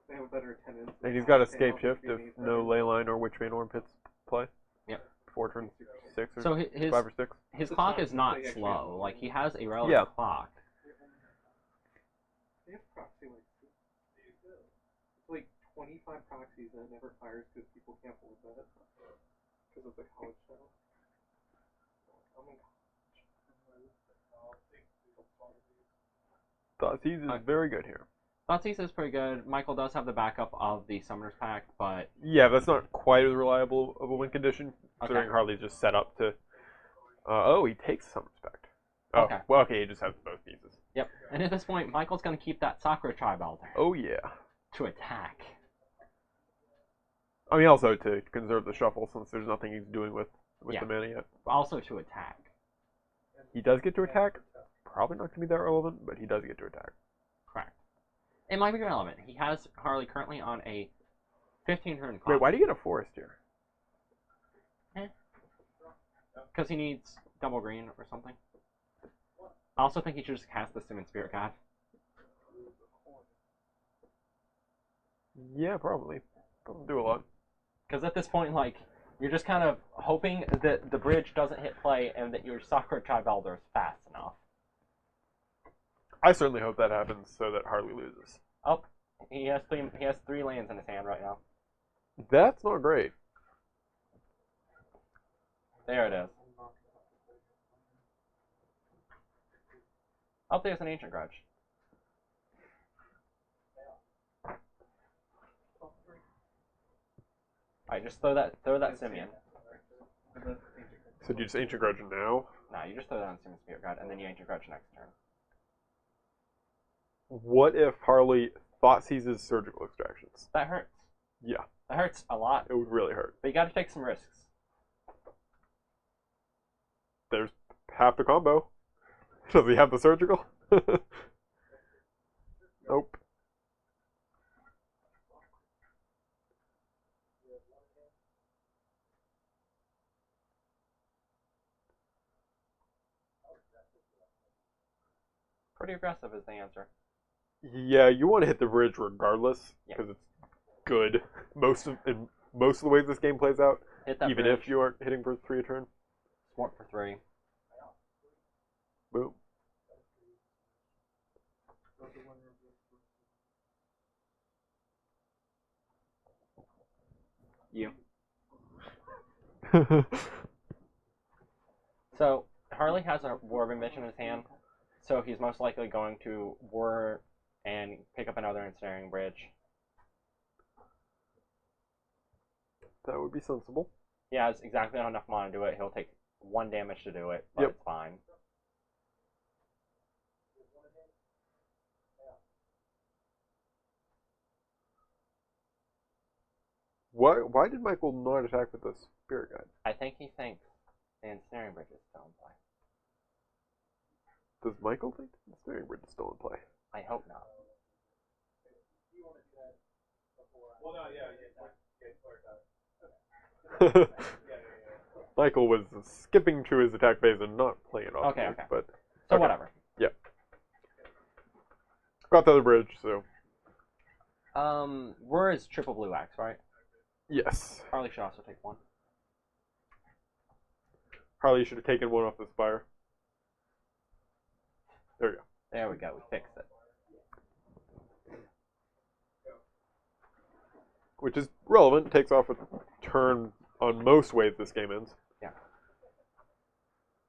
They have a better attendance. And he's got escape shift if no Leyline or Witchbane Orb hits play. Yep. Before turn 6 or so his 5 or 6. his clock is not slow. Like, he has a relative Yeah. clock. They have proxy it's like 25 proxies and it never fires because people can't believe that because of the college style. I'm in Thoughtseizes is very good here. Thoughtseize is pretty good. Michael does have the backup of the Summoner's Pact, but Yeah, that's not quite as reliable of a win condition, considering Okay. Harley's just set up to... oh, he takes Summer's Pact. Oh, Okay. well, okay, he just has both pieces. yep. And at this point, Michael's gonna keep that Sakura Chivelder Oh, yeah. to attack. I mean, also to conserve the shuffle, since there's nothing he's doing with Yeah. the mana yet. Also to attack. He does get to attack. Probably not going to be that relevant, but he does get to attack. Correct. It might be relevant. He has Harley currently on a 15-turn clock. Wait, why do you get a forest here? Because he needs double green or something. I also think he should just cast the Summon Spirit God. Yeah, probably. Doesn't do a lot. Because at this point, like, you're just kind of hoping that the bridge doesn't hit play and that your Sakura Chivelder is fast enough. I certainly hope that happens so that Harley loses. Oh, he has three lands in his hand right now. That's not great. There it is. Oh, there's an Ancient Grudge. Alright, just throw that Simeon. So do you just Ancient Grudge now? Nah, you just throw that on Summon Spirit God, and then you Ancient Grudge next turn. What if Harley thought seizes surgical extractions? That hurts. Yeah, That hurts a lot. it would really hurt. But you gotta take some risks. There's half the combo. Does he have the surgical? Nope. pretty aggressive is the answer. Yeah, you want to hit the bridge regardless Yeah. because it's good most of the ways this game plays out. Hit that Even bridge. if you aren't hitting for 3 a turn. Smart for 3. Boom. You. So Harley has a War of Ambition in his hand, so he's most likely going to War and pick up another Ensnaring Bridge. That would be sensible. He has exactly enough mana to do it. He'll take 1 damage to do it, but Yep. it's fine. Why did Michael not attack with the Spirit Guide? I think he thinks the Ensnaring Bridge is still in play. Does Michael think the Snaring Bridge is still in play? I hope not. Michael was skipping to his attack phase and not playing it off. Okay, okay. But So okay. whatever. Yeah. Got the other bridge, so War is triple blue axe, right? yes. Harley should also take 1. Harley should have taken 1 off the spire. There you go. There we go. We fixed it. Which is relevant. Takes off a turn on most ways this game ends. Yeah.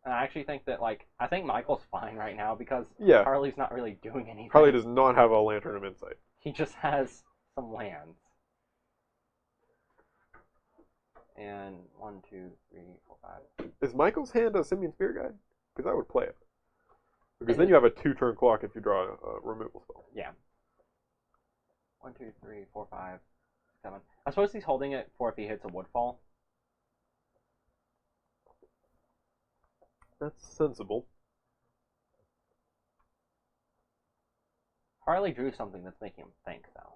And I actually think that, I think Michael's fine right now because Yeah. Harley's not really doing anything. Harley does not have a Lantern of Insight. He just has some lands. And 1, 2, 3, 4, 5. Is Michael's hand a Simian Spirit Guide? Because I would play it. Because then you have a 2-turn clock if you draw a removal spell. Yeah. 1, 2, 3, 4, 5, 7. I suppose he's holding it for if he hits a Woodfall. That's sensible. Harley drew something that's making him think, though.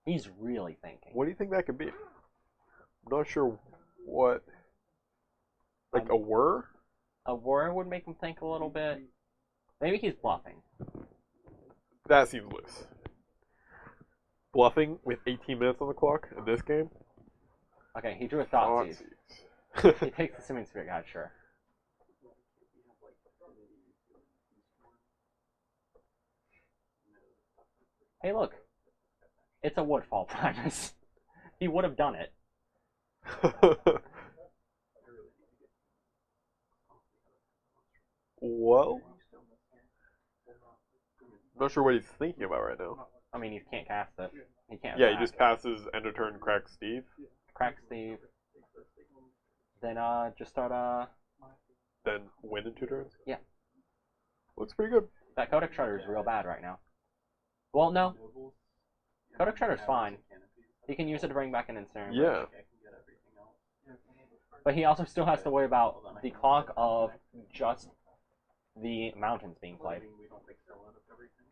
He's really thinking. What do you think that could be? I'm not sure what. Like a whir? A War would make him think a little bit. Maybe he's bluffing. That seems loose. Bluffing with 18 minutes on the clock in this game? Okay, he drew a Thoughtseize. Thoughtseize. He takes the Simian Spirit Guide, sure. Hey, look. It's a Woodfall Primus. He would have done it. Well, I'm not sure what he's thinking about right now. I mean, he can't cast it. He can't. Yeah, he attack. just passes end of turn Crack Steve. Crack Steve. Then just start Then win in 2 turns. Yeah. Looks pretty good. that Codex Shredder is real bad right now. Well, no. Codex Shredder's fine. He can use it to bring back an Ensnaring Bridge. Yeah. But he also still has to worry about the clock of just the mountains being played.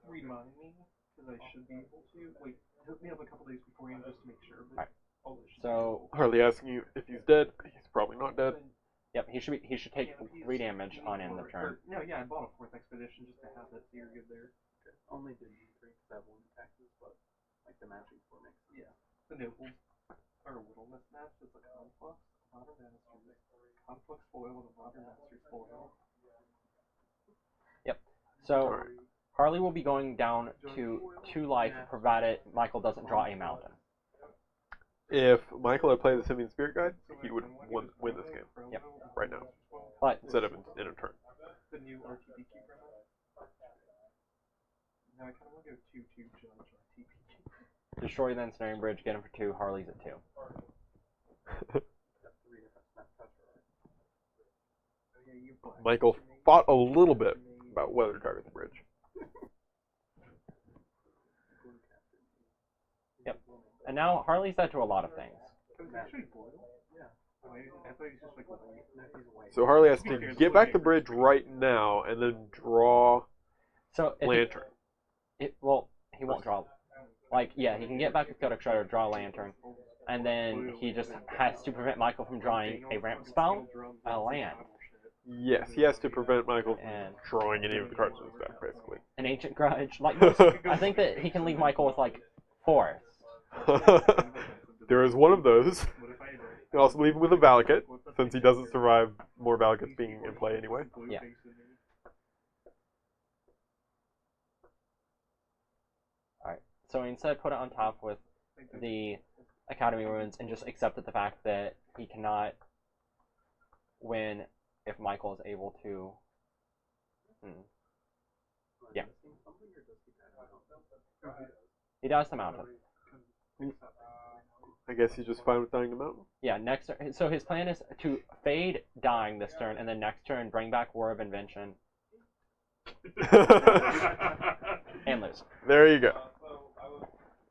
Remind me, because I should be able to. Wait, hit me up a couple days beforehand just to make sure. Alright. So, Harley asking you if he's dead. He's probably not dead. yep, he should take 3 damage on end of turn. No, yeah, I bought a 4th expedition just to have it, so you're good there. Only did you drink that one taxes, but like the matching for mix. Yeah. The nobles are a Whittleness match. It's a Conflux, Modern Masters, Conflux foil, and a Modern Masters foil. Yep. So, Alright. Harley will be going down to 2 life, provided Michael doesn't draw a mountain. If Michael had played the Simian Spirit Guide, he would win this game. Yep. Right now. But Instead of in a turn. The new RTP key promo. Now I kind of want to go 2-2 judge RTP. destroy the Ensnaring Bridge, get him for 2, Harley's at 2. Michael fought a little bit about whether to target the bridge. Yep. And now Harley's led to a lot of things. It was actually foil? Yeah. I thought he was just like, white. No, he's white. So Harley has to get back the bridge right now and then draw So if Lantern. he won't draw. Like, yeah, he can get back with Codex Shredder, draw a Lantern, and then he just has to prevent Michael from drawing a ramp spell, a land. Yes, he has to prevent Michael from And drawing any of the cards in his deck, basically. an Ancient Grudge. Like most, I think that he can leave Michael with like Forest. There is one of those. You can also leave him with a Valakut, since he doesn't survive more Valakuts being in play anyway. Yeah. Alright, so instead put it on top with the Academy Ruins and just accepted the fact that he cannot win if Michael is able to... Yeah. He does the mountain. I guess he's just fine with dying the mountain. Yeah, next turn. So his plan is to fade dying this turn, and then next turn bring back War of Invention and lose. There you go.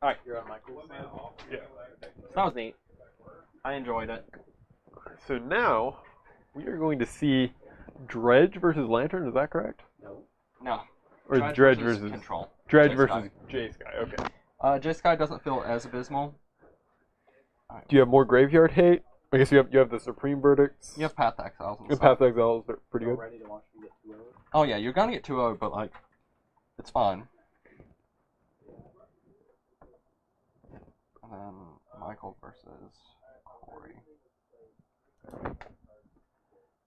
Alright, You're on Michael's now? Yeah. so that was neat. I enjoyed it. So now, we are going to see Dredge versus Lantern, is that correct? No. Or Dredge versus Control. Dredge Jace versus Jace guy, okay. Jace Guy doesn't feel as abysmal. Do you have more Graveyard Hate? I guess you have the Supreme Verdicts. You have Path Exiles. And Path Exiles, they're pretty good. Ready to watch me get 2-0. Oh yeah, you're gonna get 2-0, but like, it's fine. And then Michael versus Corey.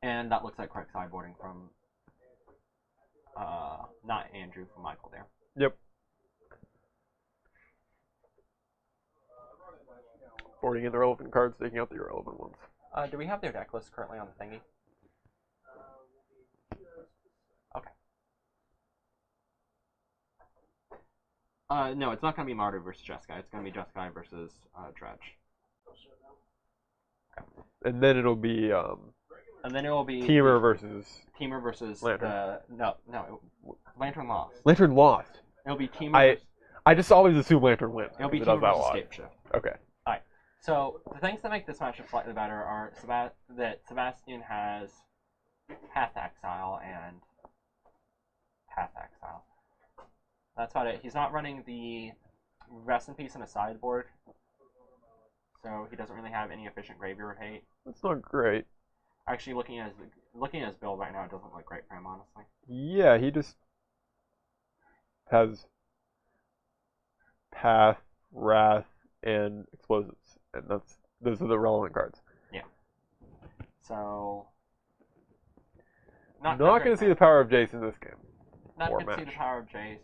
And that looks like correct sideboarding from, not Andrew, from Michael there. Yep. Boarding in the relevant cards, taking out the irrelevant ones. Do we have their deck list currently on the thingy? Okay. No, it's not going to be Mardu versus Jeskai. It's going to be Jeskai versus Dredge. And then it'll be And then it will be Teamer versus Lantern. Lantern lost. Lantern lost. It'll be Teamer. I just always assume Lantern wins. It'll be because Teamer it does that a versus lot. Escape Shift. Okay. So the things that make this matchup slightly better are that Sebastian has Path Exile and Path Exile. That's about it. He's not running the Rest in Peace in a sideboard, so he doesn't really have any efficient Graveyard Hate. That's not great. Actually, looking at his build right now, it doesn't look great for him, honestly. Yeah, he just has Path, Wrath, and Explosives. And those are the relevant cards. Yeah. So Not going to see the power of Jace in this game. Not or going to see the match. power of Jace.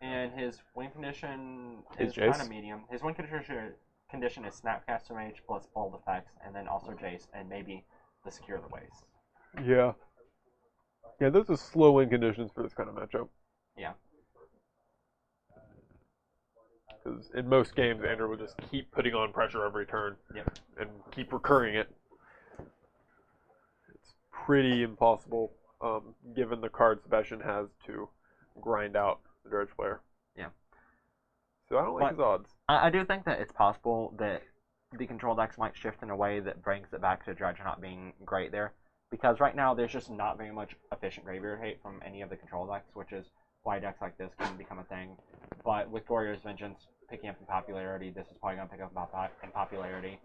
And his win condition Is is Jace? kind of medium. His win condition is Snapcaster Mage plus Bold Effects, and then also Jace, and maybe the Secure the Waste. Yeah. Yeah, those are slow win conditions for this kind of matchup. Yeah. Because in most games, Andrew will just keep putting on pressure every turn. Yep. And keep recurring it. It's pretty impossible, given the card Sebastian has, to grind out the Dredge player. Yeah. So I don't like his odds. I do think that it's possible that the control decks might shift in a way that brings it back to Dredge not being great there. Because right now, there's just not very much efficient Graveyard Hate from any of the control decks, which is why decks like this can become a thing. But with Warrior's Vengeance picking up in popularity, this is probably going to pick up in popularity.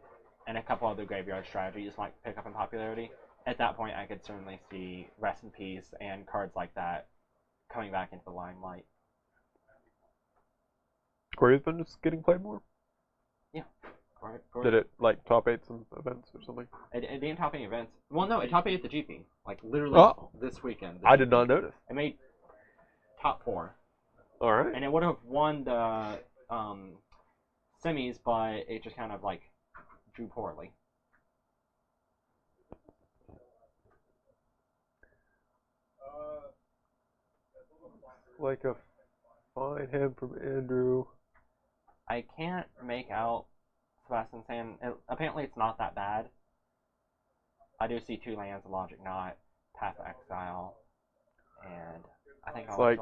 And a couple other graveyard strategies might pick up in popularity. At that point, I could certainly see Rest in Peace and cards like that coming back into the limelight. Corey's been just getting played more? Yeah. Did it, like, top 8 some events or something? It didn't top any events. Well, no, it top 8 at the GP. Like, literally this weekend. I did not notice. It made top 4. Alright. And it would have won the semis, but it just kind of, like, drew poorly. Like a fine hand from Andrew. I can't make out Sebastian saying, apparently it's not that bad. I do see 2 lands, Logic Knot, Path Exile, and I think It's I'll like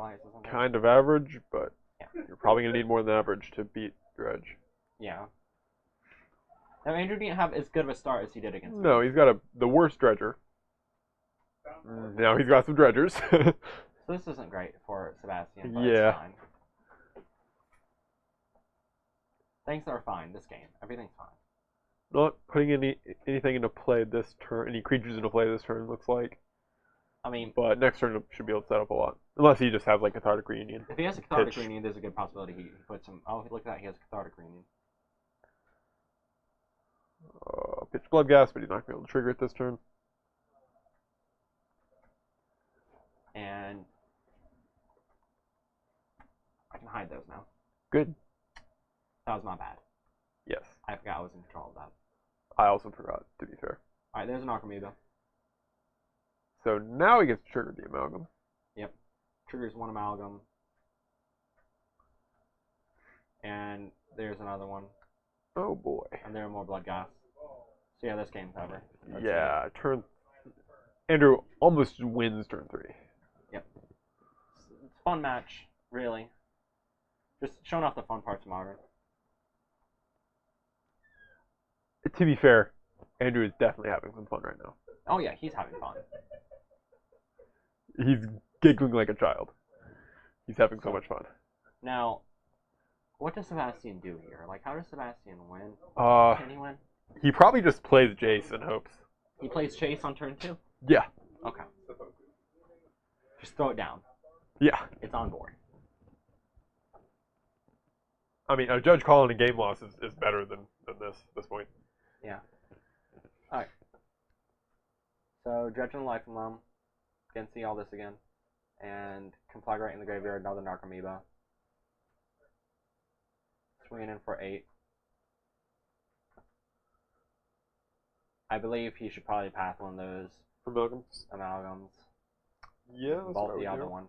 kind of average, but you're probably going to need more than average to beat Dredge. Yeah. Now, Andrew didn't have as good of a start as he did against me. No, he's got the worst Dredger. Now he's got some Dredgers. So this isn't great for Sebastian, but Yeah. it's fine. Things are fine this game. Everything's fine. Not putting anything into play this turn, any creatures into play this turn, looks like. I mean, but next turn should be able to set up a lot. Unless he just has like Cathartic Reunion. if he has a Cathartic Pitch. Reunion, there's a good possibility he puts some. Oh, look at that, he has a Cathartic Reunion. Pitch Bloodghast, but he's not going to be able to trigger it this turn. And I can hide those now. Good. That was my bad. Yes. I forgot I was in control of that. I also forgot, to be fair. Alright, there's an Archimedes. So now he gets to trigger the Amalgam. Yep. Triggers one Amalgam. And there's another one. Oh boy. And there are more Bloodghast. So yeah, this game's over. That's Yeah, turn. Andrew almost wins turn 3. Yep. It's a fun match, really. Just showing off the fun parts of Modern. To be fair, Andrew is definitely having some fun right now. Oh yeah, he's having fun. He's giggling like a child. He's having so much fun. Now, what does Sebastian do here? Like, how does Sebastian win? Can he win? He probably just plays Jace and hopes. He plays Chase on turn 2? Yeah. Okay. Just throw it down. Yeah. It's on board. I mean, a judge calling a game loss is better than this at this point. Yeah. Alright. So, Dredge and Life Loam. Can see all this again. And Conflagrate in the graveyard, another Narcomoeba. Swinging in for 8. I believe he should probably path one of those amalgams. Yeah, that's Vault what I the would other do. one.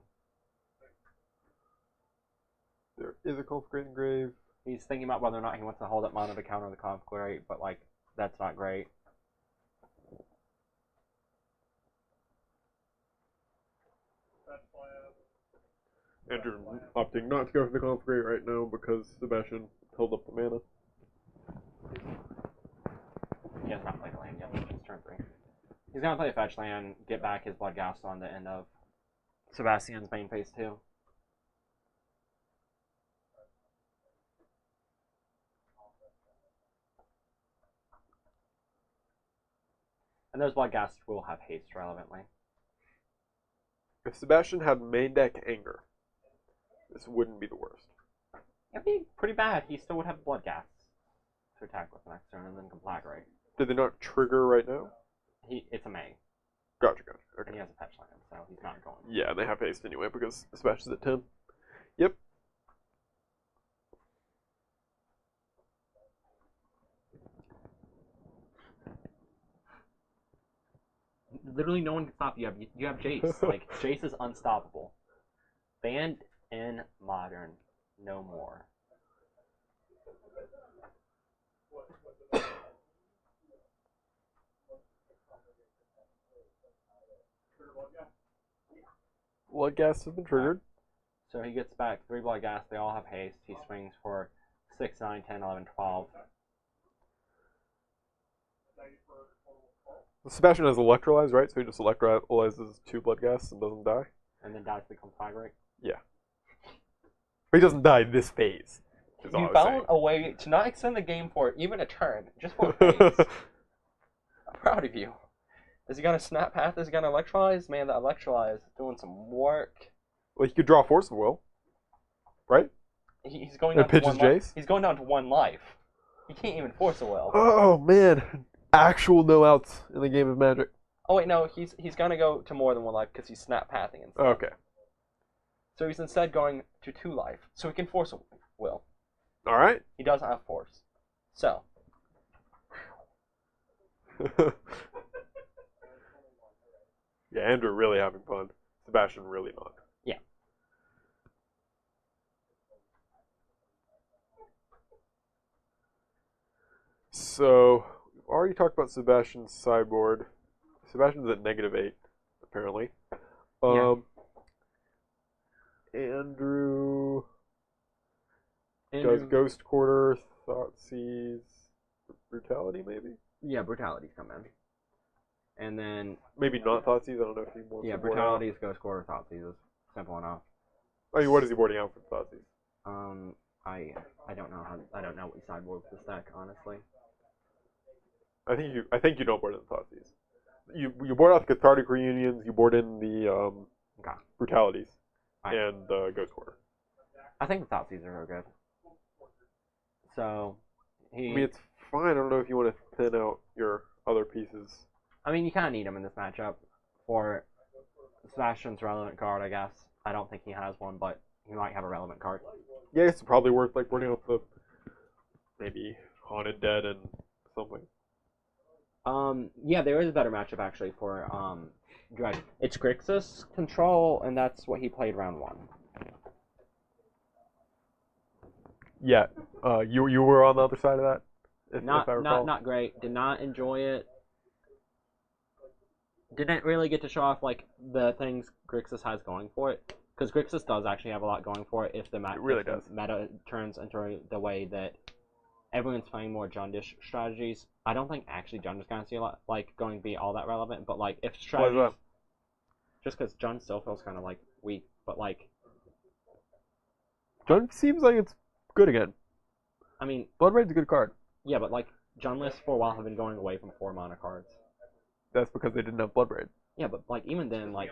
There is a Conflagrating Grave. He's thinking about whether or not he wants to hold up mana to counter the Conflagrate, but like, that's not great. Andrew opting not to go for the Conflagrate right now because Sebastian held up the mana. He has not played a land yet. It's turn 3. He's gonna play a fetch land, get back his Bloodghast on the end of Sebastian's main phase 2. And those Bloodghasts will have haste relevantly. If Sebastian had main deck Anger, this wouldn't be the worst. It'd be pretty bad. He still would have Bloodghasts to attack with next turn and then Conflagrate. Did they not trigger right now? It's a May. Gotcha. And Okay. he has a fetch land, so he's not going. Yeah, they have haste anyway because Sebastian's at 10. Yep. Literally no one can stop you. You have Jace. Like, Jace is unstoppable. Banned in Modern. No more. Bloodghast has been triggered. So he gets back 3 Bloodghast. They all have haste. He swings for 6, 9, 10, 11, 12. Sebastian has Electrolyze, right? So he just electrolyzes 2 Bloodghasts and doesn't die? And then dies to the Conflagrate. Yeah. But he doesn't die this phase. is all I You was found a way to not extend the game for even a turn, just for a phase. saying. I'm proud of you. Is he gonna snap path? Is he gonna electrolyze? Man, the electrolyze is doing some work. Well, he could draw Force of Will, right? He's going And down to pitches one life. Jace? He's going down to 1 life. He can't even force a will. Oh, man. Actual no-outs in the game of Magic. Oh wait, no, he's gonna go to more than 1 life because he's snap pathing instead. Okay. So he's instead going to 2 life, so he can force a will. All right. He doesn't have force. So Yeah, Andrew really having fun. Sebastian really not. yeah. So, we've already talked about Sebastian's sideboard. Sebastian's at -8, apparently. Andrew does Ghost Quarter, Thoughtseize, Brutality, maybe? Yeah, brutalities come in. And then Maybe not Thoughtseize, I don't know if he wants yeah, to board brutalities, ghost quarter, thought seizes. Simple enough. out. I mean, what is he boarding out for Thoughtseize? I don't know I don't know what you sideboard with this deck, honestly. I think you don't board in Thoughtseize. you board out the Cathartic Reunions, you board in the Okay. Brutalities, Right. and the Ghost Quarter. I think the Thoughtseize are good. So I mean, it's fine. I don't know if you want to thin out your other pieces. I mean, you kind of need him in this matchup for Sebastian's relevant card, I guess. I don't think he has one, but he might have a relevant card. Yeah, it's probably worth like boarding out the maybe Haunted Dead and something. Yeah, there is a better matchup actually for Dredge. It's Grixis control, and that's what he played round 1. Yeah, you were on the other side of that. If I recall. Not great. Did not enjoy it. Didn't really get to show off like the things Grixis has going for it, because Grixis does actually have a lot going for it if the meta turns into the way that everyone's playing more Jundish strategies. I don't think actually Jund is going to see a lot like going to be all that relevant, but like if strategies, just because Jund still feels kind of like weak, but like Jund seems like it's good again. I mean, Blood Raid's a good card. Yeah, but like Jund lists for a while have been going away from 4 mana cards. That's because they didn't have Blood Raid. Yeah, but like even then, like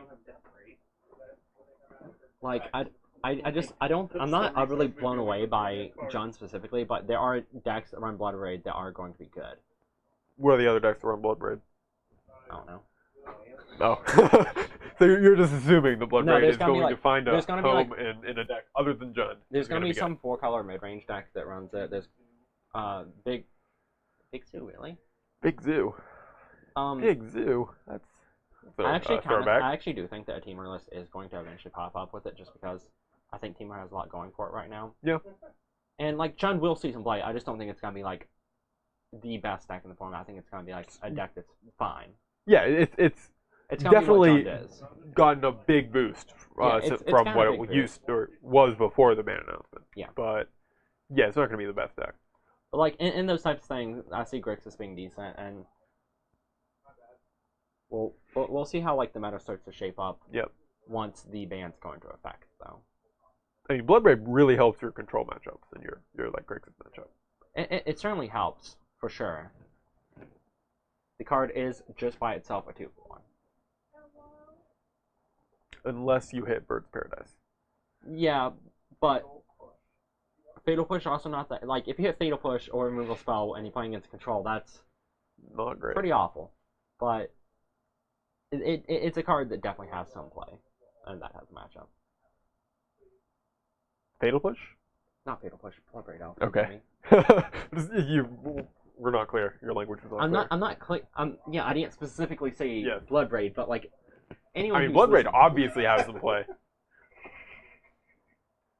I'm not utterly blown away by Jund specifically, but there are decks that run Blood Raid that are going to be good. What are the other decks that run Blood Raid? I don't know. Oh. So you're just assuming the Blood Raid is going to find a home in a deck other than Jund. There's going to be some 4-color mid-range deck that runs it. There's Big Zoo, really? Big Zoo. Big Zoo. That's I throwback. actually do think that a Teamer list is going to eventually pop up with it, just because I think Teamer has a lot going for it right now. Yeah. And like Jund will see some play. I just don't think it's going to be like the best deck in the format. I think it's going to be like a deck that's fine. Yeah, it's definitely gotten a big boost from what it used or was before the ban announcement. Yeah. But yeah, it's not going to be the best deck. But like in those types of things, I see Grixis being decent, and we'll see how like the meta starts to shape up. Yep. Once the ban's go into effect, though. I mean, Blood Raid really helps your control matchups and your like Grixis matchup. It certainly helps for sure. The card is just by itself a 2-for-1. Unless you hit Bird's Paradise. Yeah, but Fatal Push also not that. Like, if you hit Fatal Push or Removal Spell and you're playing against control, that's not great. Pretty awful. But it's a card that definitely has some play, and that has a matchup. Fatal Push? Not Fatal Push. Blood Raid Elf. Okay. We're not clear. Your language was not I'm not clear. Yeah, I didn't specifically say Blood Raid, but like anyone. I mean, Blood Raid obviously has some play.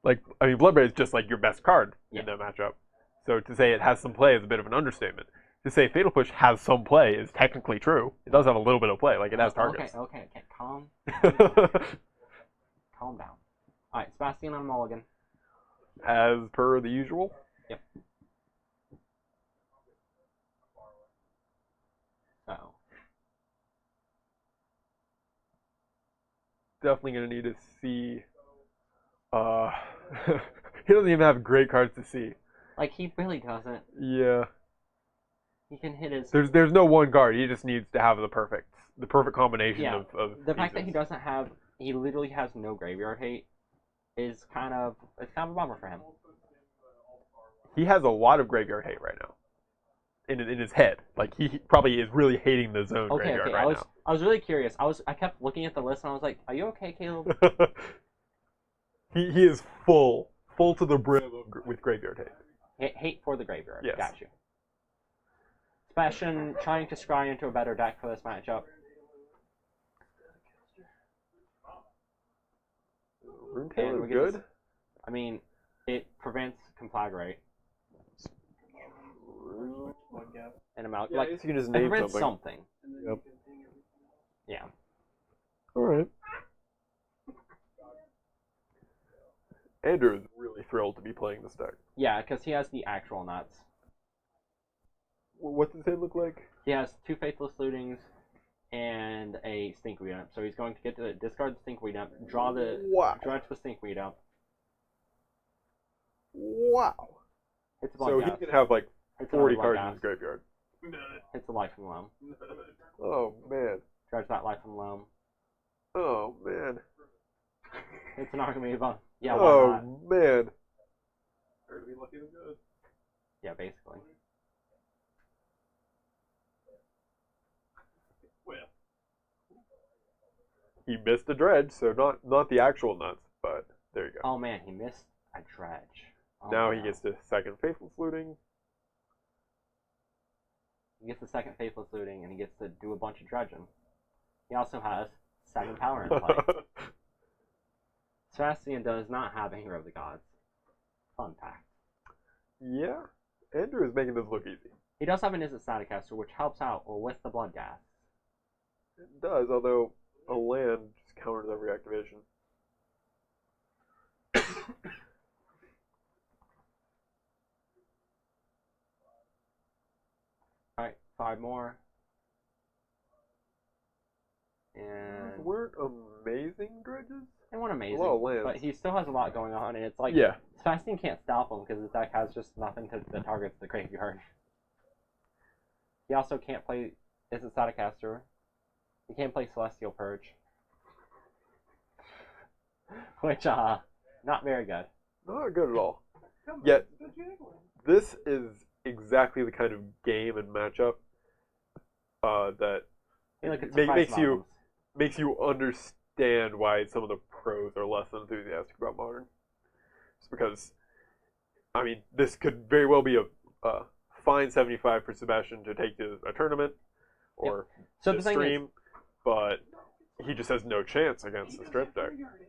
Like, I mean, Blood Raid is just like your best card in that matchup. So to say it has some play is a bit of an understatement. To say Fatal Push has some play is technically true. It does have a little bit of play. Like, it has targets. Okay. Calm down. All right, Sebastian on Mulligan. As per the usual. Yep. So. Definitely going to need to see. He doesn't even have great cards to see. Like, he really doesn't. Yeah. He can hit his. There's no one card. He just needs to have the perfect combination of the pieces. fact that he doesn't have, he literally has no graveyard hate, is kind of a bummer for him. He has a lot of graveyard hate right now. In his head, like he probably is really hating the zone graveyard right now. I was really curious. I kept looking at the list and I was like, "Are you okay, Caleb?" He is full to the brim with graveyard hate. Hate for the graveyard. Yes. Got you. Sebastian trying to scry into a better deck for this matchup. Rune Tail is good. I mean, it prevents Conflagrate. And amount, yeah, like, you can just name something. Yep. Yeah. All right. Andrew is really thrilled to be playing this deck. Yeah, because he has the actual nuts. What does it look like? He has 2 Faithless Lootings and a Stinkweed Up. So he's going to get to discard the Stinkweed Up, draw to the Stinkweed Up. Wow. It's so he can have like 40 cards in his graveyard. It's a life from loam. Oh man. Dredge that life from loam. Oh man. It's an Amoeba. Yeah, why Oh not? man. Better to be lucky than good. Yeah, basically. Well, He missed a dredge, so not the actual nuts, but there you go. Oh man, he missed a dredge. Oh, Now no. he gets the second Faithless Looting. He gets the second Faithless Looting, and he gets to do a bunch of dredging. He also has 7 power in play. Sebastian does not have a Hero of the Gods. Fun fact. Yeah, Andrew is making this look easy. He does have an Izzet Staticaster, which helps out with the Blood Gas. It does, although a land just counters every activation. Alright, 5 more. And Weren't amazing dredges? they weren't amazing, A lot of lands. but he still has a lot going on, and it's like, Yeah. Sebastian can't stop him because his deck has just nothing that targets the graveyard. He also can't play Izzet Staticaster. He can't play Celestial Purge. Which, not very good. Not good at all. come Yet, back to the juggling. this is exactly the kind of game and matchup that Hey, look, it's makes you understand why some of the pros are less enthusiastic about Modern. Just because, I mean, this could very well be a fine 75 for Sebastian to take to a tournament or So to the thing stream, but he just has no chance against He the doesn't strip have deck. graveyard.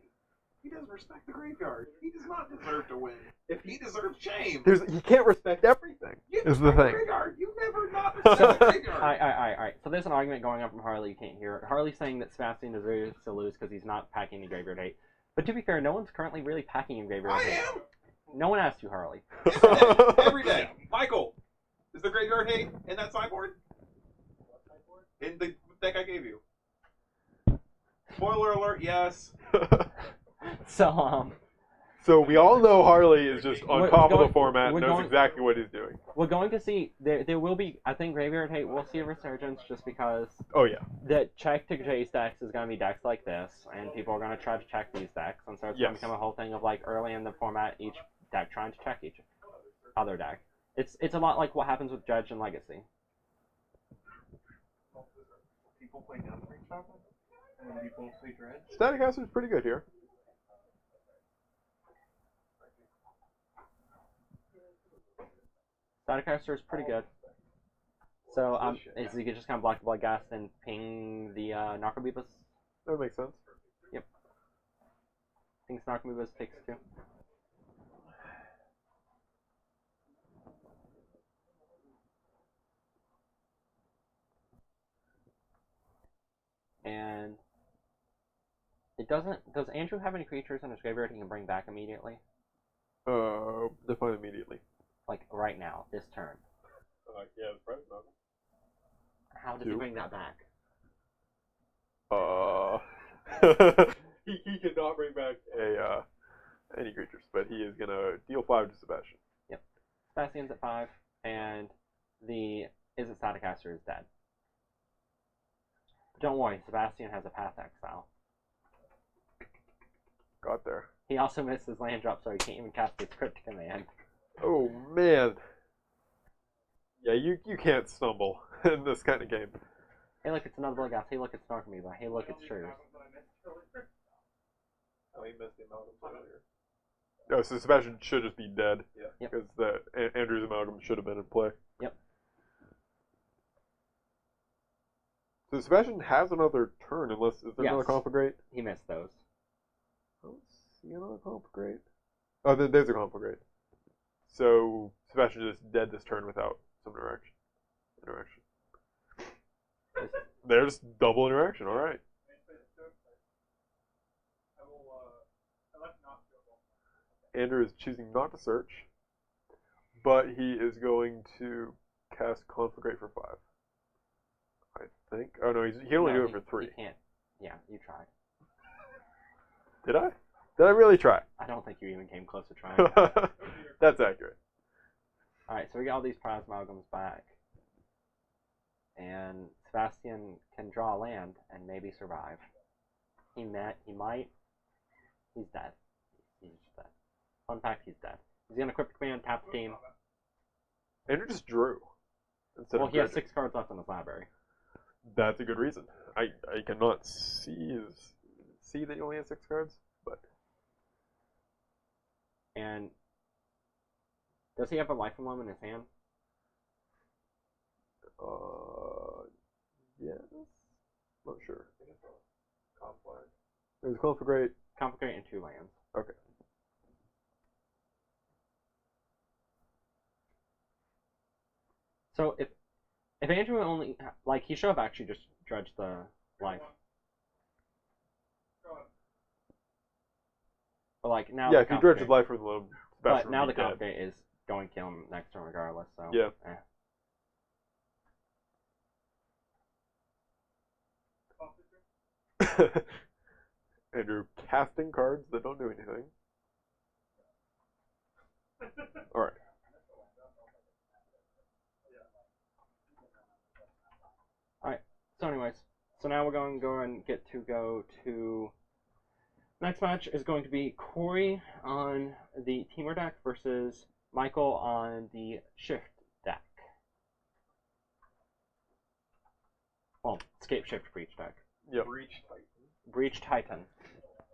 He doesn't respect the graveyard. He does not deserve to win. If he deserves shame, He can't respect everything. you is the respect thing. Graveyard. You never not respect the graveyard. Alright. So there's an argument going on from Harley, you can't hear it. Harley's saying that Sebastian deserves to lose because he's not packing the graveyard hate. But to be fair, no one's currently really packing in graveyard I hate. am. No one asked you, Harley. Every day. Michael, is the graveyard hate in that sideboard? In the deck I gave you. Spoiler alert, yes. So, So we all know Harley is just on We're top of going- the format, we're knows going- exactly what he's doing. we're going to see, there will be, I think Graveyard Hate will see a resurgence just because Oh yeah. the check to Jace decks is going to be decks like this, and people are going to try to check these decks, and so it's going Yes. to become a whole thing of like early in the format, each deck trying to check each other deck. It's a lot like what happens with Judge and Legacy. People play down for each other, and then people play dredge. Staticaster is pretty good here. Staticaster is pretty good. So, is he could just kind of block the Blood Gas and ping the Narcomoebas? That makes sense. Thinks Narcomoebas takes 2. And it doesn't. Does Andrew have any creatures in his graveyard he can bring back immediately? Define immediately. Like right now, this turn. Yeah, the price level. How does he 2. bring that back? he cannot bring back any creatures, but he is gonna deal 5 to Sebastian. Sebastian's at 5, and the Izzet Staticaster is dead. Don't worry, Sebastian has a Path Exile. Got there. He also missed his land drop, so he can't even cast his Crypt Command. Oh man. Yeah, you can't stumble in this kind of game. Hey, look, it's another Blood Gas. Hey, look, it's Narcomoeba. Hey, look, it's Shrews. Oh, he missed the amalgam earlier. Oh, so Sebastian should just be dead. Yeah. Yep. Because Andrew's amalgam should have been in play. Yep. So Sebastian has another turn, unless is there another Yes. Conflagrate? He missed those. I don't see another Conflagrate. Oh, there's a Conflagrate. So Sebastian is dead this turn without some interaction. There's double interaction. All right. Andrew is choosing not to search, but he is going to cast Conflagrate for 5. I think. Oh no, he can only do it for 3. He can't. Yeah, you tried. Did I? Did I really try? I don't think you even came close to trying. That's accurate. Alright, so we got all these Plasmalgams back. And and Sebastian can draw a land and maybe survive. He might. He's dead. He's just dead. Fun fact, he's dead. He's gonna equip the command, tap the team. Andrew just drew. Well, he has 6 cards left in his library. That's a good reason. I cannot see that he only has 6 cards, but And does he have a life emblem in his hand? yes, not sure. There's Conflagrate. Conflagrate and 2 lands. Okay. So if Andrew only like he should have actually just dredged the life. But like now, Yeah, if you dredge his life from the but now the Conflagrate is going to kill him next turn regardless. So yeah. Andrew casting cards that don't do anything. Alright. Alright, so anyways, so now we're going to go to next match is going to be Corey on the Teamer deck versus Michael on the Shift deck. Well, Escape Shift Breach deck. Yep. Breach Titan.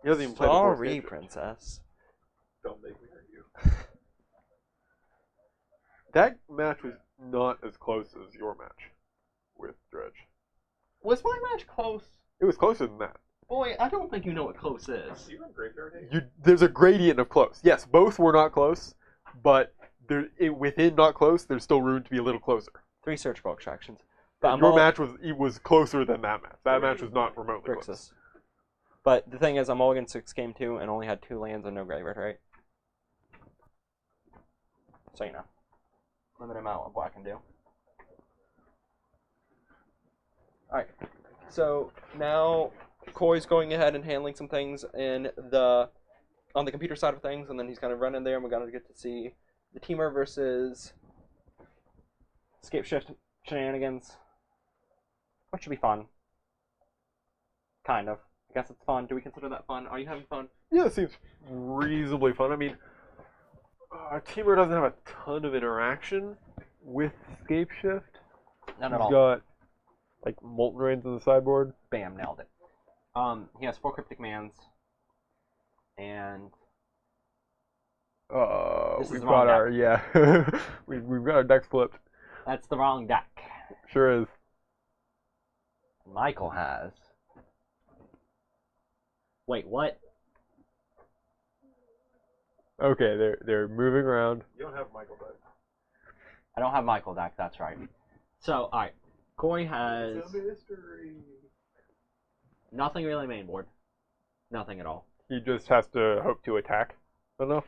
He doesn't even play the board. Sorry, princess. Don't make me hurt you. That match was not as close as your match with Dredge. Was my match close? It was closer than that. Boy, I don't think you know what close is. There's a gradient of close. Yes, both were not close, but within not close, there's still room to be a little closer. 3 searchable extractions. But Your match was closer than that match. That match was not remotely close. Grixis. But the thing is, I'm mulligan 6 game 2 and only had 2 lands and no graveyard, right? So you know. Limited amount of what I can do. Alright. So now Coy's going ahead and handling some things on the computer side of things, and then he's kind of running there, and we're going to get to see the Teamer versus Escape Shift shenanigans. Which should be fun. Kind of. I guess it's fun. Do we consider that fun? Are you having fun? Yeah, it seems reasonably fun. I mean, Teamer doesn't have a ton of interaction with Escape Shift. None at He's all. got like Molten Rains on the sideboard. Bam, nailed it. He has 4 Cryptic Mans. And This is We've the wrong got our we've got our decks flipped. that's the wrong deck. Sure is. Michael has. Wait, what? Okay, they're moving around. You don't have Michael back. I don't have Michael deck, that's right. So, alright. Corey has It's a mystery. nothing really main board. Nothing at all. He just has to hope to attack enough,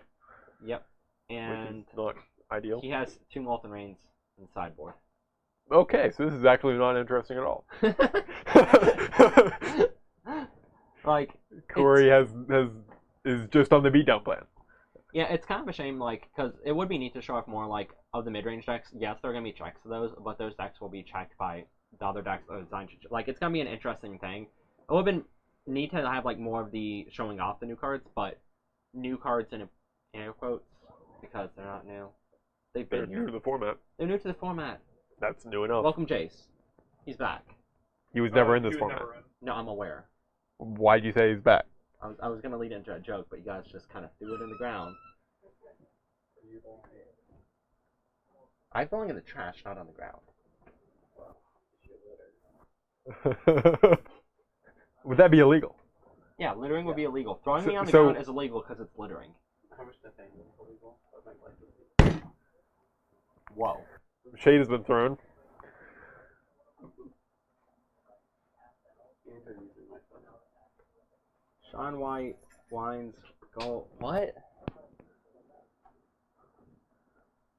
Yep. which And is not ideal. he has 2 Molten Rains in the sideboard. Okay, so this is actually not interesting at all. Like, Corey is just on the beatdown plan. yeah, it's kind of a shame, like, because it would be neat to show off more, like, of the mid-range decks. Yes, there are going to be checks to those, but those decks will be checked by the other decks that are designed to, like, it's going to be an interesting thing. It would have been neat to have, like, more of the showing off the new cards, but new cards in air quotes, because they're not new. They've They're been new here. to the format. They're new to the format. That's new enough. Welcome, Jace. He's back. He was never in He this was format. never in. No, I'm aware. Why'd you say he's back? I was going to lead into a joke, but you guys just kind of threw it in the ground. I belong in the trash, not on the ground. Would that be illegal? Yeah, littering would be illegal. Throwing me on the So- ground is illegal because it's littering. How much Nathaniel is illegal? Whoa. Shade has been thrown. Sean White, Wines, Gold. What?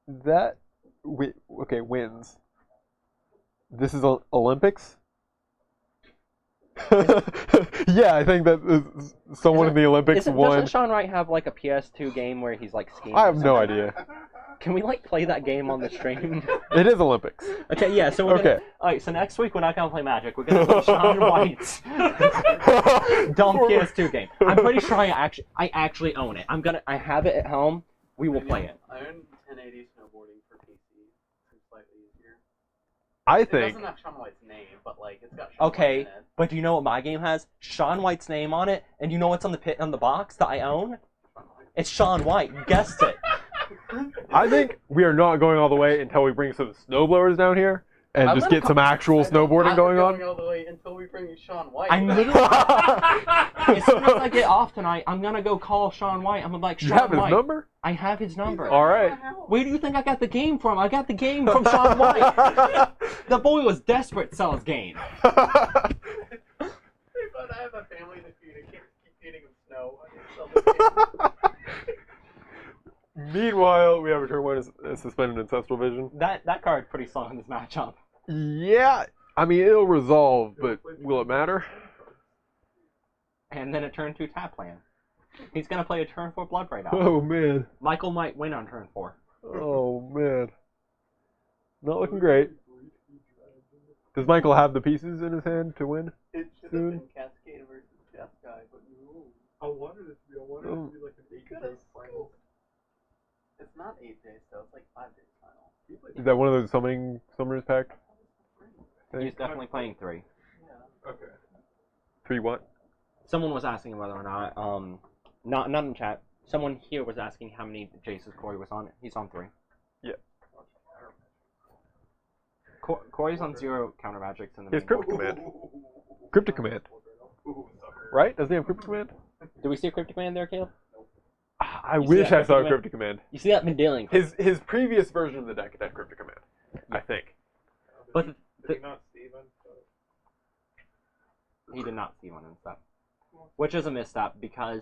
That wins. This is Olympics. Yeah, I think that someone in the Olympics Doesn't won. Sean Wright have like a PS2 game where he's like skiing? I or have no something? idea. Can we like play that game on the stream? It is Olympics. Okay, yeah. So we're Okay. gonna. All right. So next week we're not gonna play Magic. We're gonna play Sean White's dumb PS2 game. I'm pretty sure I actually own it. I have it at home. We will play it. I own 1080 snowboarding for PC. It's slightly easier. I It think. doesn't have Sean White's name, but like it's got Sean White Okay, in it. but do you know what my game has? Sean White's name on it, and you know what's on the box that I own? It's Sean White. You guessed it. I think we are not going all the way until we bring some snowblowers down here and I'm just gonna get some actual snowboarding going We're on. going all the way until we bring you Sean White. I'm literally. As soon as I get off tonight, I'm gonna go call Sean White. I'm like, You Sean have his White. number? I have his number. All right. Where do you think I got the game from? I got the game from Sean White. The boy was desperate to sell his game. But I have a family to feed. I can't keep feeding him snow. Meanwhile, we have a turn 1 suspended ancestral vision. That card's pretty strong in this matchup. Yeah, I mean it'll resolve, but will it matter? And then a turn 2 tap land. He's gonna play a turn 4 Blood Braid out. Oh man. Michael might win on turn 4. Oh man. Not looking great. Does Michael have the pieces in his hand to win? It should have Soon. been Cascade versus Jeskai, but no. I wanted it to be. I wanted it to be like an 8 days final. It's not 8 days though. It's like 5 days final. Is that one of those summoners pack? He's definitely playing 3. Yeah. Okay. 3 what? Someone was asking whether or not, not in chat. Someone here was asking how many Jace's Corey was on it. He's on 3. Yeah. Corey's on 0 counter magics in the He has main Cryptic Command. Cryptic Command. Right? Doesn't he have Cryptic Command? Do we see a Cryptic Command there, Caleb? I You see wish that I saw a Cryptic Cryptic Command. You see that Mendelian? His previous version of the deck had Cryptic Command, I think. But Did he not Steven? he did not see one and stuff. Which is a misstep because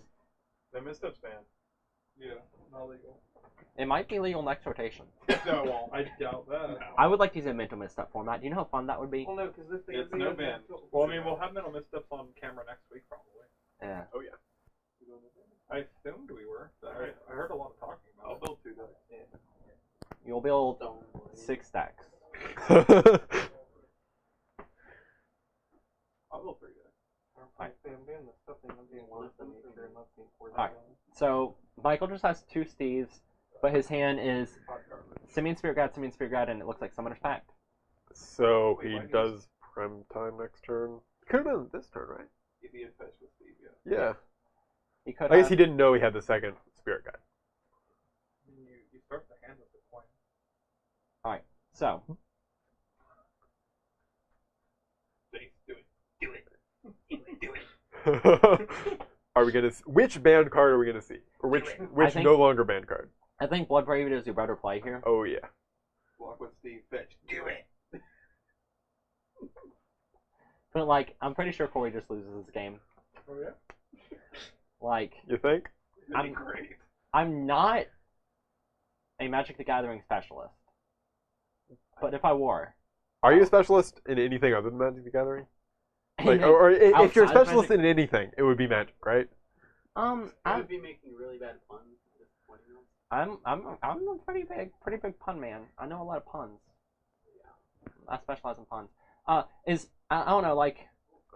They missed up span. Yeah, not legal. it might be legal next rotation. No, well, I doubt that. I would like to use a mental misstep format. Do you know how fun that would be? Well, no, because if they It's no ban. Well, I mean, we'll have mental missteps on camera next week, probably. Yeah. Oh yeah. I assumed we were. I heard a lot of talking about it. I'll build 2 decks. You'll build 6 stacks. I'll build 3 decks. Alright. So Michael just has 2 Steves, but his hand is Simian Spirit Guide, and it looks like Summoner's Pact. So he does prem time next turn. Could have been this turn, right? He'd be in touch with Steve, Yeah. He could I guess have- he didn't know he had the second Spirit Guide. You start the hand with the coin. Alright, so Jace, do it. Are we gonna? Which banned card are we gonna see? Or which think- no longer banned card? I think Blood Braid is your better play here. Oh yeah. Block with Steve, fetch. Do it. But like, I'm pretty sure Corey just loses this game. Oh yeah? Like, You think? I'm- great. I'm not a Magic the Gathering specialist. But if I were, Are you a specialist in anything other than Magic the Gathering? Like, And or if you're a outside of specialist Magic- in anything, it would be Magic, right? I I'm would be making really bad puns at this point. I'm a pretty big pun man. I know a lot of puns. I specialize in puns. I don't know, like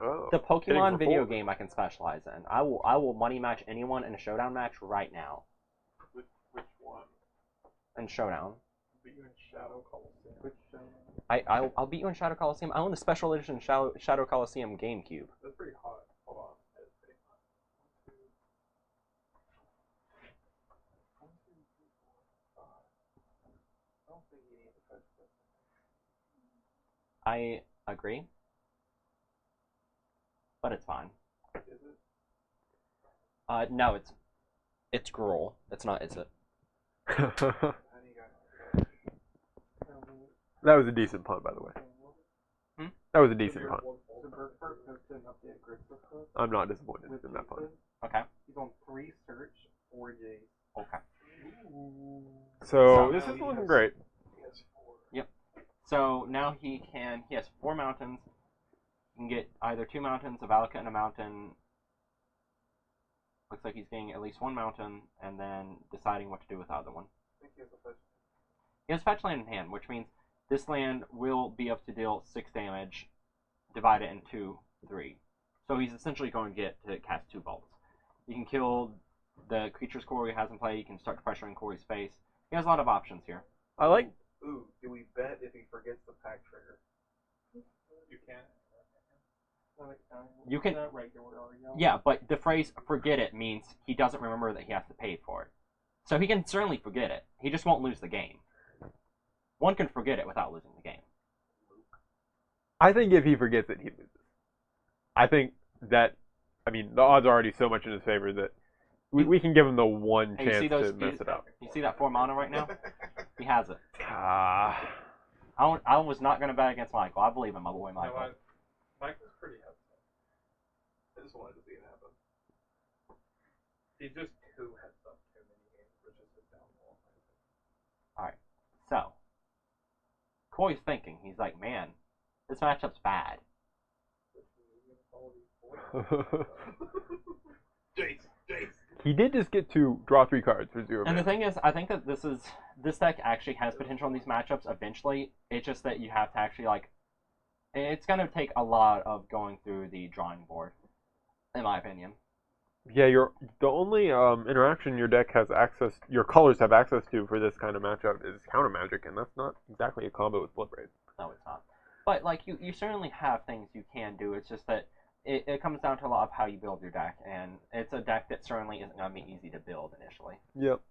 Oh. the hitting Pokemon for video 4. game I can specialize in. I will money match anyone in a showdown match right now. Which one? In showdown. Beat you in Shadow Coliseum. Which I'll beat you in Shadow Coliseum. I own the special edition Shadow Coliseum GameCube. That's pretty hot. Hold on. I don't think you need to touch this. I agree. But it's fine. Is it? No, it's Gruel. It's not, is it? How do you guys? That was a decent pun, by the way. Hmm? That was a decent pun. The first posted an update grid system. I'm not disappointed in that pun. Okay. He's on 3 search, 4 Jace. Okay. So So- this is looking great. He has 4. So now he has 4 mountains, You can get either 2 mountains, a Valakut, and a mountain. Looks like he's getting at least 1 mountain, and then deciding what to do with the other one. I think he has a fetch. He has fetch land in hand, which means this land will be able to deal 6 damage, divide it into 3. So he's essentially going to get to cast 2 bolts. You can kill the creatures Corey has in play. You can start pressuring Corey's face. He has a lot of options here. I like. Ooh, do we bet if he forgets the pack trigger? You can. You can. Not regular, are you? Yeah, but the phrase "forget it" means he doesn't remember that he has to pay for it. So he can certainly forget it. He just won't lose the game. One can forget it without losing the game. I think if he forgets it, he loses. I think that. I mean, the odds are already so much in his favor that we can give him the one Hey, you chance see those? to mess it up. You see that 4 mana right now? He has it. Ah. I was not going to bet against Michael. I believe in my boy Michael. No, Michael's pretty upset. I just wanted to see it happen. He's just too heads up too many games, which is his downfall. Alright, so. Coy's thinking. He's like, man, this matchup's bad. Jace. He did just get to draw 3 cards for 0 And the mana. thing is, I think that this deck actually has potential in these matchups eventually. It's just that you have to actually, like, it's going to take a lot of going through the drawing board, in my opinion. Yeah, the only interaction your deck has access, your colors have access to for this kind of matchup is counter magic, and that's not exactly a combo with Bloodbraid. No, it's not. But, like, you certainly have things you can do. It's just that it comes down to a lot of how you build your deck, and it's a deck that certainly isn't going to be easy to build initially. Yep.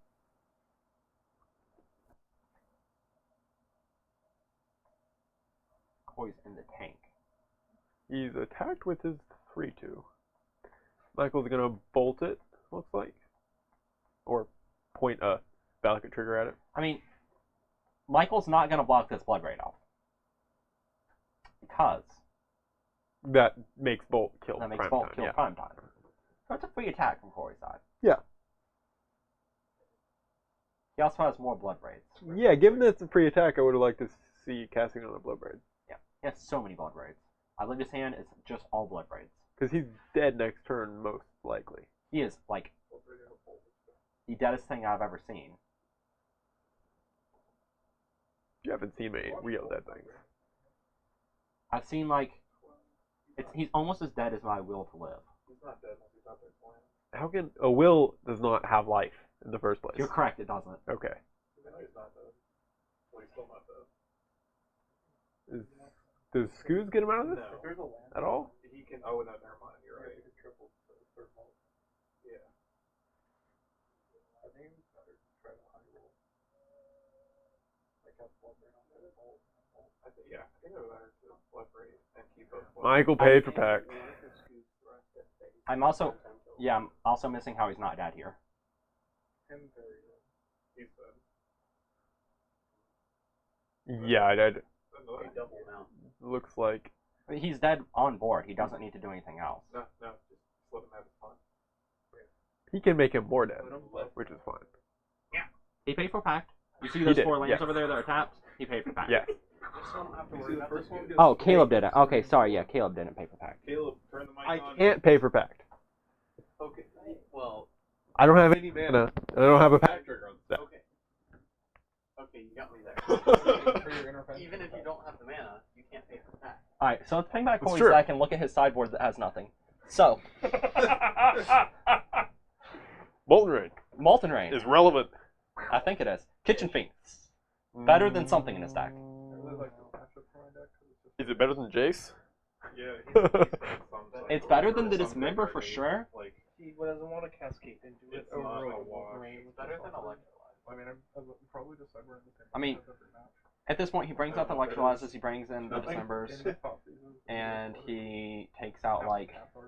Coy's in the tank. He's attacked with his 3-2. Michael's gonna bolt it, looks like. Or point a Valakut trigger at it. I mean, Michael's not going to block this Bloodbraid off. Because That makes Bolt kill that makes Prime Bolt Time, kill yeah. Prime Time. So it's a free attack from Corey's side. Yeah. He also has more Bloodbraids. Yeah, given that it's a free attack, I would have liked to see casting on a Bloodbraid. Yeah, he has so many Bloodbraids. I lived his hand is just all Bloodbraids. Because he's dead next turn, most likely. He is, like, the deadest thing I've ever seen. You haven't seen many real dead things. I've seen, like, he's almost as dead as my will to live. He's not dead. He's not dead playing. How can a will does not have life in the first place? You're correct, it doesn't. Okay. No, he's not dead. Well, he's still not dead. Does Scoos get him out of this No. There's a land. at all? He can. Oh, no, never mind. You're right. He can triple the third mult. Yeah. I think it's better to try to high roll. Like have Bloodbraid on the bolt. I think it would better to Bloodbraid and keep both. Michael paid for pack. I'm also missing how he's not dead here. Him very good. He's dead. Yeah, I did. Another double now. Looks like. He's dead on board. He doesn't need to do anything else. No, just let him have his fun. He can make him more dead, which is fine. He paid for pact. You see He those did, 4 lands yes. over there that are tapped? He paid for pact. Yeah. Oh, Caleb did it. Okay, sorry, yeah, Caleb didn't pay for pact. Caleb, turn the mic I on. can't pay for pact. Okay. Well. I don't have any mana, and I don't have a pact trigger on the set. Okay. Okay, you got me there. Even if you don't have the mana, you can't pay for that. Alright, so let's ping back It's Corey's true. deck and look at his sideboard that has nothing. So, Molten Rain Molten Rain. is relevant. I think it is. Kitchen Finks. Better than something in his deck. Is it better than Jace? Yeah, It's better than the Dismember for sure. Like, he doesn't want to cascade into it. It's not a It's better than Electrolyze. I mean, I'm probably decide we're in the same. I mean, at this point, he brings out the Electrolyzes, he brings in the Dismembers, and he takes out, like, Oh,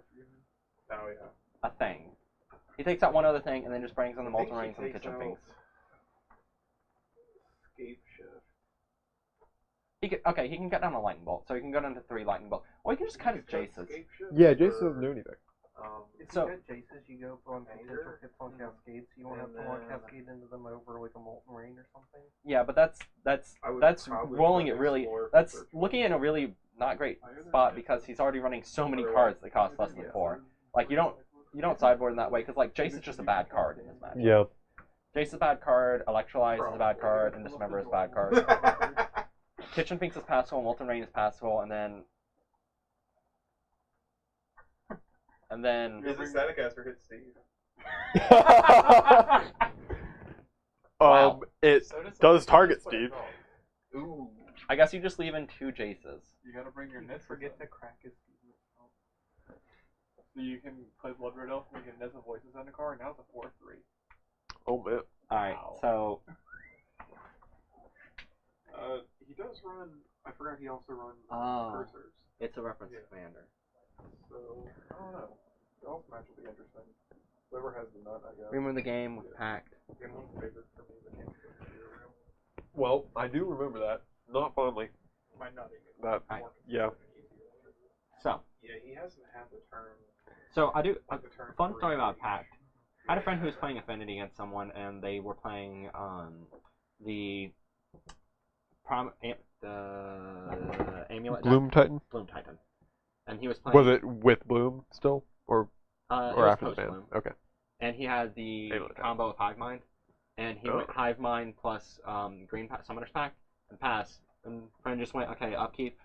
yeah. a thing. He takes out one other thing, and then just brings in the Molten Rains and the Kitchen Finks. Escape shift. He can get down a Lightning Bolt, so he can go down to 3 Lightning Bolt. Or he can just cut his Jaces. Escape shift Yeah, Jace or- doesn't do anything. If So- you got Jaces, you go for potential hits on Cascade, so you won't have to walk Cascade into them over like a Molten Rain or something. Yeah, but that's rolling it really. That's looking in a really not great spot because he's already running so many cards that cost less than 4. Like you don't sideboard in that way because like Jace is just a bad card in this match. Yeah. Jace is a bad card. Electrolyze is a bad card, and Dismember is a bad card. Kitchen Finks is passable. Molten Rain is passable, and then. Is it Staticaster hit Steve? Wow. It does target Steve. Ooh. I guess you just leave in 2 Jaces. You gotta bring your Nets for Forget to crack his So you can play Blood Red Elf, make a Nets of Voices on the card, now it's a 4/3. Oh man. Alright, so. He does run, I forgot he also runs Oh. cursors. It's a reference Yeah. to Commander. So, I don't know. The elf match will be interesting. Whoever has the nut, I guess. Remember the game with Pact? Game's favorite for me, the game's real. Well, I do remember that. Not fondly. Might not even. That. More Yeah. So. Yeah, he hasn't had the turn. So I do. Like the turn Fun 3 story about reach. Pact. I had a friend who was playing Affinity against someone, and they were playing the Amulet deck. Bloom Titan. Bloom Titan, and he was playing. Was it with Bloom still, or it was after the post ban? Bloom. Okay. And he had the Amulet deck. combo of Hive Mind, and he went Hive Mind plus Green Summoner's Pact and pass. And friend just went, okay, upkeep,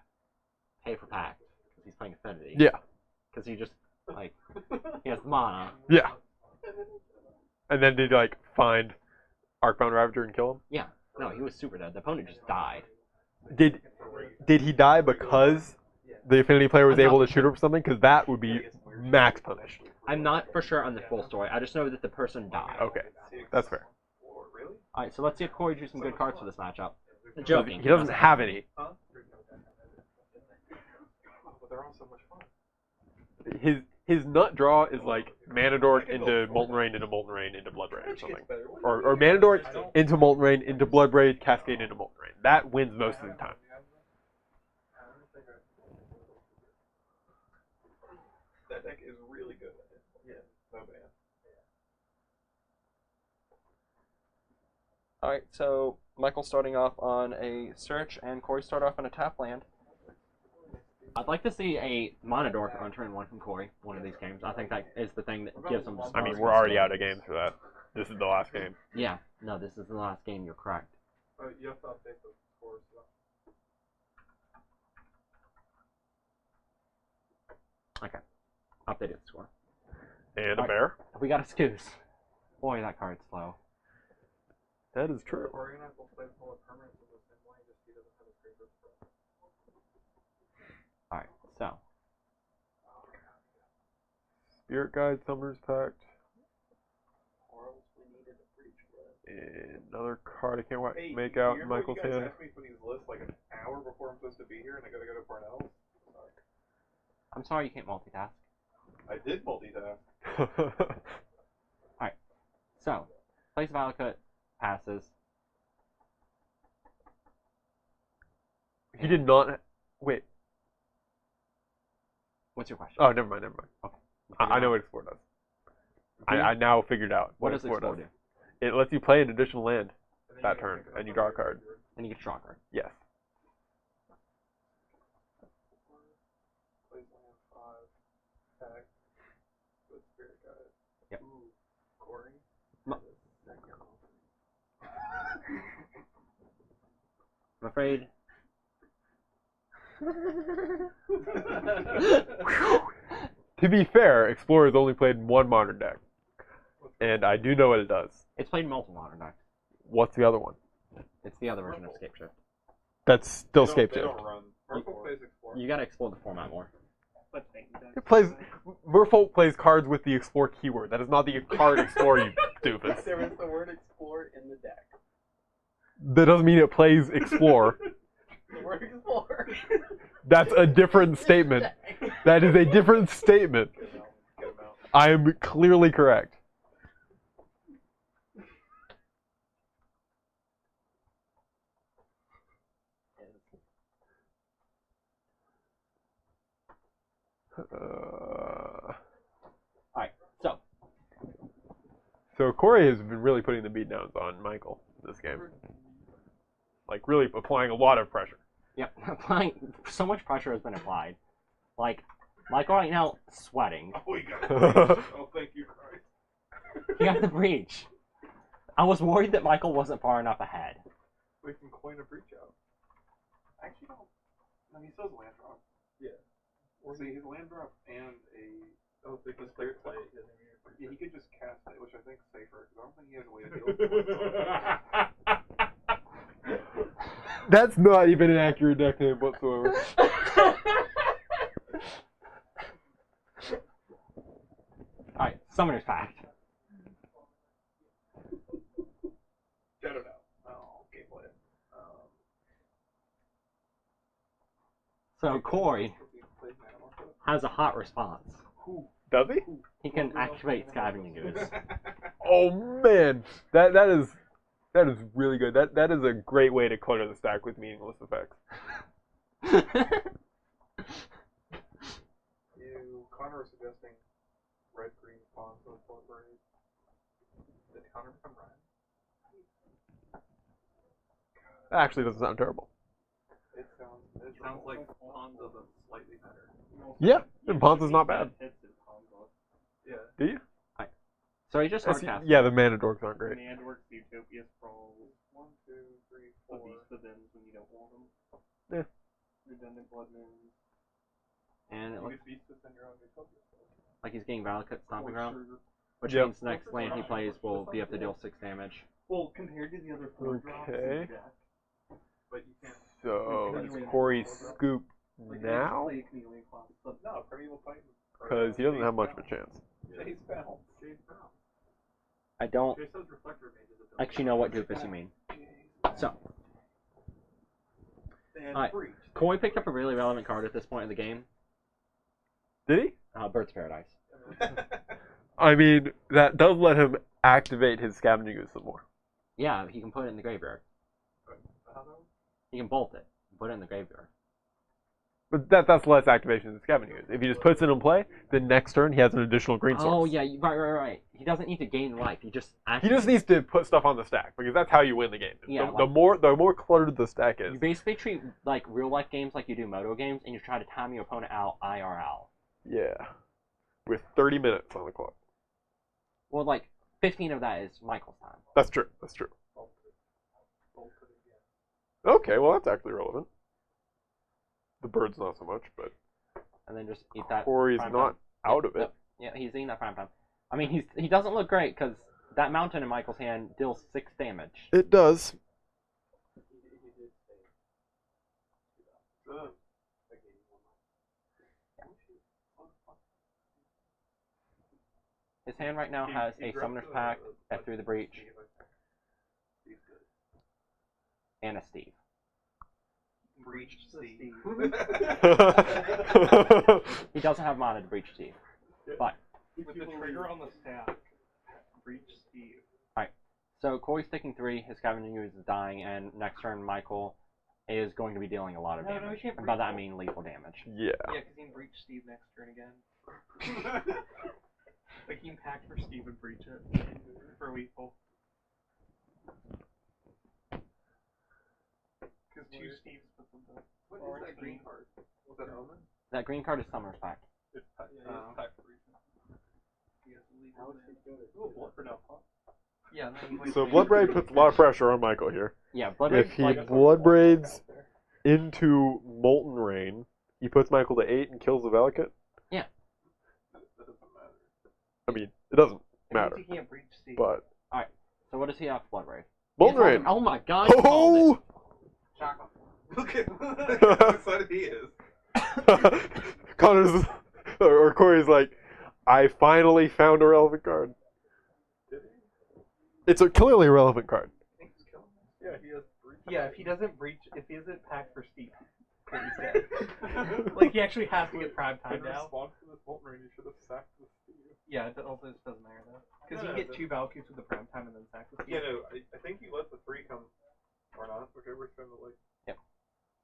pay for Pact because he's playing Affinity. Yeah. Because he just like he has mana. Yeah. And then did you like find Arcbound Ravager and kill him? Yeah. No, he was super dead. The opponent just died. Did he die because the Affinity player was I'm able not to shoot him or something? Because that would be max punished. I'm not for sure on the full story. I just know that the person died. Okay, that's fair. Alright, so let's see if Corey drew some good cards for this matchup. Joking. He doesn't have any. But they're all so much fun. His nut draw is like Mana Dork into Molten Rain into Molten Rain into Blood Rain or something. Or Mana Dork into Molten Rain into Blood Rain, Cascade into Molten Rain. That wins most of the time. That deck is really good. Yeah, no ban. Alright, so Michael's starting off on a search and Corey start off on a tap land. I'd like to see a Mana Dork on turn 1 from Corey, one of these games. I think that is the thing that gives him I mean, we're already out of games for that. This is the last game. Yeah, no, this is the last game, you're correct. You have to update the scores. Okay. Updated score. And a bear. We got a Scoose. Boy, that card's slow. That is true. We're gonna have to play full of permanents in the same way, just he doesn't have a great risk. Alright, so. Spirit Guide, Summoner's Pact. And another card I can't make out in Michael's you guys hand. asked me for these lists like an hour before I'm supposed to be here, and I gotta go to Parnell's. I'm sorry you can't multitask. I did multitask. Alright, so. Plays Valakut, passes. He did not. Wait. What's your question? Oh, never mind. Okay. I know what Explore does. I now figured out What does Explore does. do? It lets you play an additional land that turn, and you draw a card. And you get a draw card. Yes. Plays land 5. Pack. With Spirit Guide. Yep. Ooh, Corey. I'm afraid. To be fair, Explorer's only played in one modern deck, and I do know what it does. It's played in multiple modern decks. What's the other one? It's the other version of Scape Shift. That's still They Scape don't Shift. run. Merfolk plays Explore. You gotta explore the format more. It plays. Merfolk plays cards with the Explore keyword. That is not the card Explore, you doofus. There is the word explore in the deck. That doesn't mean it plays Explore. The word explore. That's a different statement. That is a different statement. Get 'em out. I am clearly correct. So Corey has been really putting the beatdowns on Michael this game. Like, really applying a lot of pressure. Yep, applying so much pressure has been applied. Like, Michael right now sweating. Oh, we got it. Oh, thank you, Christ. He got the breach. I was worried that Michael wasn't far enough ahead. We can coin a breach out. I actually don't. No, he still has land drop. Yeah. Or see, his land drop and a. Oh, they can Just clear like play. Yeah, he could just cast it, which I think is safer, because I don't think he has a way to deal with it. That's not even an accurate deck name whatsoever. Alright, Summoner's Pact. Shadow now. Oh, gameplay. So Corey has a hot response. Does he? He can activate Scavenging Ooze. Oh man, that is really good. That is a great way to clutter the stack with meaningless effects. Connor was suggesting red green pawns with blood braid. Did Connor become red? That actually doesn't sound terrible. It sounds like Ponza, but slightly better. Yeah, and Ponza's not bad. Yeah. Do you? So he just hardcast. Yeah, the mana dorks aren't great. Command works, Utopia sprawls, 1, 2, 3, 4. Beast Withins when you don't want them. Yeah. Redundant Blood Moons. And it looks Beast within your own Utopia. like he's getting Valakut Stomping Ground. Which Yep. means next land he plays will be able to deal 6 damage. Well, compared to the other 4 drops in Okay. the deck, But you can't. So does Corey scoop like, now? play a chameleon class, but No, Primeval Titan. Because he doesn't have much of a chance. Jace Bounce. Jace Bounce. I don't Jace has Reflector Mage's ability. actually know what doofus you mean. So, And Alright. Breach. Corey picked up a really relevant card at this point in the game. Did he? Bird's Paradise. I mean, that does let him activate his Scavenging Ooze some more. Yeah, he can put it in the graveyard. He can bolt it and put it in the graveyard. But that's less activation than Scavenging Ooze. If he just puts it in play, then next turn he has an additional green source. Oh yeah, right. He doesn't need to gain life. He just He just needs to put stuff on the stack because that's how you win the game. Yeah, the more cluttered the stack is. You basically treat like real life games like you do Moto games, and you try to time your opponent out IRL. Yeah. With 30 minutes on the clock. Well, like 15 of that is Michael's time. That's true. That's true. Okay, well that's actually relevant. The bird's not so much, but And then just eat that. Corey's prime not time. out of it. Yep. Yeah, he's eating that prime time. I mean, he doesn't look great because that mountain in Michael's hand deals 6 damage. It does. His hand right now has a Summoner's Pact, a Through the Breach, and a Steve. Breach Steve. He doesn't have mana to breach Steve. But With the trigger on the stack. Breach Steve. so Corey's taking 3, his Scavenging Ooze is dying, and next turn Michael is going to be dealing a lot of damage. he can't And by that I breach mean lethal damage. Yeah. yeah, because he can breach Steve next turn again. Like, he can pack for Steve and breach it for lethal. Because 2 Steves put them to. What is that green card? Was that Omen? That green card is Summoner's Pact. It's pack for reason. He has legal damage. Ooh, blood for now, huh? Yeah, then he So Bloodbraid puts a lot of pressure on Michael here. Yeah, Blood If Rage, he like, Bloodbraids into Molten Rain, he puts Michael to 8 and kills the Valakut. Yeah. That doesn't matter. I mean, it doesn't It matter, means he can't breach Steve. but so what does he have? Blood Rage. Molten Rain. Oh my god! he called it. Oh! Shock him. Look at how excited he is. Connor's or Corey's like, I finally found a relevant card. Did he? It's a clearly relevant card. I think he's killing him. Yeah, he has breach. Yeah, if he doesn't breach, if he isn't packed for Steve, then he's dead. Like, he actually has to get prime time In now. response to this Molten Rain, you should have sacked the Steve. Yeah, it also just doesn't matter though. Because No, you get no, 2 Valkyries with the prime time and then sack the Steve. Yeah, no, I think you let the 3 come, or not, whichever's kind of like. Yep.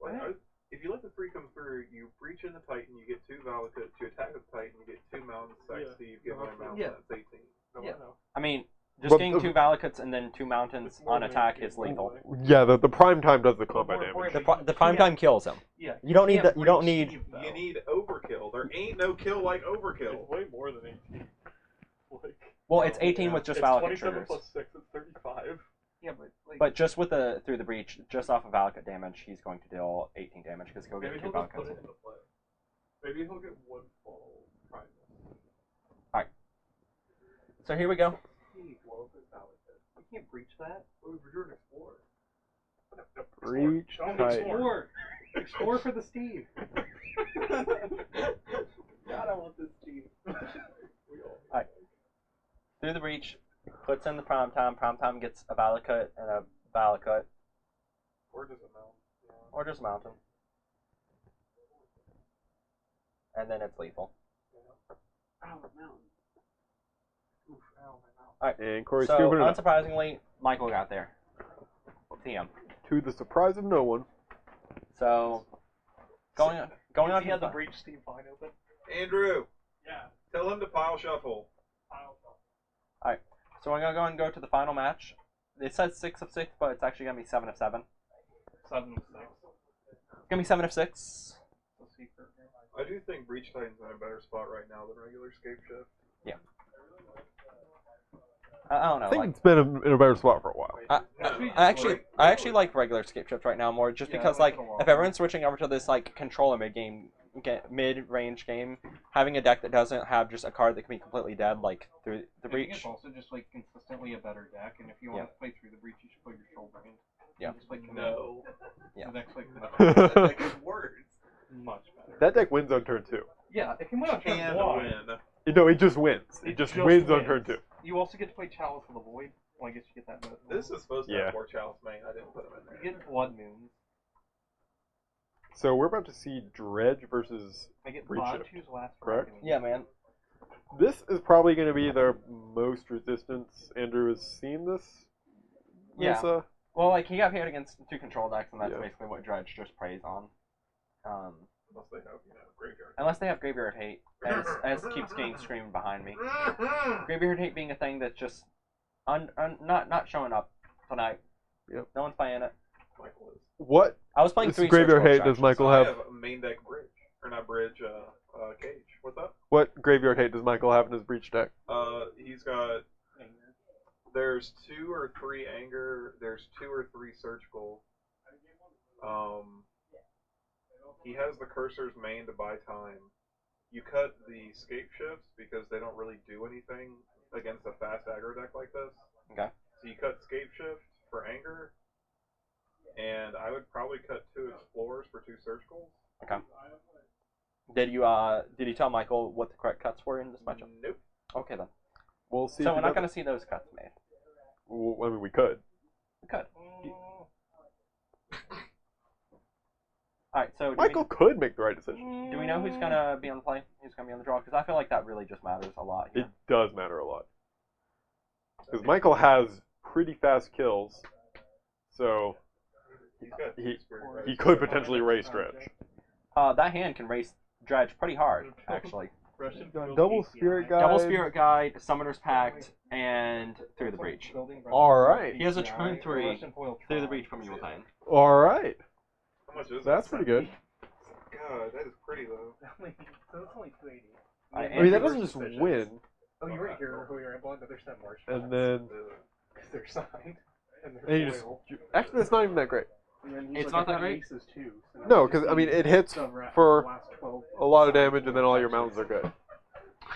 Well, if you let the 3 come through, you breach in the Titan, you get 2 Valakut, you attack with the Titan, you get 2 mountains, sack Yeah. Steve, get 1 mountain, Yeah. that's 18. Yeah. I know. I mean, Just But getting the- 2 Valakuts and then 2 mountains on attack is lethal. Yeah, the prime time does the combat more damage. important- The prime time kills him. Yeah. You don't need can't the, you don't breach need Steve, though. You need overkill. There ain't no kill like overkill. It's way more than 18. Like, well, it's 18 with just it's Valakut 27 triggers. plus 6, it's 35. Yeah, but like, But just with the through the breach, just off of Valakut damage, he's going to deal 18 damage because he'll get Maybe 2 he'll just put Valakuts. it into play. Maybe he'll get one fall prime. So here we go. Steve, well, it's valid. You can't breach that. Oh, we're doing Explorer. Breach Don't Titan. explore. Explore for the Steve. God, I want this Steve. Through the breach, puts in the prime time. Prime time gets a Valakut and a Valakut, Or does it mount? Yeah. or just mountain. And then it's lethal. Oh, mountain. Oof, ow, my mouth. And Corey's So, scooping it up. unsurprisingly, Michael got there. TM. To the surprise of no one. So, going on He to had the the breach Steve line open. Andrew, Yeah. tell him to pile shuffle. So we're gonna go and go to the final match. It says 6 of 6, but it's actually gonna be 7 of 7. 7 of 6. It's gonna be 7 of 6. The secret. I do think Breach Titan's in a better spot right now than regular Scape Shift. I don't I know. think Like, it's been in a better spot for a while. I actually like regular Scape Shift right now more, just Yeah, because I like like it a lot. if everyone's switching over to this like controller mid-range game, having a deck that doesn't have just a card that can be completely dead like through the I think breach. it's also just like consistently a better deck, and if you want to play through the breach, you should play your shoulder hand. Yeah. Just play No. Yeah. The deck's like That's like his words. much better. That deck wins on turn 2. Yeah, it can win on turn Can 1. win. No, it just wins. It just wins on turn 2. You also get to play Chalice of the Void. Well, I guess you get that. This is supposed to Yeah. have more Chalice main. I didn't put him in there. You get Blood Moons. So we're about to see Dredge versus I get Breach Bod Shift, Choose Last correct? Reckoning. Yeah, man. This is probably going to be the most resistance Andrew has seen this. Yeah. This, Well, like he got paired against 2 control decks, and that's Yeah. basically what Dredge just preys on. Unless they have, graveyard. Unless they have Graveyard Hate, as keeps getting screamed behind me. Graveyard Hate being a thing that's just not showing up tonight. Yep. No one's playing it. Michael is. what I was playing this 3 graveyard Search hate Box does Michael I have? have a main deck bridge. Or not bridge, cage. What's up? What graveyard hate does Michael have in his Breach deck? He's got. There's 2 or 3 anger. There's 2 or 3 surgical. He has the cursors main to buy time. You cut the scape shifts because they don't really do anything against a fast aggro deck like this. Okay. So you cut scape shift for anger, and I would probably cut 2 explorers for 2 surgicals. Okay. Did you tell Michael what the correct cuts were in this matchup? Nope. Okay then. We'll see. So if we're he not going does to see those cuts made. it. Well, I mean, we could. We could. All right. So Michael could make the right decision. do we know who's going to be on the play? Who's going to be on the draw? Because I feel like that really just matters a lot here. It does matter a lot. Because Michael has pretty fast kills, so He's got he Spirit he Guides. could potentially race Dredge. That hand can race Dredge pretty hard, actually. Russian Double Spirit Guide. Double Spirit Guide, Summoner's Pact, and Through the Breach. All right. He has a turn 3 Through the Breach from Yuletide. All right. How much is That's that? pretty good. God, that is pretty though. So it's only 280. I mean, that doesn't just win, Oh, you're right here. Who you're implying, but there's that march. and then Because they're signed. And and you they're just foil. actually that's not even that great. And then he's It's like, not I that got great? aces too, so now No, you just 'cause, I mean, need it hits some rat for the last 12 A lot of damage, and then all your mountains are good.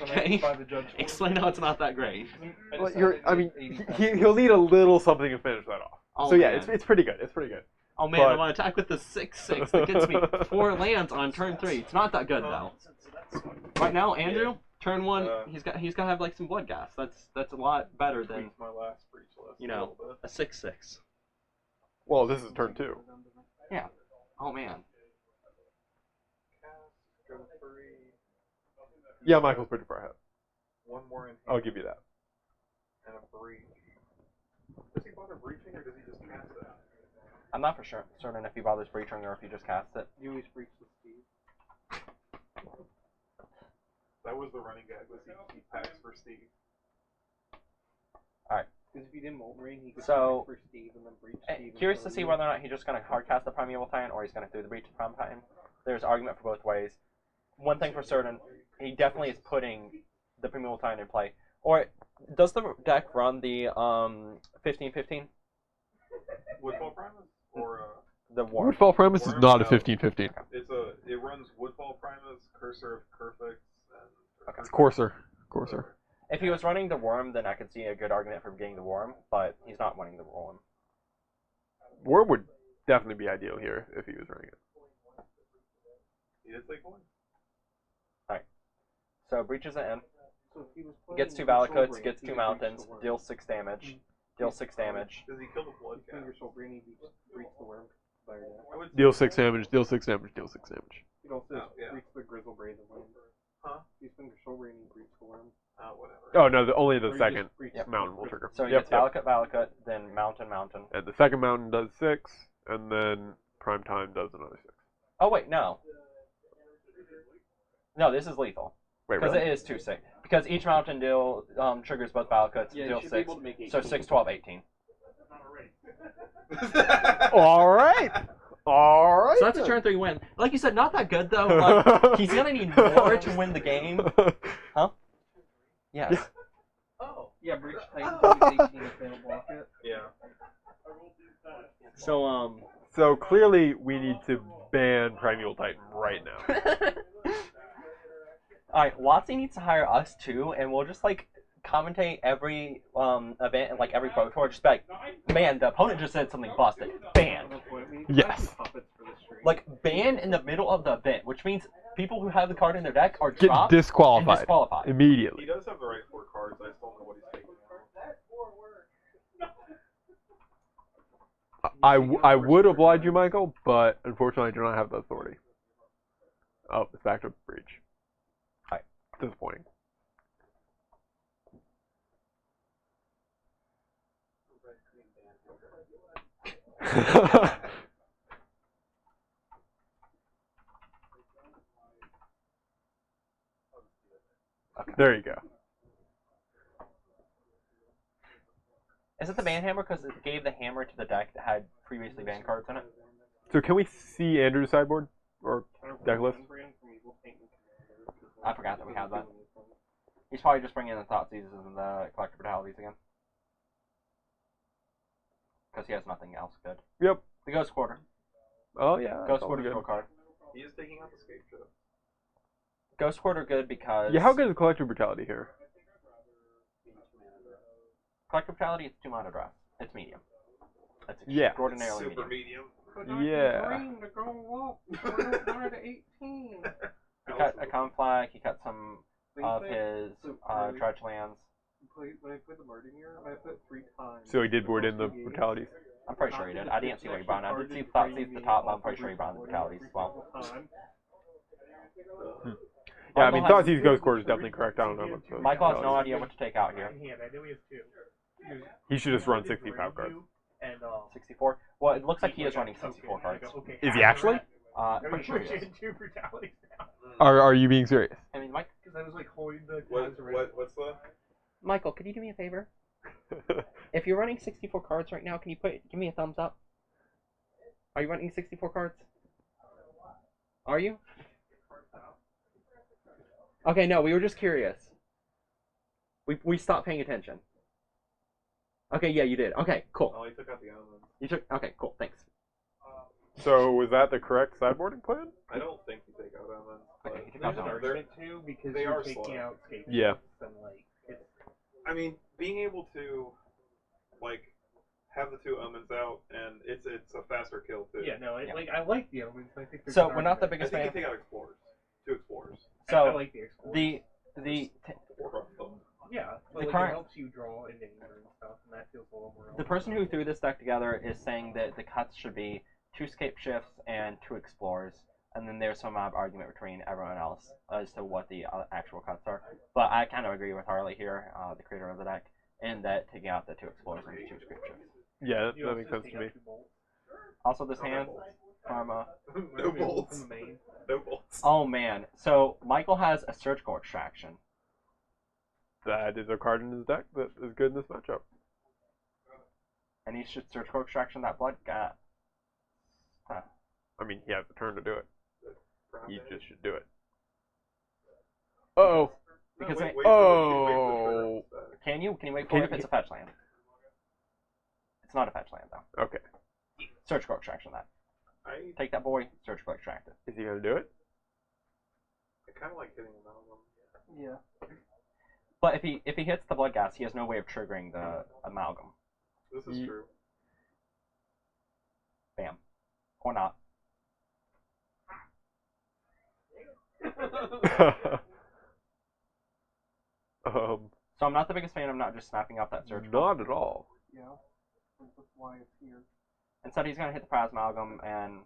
Okay. By the judge. Explain how it's not that great. Well, I mean, he'll need a little something to finish that off. Oh, So yeah, man. it's pretty good. It's pretty good. Oh man, but- I'm on attack with the 6/6 that gets me 4 lands on turn 3. It's not that good though. Right now, Andrew, turn 1, he's got to have like some blood gas. That's a lot better than Tweaked my last breach list. you a know little bit. a 6/6. Well, this is turn 2. Oh man. Cast, go 3. Yeah, Michael's pretty far ahead. 1 more in I'll hand, give you that. and a breach. Does he bother breaching or does he just cast it? I'm not for certain if he bothers breaching or if he just casts it. You always breach the Steve. That was the running gag. Was he packs for Steve? All right. Because if he didn't Molten Rain, he could So, for Steve and then breach Steve. Curious to see whether or not he's just going to hardcast the Primeval Titan or he's going to do the Breach of Prime Titan. There's argument for both ways. One thing for certain, he definitely is putting the Primeval Titan in play. Or does the deck run the 15-15? Woodfall Primus or The War. Woodfall Primus is not a 15-15. it runs Woodfall Primus, Cursor of Curfix, and Okay. It's Courser. Courser. If he was running the Worm, then I could see a good argument for getting the Worm, but he's not running the Worm. Worm would definitely be ideal here if he was running it. He did take one. So breaches it in, So if he was gets 2 playing Valakuts, Soul gets Brain, 2 he mountains, could breach the worm. deals 6 damage. Deals 6 damage. Does he kill the blood If you finger cat? Soul Brain, he breach the worm. Fire that. I would Deal 6 damage, deal 6 damage, deal 6 damage. He'd also Oh, yeah. breach the Grizzle Brain and win. Huh? If you finger Soul Brain, he breach the worm. Whatever. Oh no, only Or the you second just breach Yep. the mountain will trigger. So he Yep, gets yep. Valakut, then Mountain. And the second mountain does 6, and then Prime Time does another 6. Oh wait, no. No, this is lethal. Wait, Because really? it is 2-6. Because each mountain deal triggers both Valakuts, Yeah, you deal should 6. be able to make 18. So 6, 12, 18. Alright! Alright! So that's a turn 3 win. Like you said, not that good though. Like, he's gonna need more to win the game. Huh? Yes. Yeah. Oh. Yeah, breach Titan, 18 if they don't block it. Yeah. So So clearly we need to ban Primeval Titan right now. Alright, Watsy needs to hire us too, and we'll just like commentate every event and like every pro tour. Just be like, man, the opponent just said something busted. Banned. Yes. Puppets for the stream. Like banned in the middle of the event, which means people who have the card in their deck are Get dropped and disqualified disqualified. immediately. He does have the right 4 cards. I just don't know what he's taking out. I would oblige you, Michael, but unfortunately I do not have the authority. Oh, it's back to breach. Hi. Disappointing. There you go. Is it the ban hammer because it gave the hammer to the deck that had previously banned cards in it? So can we see Andrew's sideboard or deck list? I forgot that we had that. He's probably just bringing in the Thoughtseizes and the Collector Brutalities again. Because he has nothing else good. Yep. The Ghost Quarter. Oh yeah. Ghost that's Quarter's good. a card. He is taking out the scape shift. Ghost Quarter good because... Yeah, how good is Collector Brutality here? Collector Brutality, it's 2 mana draw. It's medium. It's Yeah. extraordinarily Super medium. medium. Yeah. To go up. We're not down to 18. He cut a Conflag, he cut some of his So, Dredge lands. When I played the Martineer, I put 3 times. So he did board in the brutalities. I'm pretty sure he did. I didn't see where he brought it. I did see Thoughtseize at the top, but I'm pretty sure he brought the Brutalities as well. Yeah, I mean, Michael has- Thoughtseizes Ghost Quarter is definitely correct. I don't know what the Michael has no brutality idea what to take out here. In hand, I know he has 2. is. He should just run 65 cards. And 64? Well, it looks like he is running 64 cards. Okay, Is he actually? I'm pretty sure he is. 2 brutalities now. Are you being serious? I mean, Mike, Because I was like holding the What's the? Michael, could you do me a favor? If you're running 64 cards right now, can you give me a thumbs up? Are you running 64 cards? Are you? Okay, no, we were just curious. We stopped paying attention. Okay, yeah, you did. Okay, cool. Oh, he took out the omens. You took. Okay, cool. Thanks. So was that the correct sideboarding plan? I don't think he take out omens. But Okay, he took There's out an Omens. argument too because they you're are taking slow. out scape Yeah. shifts and like it's I mean, being able to like have the 2 omens out and it's a faster kill too. yeah no Yeah. like I like the omens. I think there's So an we're not the argument. I biggest think fan. he take out explorers. 2 explorers. I So like the explorers. the Or of them. yeah, but the like, current- it helps you draw in danger and stuff, and that feels a little more. the person who threw this deck together is saying that the cuts should be 2 scape shifts and 2 explorers, and then there's some argument between everyone else as to what the actual cuts are. But I kind of agree with Harley here, the creator of the deck, in that taking out the 2 explorers and 2 scape shifts. Yeah, You that also makes sense take to out me. 2 bolts. Also, this hand, Karma. No bolts. From the main. No bolts. Oh man, so Michael has a surgical extraction. That is a card in his deck that is good in this matchup. And he should surgical extraction that blood gas. I mean, he has the turn to do it. Prime He damage? just should do it. Uh-oh. Because wait, it- wait for Oh. the turn. Can you wait for Can it if you- it's a fetch land? It's not a fetch land though. Okay. Surgical extraction that. I Take that boy, surgical extract it. Is he going to do it? kind of like hitting him out of them. Yeah. But if he hits the blood gas, he has no way of triggering the amalgam. This is true. Bam. Or not. So I'm not the biggest fan of not just snapping up that surgical. Not at all. Yeah. That's why it's here. Instead, he's going to hit the plasmalgam, and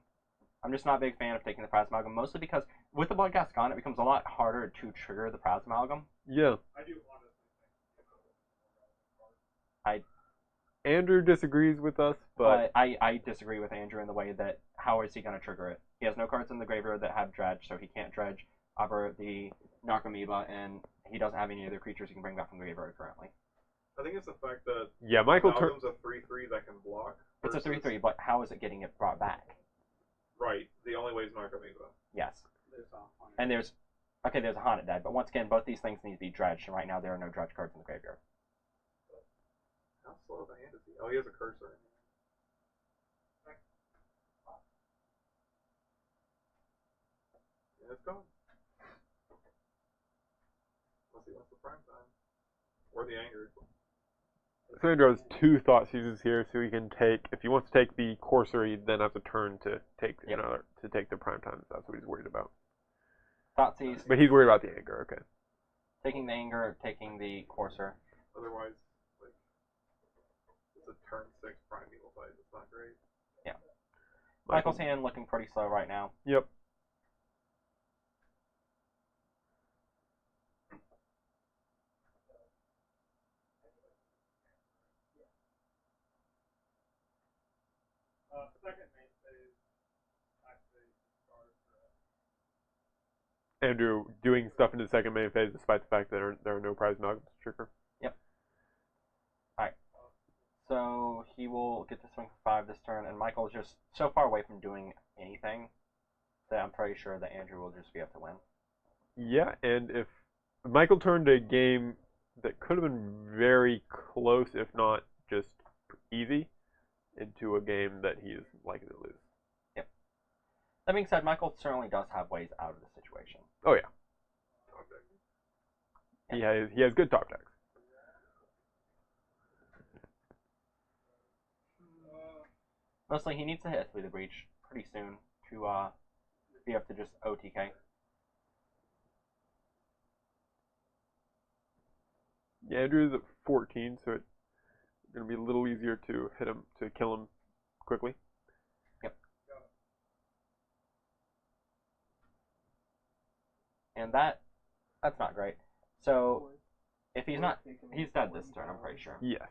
I'm just not a big fan of taking the plasmalgam, mostly because with the blood gas gone, it becomes a lot harder to trigger the plasmalgam. Yeah. I Andrew disagrees with us, but I disagree with Andrew in the way that how is he going to trigger it? He has no cards in the graveyard that have dredge, so he can't dredge over the Narcomoeba, and he doesn't have any other creatures he can bring back from the graveyard currently. I think it's the fact that yeah, Michael turn. Amalgam's a 3/3 that can block. It's a versus- 3/3, but how is it getting it brought back? Right. The only way is Narcomoeba. Yes. And there's a Haunted Dead, but once again, both these things need to be dredged, and right now there are no dredge cards in the graveyard. How slow of a hand is he? Oh, he has a cursor in here. Yeah, it's gone. Unless he wants the prime time. Or the anger. So Andrew has 2 thought seizes here, so he can take. If he wants to take the Courser, he then has a turn to take Yep. another to take the prime time. That's what he's worried about. Thoughtseize, But he's worried about the anger. Okay. taking the anger, taking the Courser. Otherwise, like, it's a turn 6 prime evil fight. It's not great. Yeah. Michael's hand looking pretty slow right now. Yep. Andrew doing stuff in the second main phase, despite the fact that there are no prize amalgams to trigger. Yep. Alright. So he will get to swing for 5 this turn, and Michael's just so far away from doing anything that I'm pretty sure that Andrew will just be able to win. Yeah, and if Michael turned a game that could have been very close, if not just easy, into a game that he is likely to lose. Yep. That being said, Michael certainly does have ways out of the situation. Oh yeah. He has good top decks. Mostly he needs to hit through the breach pretty soon to be able to just OTK. Yeah, Andrew's at 14, so it's going to be a little easier to hit him, to kill him quickly. Yep. And that's not great. So if he's dead this turn, I'm pretty sure. Yes.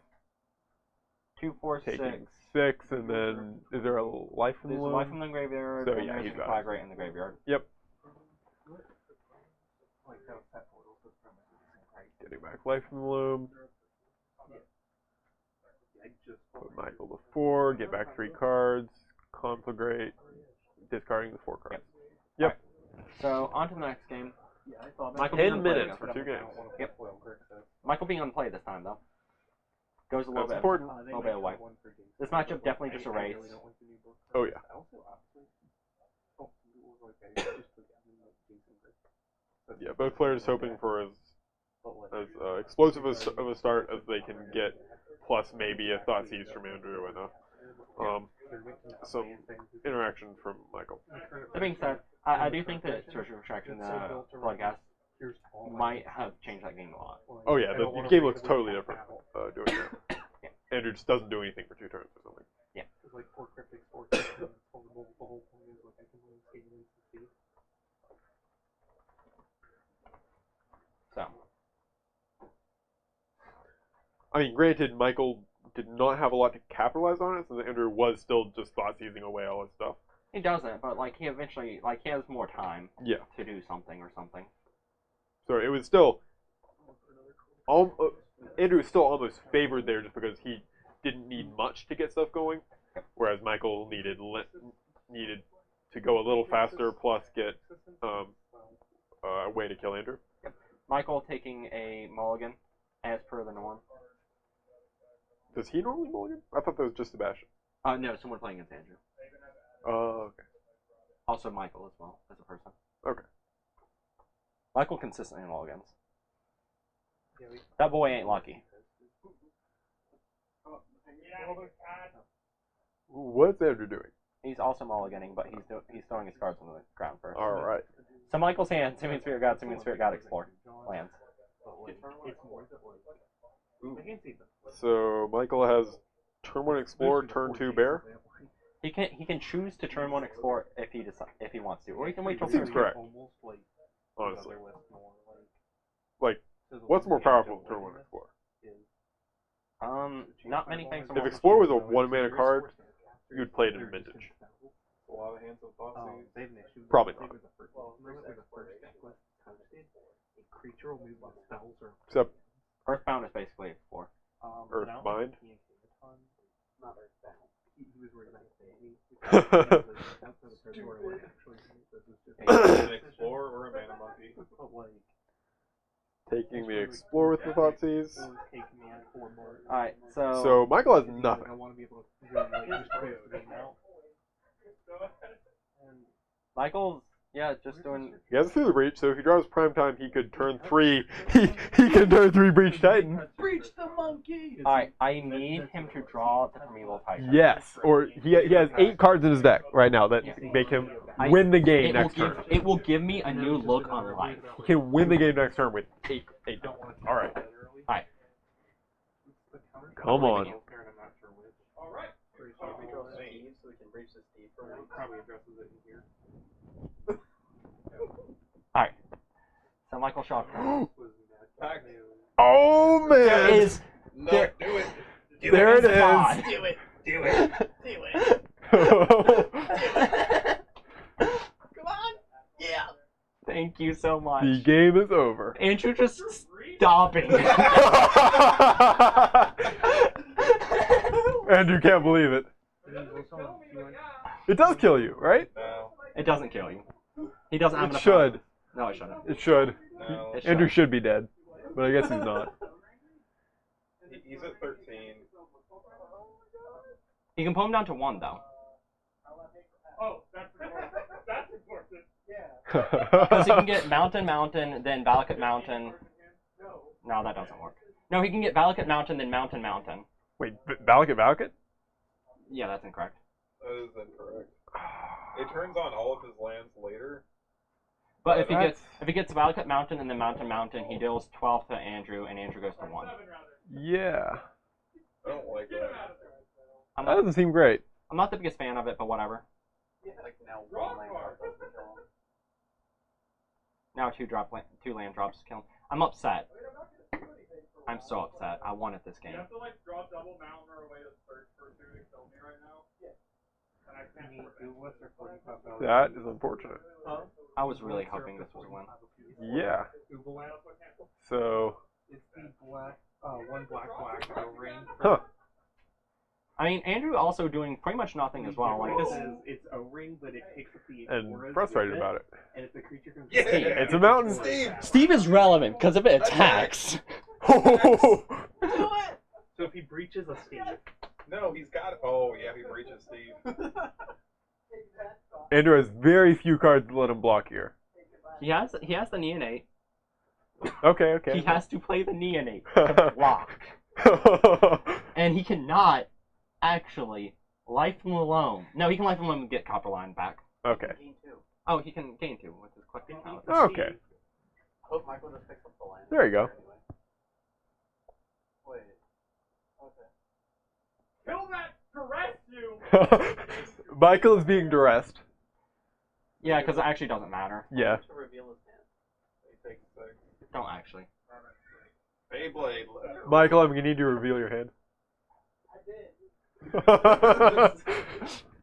2, 4, 6. Taking 6, and then is there a life from the There's loom? life from the graveyard, So, and yeah, there's he's a got flag it. right in the graveyard. Yep. Like that was that portal system. Right. Getting back life from the loom. I just Put Michael to 4, get back 3 cards, conflagrate, discarding the 4 cards. Yep. So on to the next game. yeah, I thought Michael 10 being on play minutes again. for 2 games. Yep. Michael being on play this time though. Goes a little That's bit. important. A little bit away. This matchup definitely just a race. Oh yeah. Yeah, both players hoping for as explosive of a start as they can get, plus maybe a thought seize from Andrew and some interaction from Michael. That being said, I do think that surgical extraction, blood gas, might have changed that game a lot. Oh yeah, the game looks totally different doing that. Andrew just doesn't do anything for 2 turns or something. It's like 4 cryptics, 4 cryptics. The whole point is like I can win game and succeed. So I mean, granted, Michael did not have a lot to capitalize on it, so Andrew was still just thought seizing away all his stuff. he doesn't, but like he eventually he has more time Yeah. to do something or something. So it was still, Andrew was still almost favored there just because didn't need much to get stuff going, whereas Michael needed to go a little faster, plus get a way to kill Andrew. Michael taking a mulligan, as per the norm. Does he normally mulligan? I thought that was just Sebastian. No, someone playing against Andrew. Oh, okay. Also Michael as well, as a person. Okay. Michael consistently mulligans. That boy ain't lucky. What's Andrew doing? He's also mulliganing, but he's throwing his cards on the ground first. All right. So Michael's hand, Simian Spirit God, Explore. Lands. So Michael has turn 1 Explore, turn 2 Bear. He can choose to turn 1 Explore if he wants to, or he can wait till Seems turn correct. Honestly. Like, what's more powerful than turn 1 Explore? Not many things. If Explore was a 1-mana card, you'd play it in Vintage. A lot of hands of Thoughtseize. Probably not. Except Earthbound is basically Explore. Earthbind. An Explorer or a Mana Monkey. Taking the Explore with the Thoughtseize. Alright, So Michael has nothing. Michael's, yeah, just doing... He has a Through the Breach, so if he draws Prime Time, he could turn 3. He can turn 3 Breach Titan. Breach the monkey! Alright, I need him to draw the Primeval Titan. Yes, or he has 8 cards in his deck right now that make him win the game next turn. It will give me a new look on life. He can win the game next turn with 8 decks. All right. Alright. Come on. Alright. So we can breach this deep for one. Probably addresses it in here. Alright. So Michael Shaw. Oh man! Is No, there, do it. There it is. Do it. Do it. Do it. Come on. Yeah. Thank you so much. The game is over. Andrew, just stop it. Andrew can't believe it. It does kill you, right? No. It doesn't kill you. He doesn't have It enough. should. No, it shouldn't. It should. No. It Andrew should. should be dead, but I guess he's not. He's at 13. You can pull him down to 1 though, Oh, that's important. because he can get Mountain, then Valakut Mountain. No, that doesn't work. No, he can get Valakut Mountain, then Mountain. Wait, Valakut? Yeah, that's incorrect. That is incorrect. It turns on all of his lands later. But if he That's- gets Valakut Mountain and then Mountain, he deals 12 to Andrew, and Andrew goes to 1. Yeah. I don't like that. I'm That not, doesn't seem great. I'm not the biggest fan of it, but whatever. Like now one land drop doesn't kill him. Now 2 land drops kill him. I'm upset. I'm so upset. I wanted this game. You have to like draw double mountain or a way to search for two to kill me right now. And I can't afford it. That is unfortunate. I was really hoping this was a win. Yeah. So, It's the black, one black ring. huh. I mean, Andrew also doing pretty much nothing as well. Like this is It's a ring, but it takes up the And auras frustrated with about it. And if the creature comes Yeah. It's a mountain. Steve is relevant because if it attacks. Oh, So if he breaches a Steve, No, he's got. Oh, yeah, he breaches Steve. Andrew has very few cards to let him block here. He has the Neonate. Okay, okay. He has to play the Neonate to block. And he cannot actually life him alone. No, he can life him alone and get Copperline back. Okay. Oh, he can gain 2 with his collecting power. Okay. I hope Michael just picks up the land. There you go. Wait. Okay. kill that to rest you. Michael is being duressed. Yeah, because it actually doesn't matter. Yeah. To reveal his hand. He takes 6. Don't actually. Beyblade. Michael, I'm gonna need you to reveal your hand.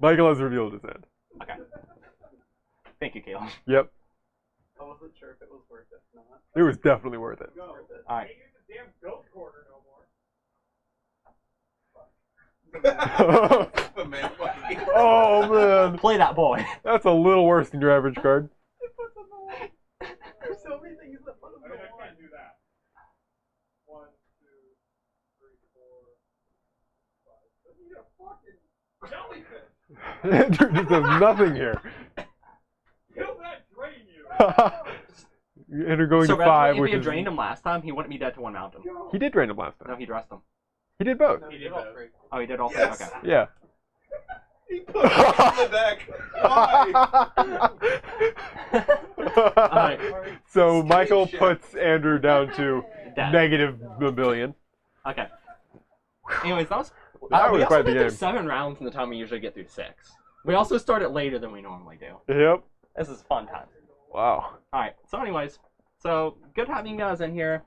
Michael has revealed his hand. Okay. Thank you, Caleb. Yep. I wasn't sure if it was worth it or not. It was definitely worth it. Go. Alright. Can't use the damn goat quarter no more. The man fight. Oh man, Play that boy. that's a little worse than your average card. There's so many things that put him I mean, I can't do that. 1, 2, 3, 4, 5. I need a fucking jellyfish. Andrew just does nothing here. Kill that drain, you. Andrew going So to 5, if which he had is drained him last time, he wouldn't be dead to one mountain. he did drain him last No, time. he dressed him. He did both. He did all three. Oh, he did all three? Yes. Okay. Yeah. He put it on the deck. Why? Alright. So Michael Shit. puts Andrew down to Dead. -1 million. Okay. Anyways, that was That we was also quite the did through game. 7 rounds in the time we usually get through 6. We also started later than we normally do. Yep. This is fun time. Wow. Alright, so anyways, so good having you guys in here.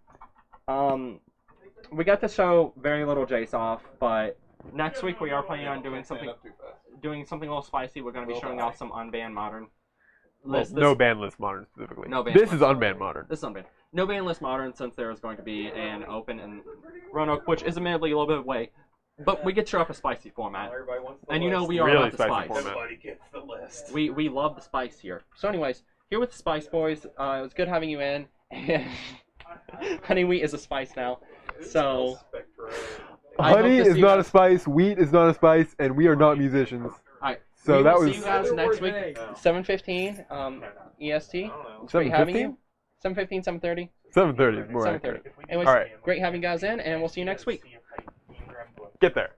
We got to show very little Jace off, but next week we are planning on doing something Stand up too fast. a little spicy. We're going to be showing off some unbanned modern. Well, This- no ban list modern specifically. No ban this list. is unbanned modern. This is unbanned. No ban list modern since there is going to be an open in Roanoke, which is admittedly a little bit away, but we get you off a spicy format. Everybody wants the And you know list. we are Really about the spicy spice. format. Everybody gets the list. We love the spice here. So anyways, here with the Spice Boys, it was good having you in. And honey wheat is a spice now. So I hope Honey to is see not you a spice, wheat is not a spice, and we are not musicians. Alright. So we that will was see you guys next week, No. 7:15 EST. I don't know. It's great having you. 7:15? 7:15, 7:30. 7:30 is more 7:30. accurate. Anyways, All right. great having you guys in, and we'll see you next week. Get there.